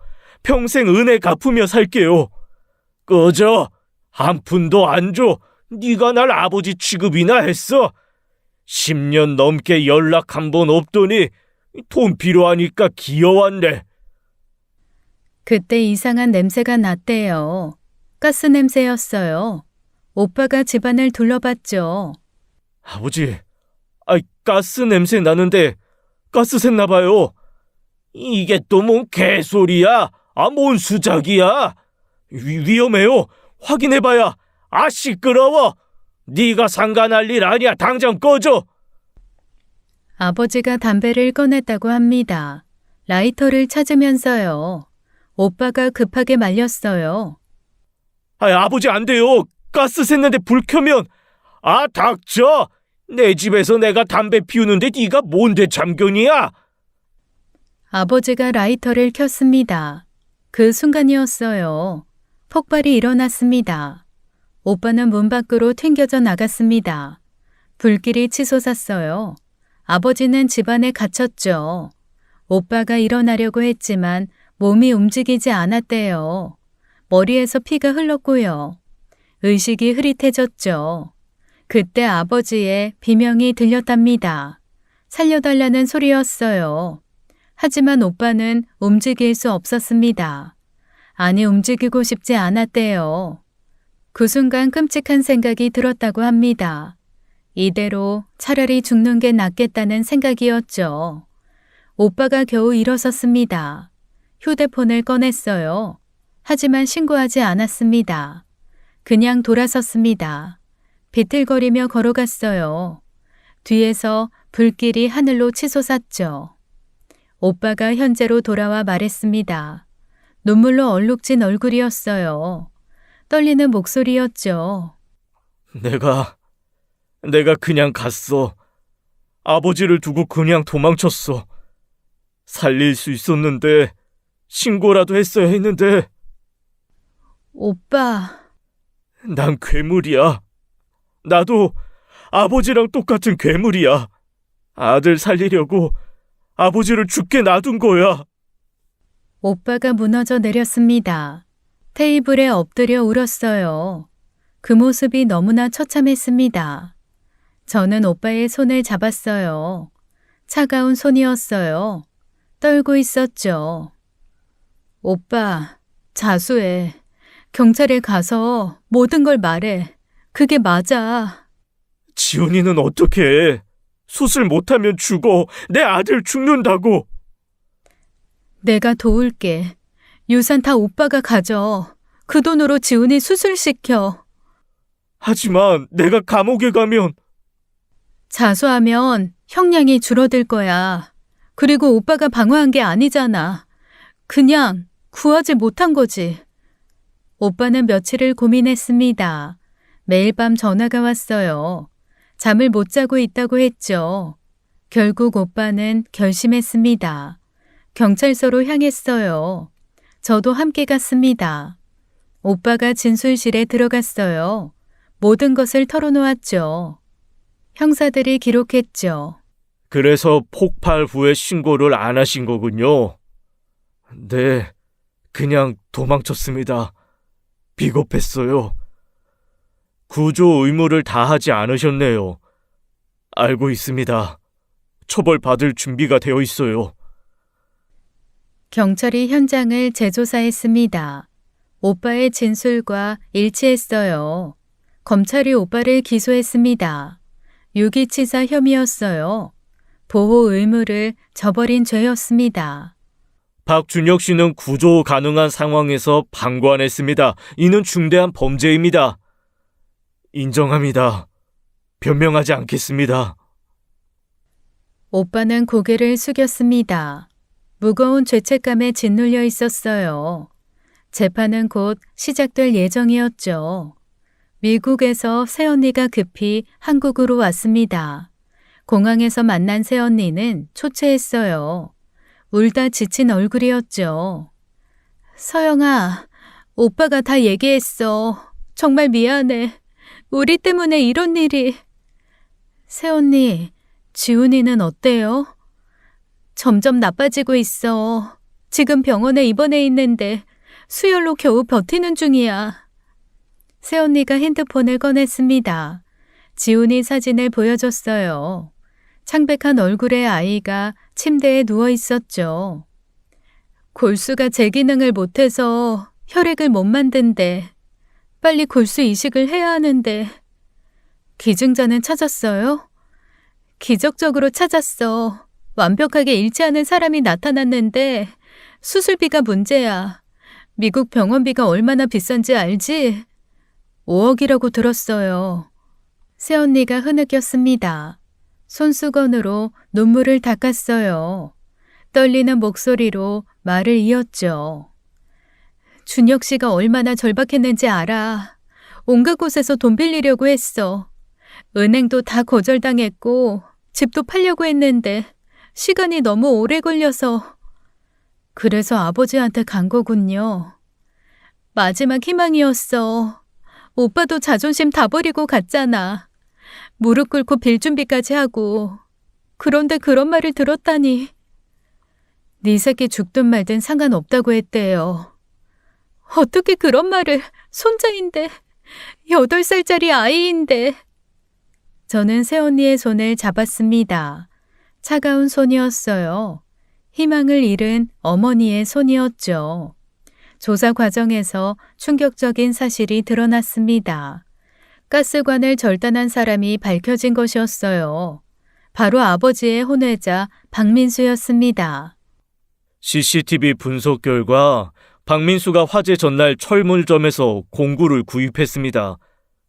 평생 은혜 갚으며 살게요. 꺼져. 한 푼도 안 줘. 네가 날 아버지 취급이나 했어? 10년 넘게 연락 한 번 없더니 돈 필요하니까 기어왔네. 그때 이상한 냄새가 났대요. 가스 냄새였어요. 오빠가 집안을 둘러봤죠. 아버지, 가스 냄새 나는데 가스 샜나 봐요. 이게 또 뭔 개소리야? 뭔 수작이야? 위험해요. 확인해봐야. 시끄러워. 네가 상관할 일 아니야. 당장 꺼져. 아버지가 담배를 꺼냈다고 합니다. 라이터를 찾으면서요. 오빠가 급하게 말렸어요. 아버지 안 돼요. 가스 샜는데 불 켜면. 닥쳐. 내 집에서 내가 담배 피우는데 네가 뭔데 참견이야? 아버지가 라이터를 켰습니다. 그 순간이었어요. 폭발이 일어났습니다. 오빠는 문 밖으로 튕겨져 나갔습니다. 불길이 치솟았어요. 아버지는 집 안에 갇혔죠. 오빠가 일어나려고 했지만 몸이 움직이지 않았대요. 머리에서 피가 흘렀고요. 의식이 흐릿해졌죠. 그때 아버지의 비명이 들렸답니다. 살려달라는 소리였어요. 하지만 오빠는 움직일 수 없었습니다. 움직이고 싶지 않았대요. 그 순간 끔찍한 생각이 들었다고 합니다. 이대로 차라리 죽는 게 낫겠다는 생각이었죠. 오빠가 겨우 일어섰습니다. 휴대폰을 꺼냈어요. 하지만 신고하지 않았습니다. 그냥 돌아섰습니다. 비틀거리며 걸어갔어요. 뒤에서 불길이 하늘로 치솟았죠. 오빠가 현재로 돌아와 말했습니다. 눈물로 얼룩진 얼굴이었어요. 떨리는 목소리였죠. 내가 그냥 갔어. 아버지를 두고 그냥 도망쳤어. 살릴 수 있었는데 신고라도 했어야 했는데. 오빠. 난 괴물이야. 나도 아버지랑 똑같은 괴물이야. 아들 살리려고 아버지를 죽게 놔둔 거야. 오빠가 무너져 내렸습니다. 테이블에 엎드려 울었어요. 그 모습이 너무나 처참했습니다. 저는 오빠의 손을 잡았어요. 차가운 손이었어요. 떨고 있었죠. 오빠, 자수해. 경찰에 가서 모든 걸 말해. 그게 맞아. 지훈이는 어떻게 해? 수술 못하면 죽어. 내 아들 죽는다고. 내가 도울게. 유산 다 오빠가 가져. 그 돈으로 지훈이 수술시켜. 하지만 내가 감옥에 가면. 자수하면 형량이 줄어들 거야. 그리고 오빠가 방어한 게 아니잖아. 그냥 구하지 못한 거지. 오빠는 며칠을 고민했습니다. 매일 밤 전화가 왔어요. 잠을 못 자고 있다고 했죠. 결국 오빠는 결심했습니다. 경찰서로 향했어요. 저도 함께 갔습니다. 오빠가 진술실에 들어갔어요. 모든 것을 털어놓았죠. 형사들이 기록했죠. 그래서 폭발 후에 신고를 안 하신 거군요. 네, 그냥 도망쳤습니다. 비겁했어요. 구조 의무를 다하지 않으셨네요. 알고 있습니다. 처벌받을 준비가 되어 있어요. 경찰이 현장을 재조사했습니다. 오빠의 진술과 일치했어요. 검찰이 오빠를 기소했습니다. 유기치사 혐의였어요. 보호 의무를 저버린 죄였습니다. 박준혁 씨는 구조 가능한 상황에서 방관했습니다. 이는 중대한 범죄입니다. 인정합니다. 변명하지 않겠습니다. 오빠는 고개를 숙였습니다. 무거운 죄책감에 짓눌려 있었어요. 재판은 곧 시작될 예정이었죠. 미국에서 새언니가 급히 한국으로 왔습니다. 공항에서 만난 새언니는 초췌했어요. 울다 지친 얼굴이었죠. 서영아, 오빠가 다 얘기했어. 정말 미안해. 우리 때문에 이런 일이. 새언니, 지훈이는 어때요? 점점 나빠지고 있어. 지금 병원에 입원해 있는데 수혈로 겨우 버티는 중이야. 새언니가 핸드폰을 꺼냈습니다. 지훈이 사진을 보여줬어요. 창백한 얼굴의 아이가 침대에 누워 있었죠. 골수가 제 기능을 못해서 혈액을 못 만든대. 빨리 골수 이식을 해야 하는데. 기증자는 찾았어요? 기적적으로 찾았어. 완벽하게 일치하는 사람이 나타났는데 수술비가 문제야. 미국 병원비가 얼마나 비싼지 알지? 5억이라고 들었어요. 새언니가 흐느꼈습니다. 손수건으로 눈물을 닦았어요. 떨리는 목소리로 말을 이었죠. 준혁 씨가 얼마나 절박했는지 알아. 온갖 곳에서 돈 빌리려고 했어. 은행도 다 거절당했고 집도 팔려고 했는데 시간이 너무 오래 걸려서. 그래서 아버지한테 간 거군요. 마지막 희망이었어. 오빠도 자존심 다 버리고 갔잖아. 무릎 꿇고 빌 준비까지 하고. 그런데 그런 말을 들었다니. 네 새끼 죽든 말든 상관없다고 했대요. 어떻게 그런 말을. 손자인데. 8살짜리 아이인데. 저는 새언니의 손을 잡았습니다. 차가운 손이었어요. 희망을 잃은 어머니의 손이었죠. 조사 과정에서 충격적인 사실이 드러났습니다. 가스관을 절단한 사람이 밝혀진 것이었어요. 바로 아버지의 혼외자 박민수였습니다. CCTV 분석 결과 박민수가 화재 전날 철물점에서 공구를 구입했습니다.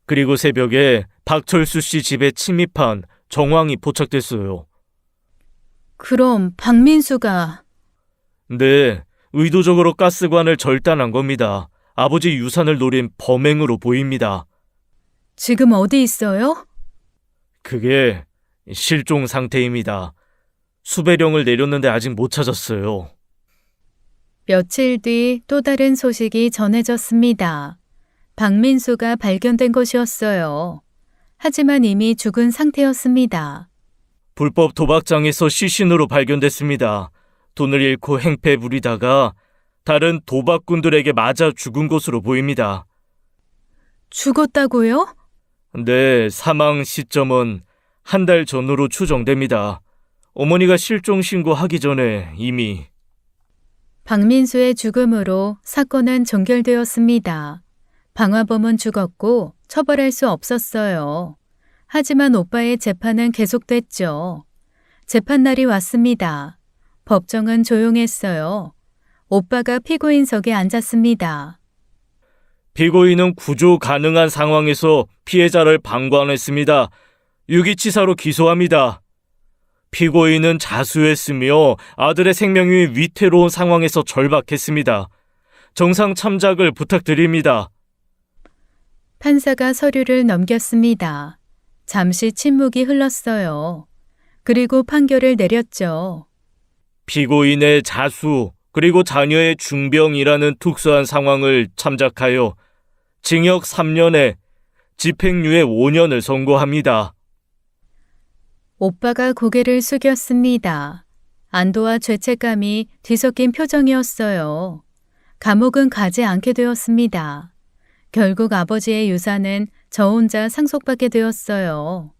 그리고 새벽에 박철수 씨 집에 침입한 정황이 포착됐어요. 그럼 박민수가. 네, 의도적으로 가스관을 절단한 겁니다. 아버지 유산을 노린 범행으로 보입니다. 지금 어디 있어요? 그게 실종 상태입니다. 수배령을 내렸는데 아직 못 찾았어요. 며칠 뒤 또 다른 소식이 전해졌습니다. 박민수가 발견된 것이었어요. 하지만 이미 죽은 상태였습니다. 불법 도박장에서 시신으로 발견됐습니다. 돈을 잃고 행패 부리다가 다른 도박꾼들에게 맞아 죽은 것으로 보입니다. 죽었다고요? 네, 사망 시점은 한 달 전으로 추정됩니다. 어머니가 실종 신고하기 전에 이미. 박민수의 죽음으로 사건은 종결되었습니다. 방화범은 죽었고 처벌할 수 없었어요. 하지만 오빠의 재판은 계속됐죠. 재판날이 왔습니다. 법정은 조용했어요. 오빠가 피고인석에 앉았습니다. 피고인은 구조 가능한 상황에서 피해자를 방관했습니다. 유기치사로 기소합니다. 피고인은 자수했으며 아들의 생명이 위태로운 상황에서 절박했습니다. 정상 참작을 부탁드립니다. 판사가 서류를 넘겼습니다. 잠시 침묵이 흘렀어요. 그리고 판결을 내렸죠. 피고인의 자수 그리고 자녀의 중병이라는 특수한 상황을 참작하여 징역 3년에 집행유예 5년을 선고합니다. 오빠가 고개를 숙였습니다. 안도와 죄책감이 뒤섞인 표정이었어요. 감옥은 가지 않게 되었습니다. 결국 아버지의 유산은 저 혼자 상속받게 되었어요.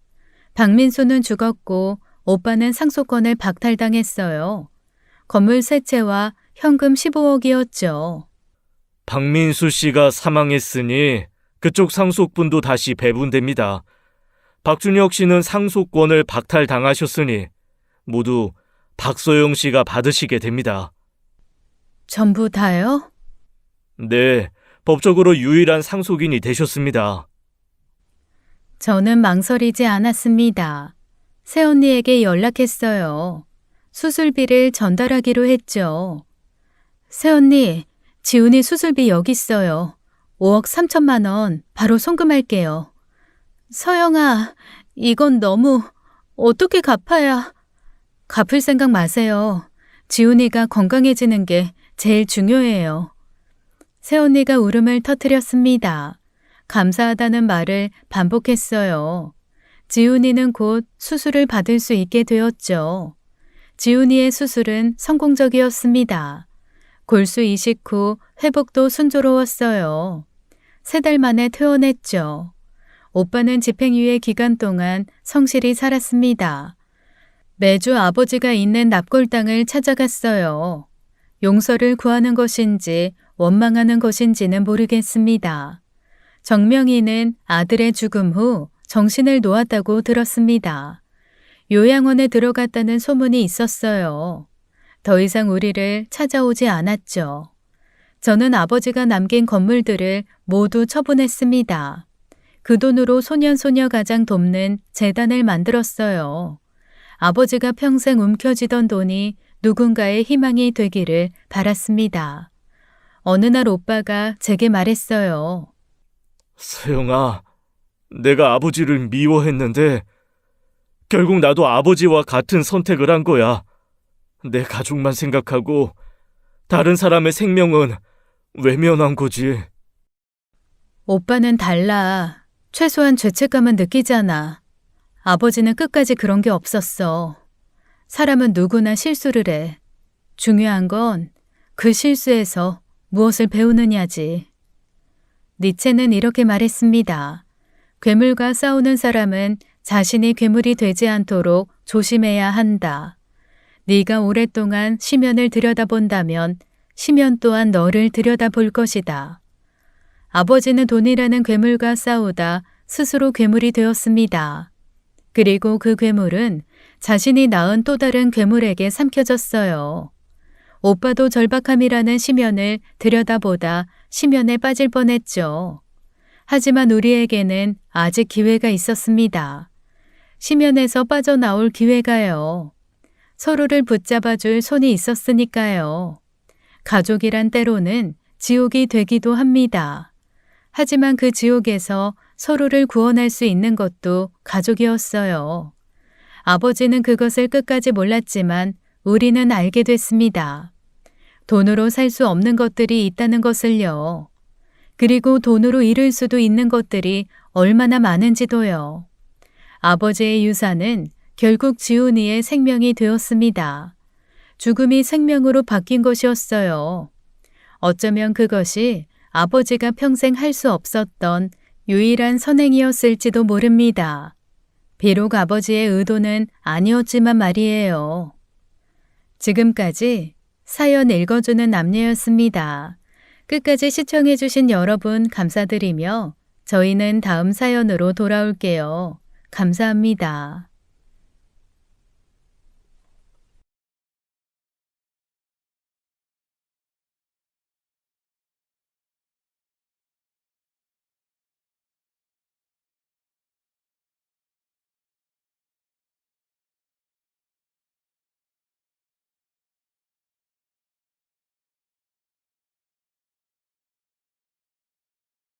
박민수는 죽었고 오빠는 상속권을 박탈당했어요. 건물 3채와 현금 15억이었죠. 박민수 씨가 사망했으니 그쪽 상속분도 다시 배분됩니다. 박준혁 씨는 상속권을 박탈당하셨으니 모두 박소영 씨가 받으시게 됩니다. 전부 다요? 네, 법적으로 유일한 상속인이 되셨습니다. 저는 망설이지 않았습니다. 새언니에게 연락했어요. 수술비를 전달하기로 했죠. 새언니, 지훈이 수술비 여기 있어요. 5억 3천만 원 바로 송금할게요. 서영아, 이건 너무 어떻게 갚아야... 갚을 생각 마세요. 지훈이가 건강해지는 게 제일 중요해요. 새언니가 울음을 터뜨렸습니다. 감사하다는 말을 반복했어요. 지훈이는 곧 수술을 받을 수 있게 되었죠. 지훈이의 수술은 성공적이었습니다. 골수 이식 후 회복도 순조로웠어요. 3달 만에 퇴원했죠. 오빠는 집행유예 기간 동안 성실히 살았습니다. 매주 아버지가 있는 납골당을 찾아갔어요. 용서를 구하는 것인지 원망하는 것인지는 모르겠습니다. 정명이는 아들의 죽음 후 정신을 놓았다고 들었습니다. 요양원에 들어갔다는 소문이 있었어요. 더 이상 우리를 찾아오지 않았죠. 저는 아버지가 남긴 건물들을 모두 처분했습니다. 그 돈으로 소년소녀 가장 돕는 재단을 만들었어요. 아버지가 평생 움켜쥐던 돈이 누군가의 희망이 되기를 바랐습니다. 어느 날 오빠가 제게 말했어요. 서영아, 내가 아버지를 미워했는데 결국 나도 아버지와 같은 선택을 한 거야. 내 가족만 생각하고 다른 사람의 생명은 외면한 거지. 오빠는 달라. 최소한 죄책감은 느끼잖아. 아버지는 끝까지 그런 게 없었어. 사람은 누구나 실수를 해. 중요한 건 그 실수에서 무엇을 배우느냐지. 니체는 이렇게 말했습니다. 괴물과 싸우는 사람은 자신이 괴물이 되지 않도록 조심해야 한다. 네가 오랫동안 심연을 들여다본다면 심연 또한 너를 들여다볼 것이다. 아버지는 돈이라는 괴물과 싸우다 스스로 괴물이 되었습니다. 그리고 그 괴물은 자신이 낳은 또 다른 괴물에게 삼켜졌어요. 오빠도 절박함이라는 심연을 들여다보다 심연에 빠질 뻔했죠. 하지만 우리에게는 아직 기회가 있었습니다. 심연에서 빠져나올 기회가요. 서로를 붙잡아줄 손이 있었으니까요. 가족이란 때로는 지옥이 되기도 합니다. 하지만 그 지옥에서 서로를 구원할 수 있는 것도 가족이었어요. 아버지는 그것을 끝까지 몰랐지만 우리는 알게 됐습니다. 돈으로 살 수 없는 것들이 있다는 것을요. 그리고 돈으로 이룰 수도 있는 것들이 얼마나 많은지도요. 아버지의 유산은 결국 지훈이의 생명이 되었습니다. 죽음이 생명으로 바뀐 것이었어요. 어쩌면 그것이 아버지가 평생 할 수 없었던 유일한 선행이었을지도 모릅니다. 비록 아버지의 의도는 아니었지만 말이에요. 지금까지 사연 읽어주는 남녀였습니다. 끝까지 시청해주신 여러분 감사드리며 저희는 다음 사연으로 돌아올게요. 감사합니다.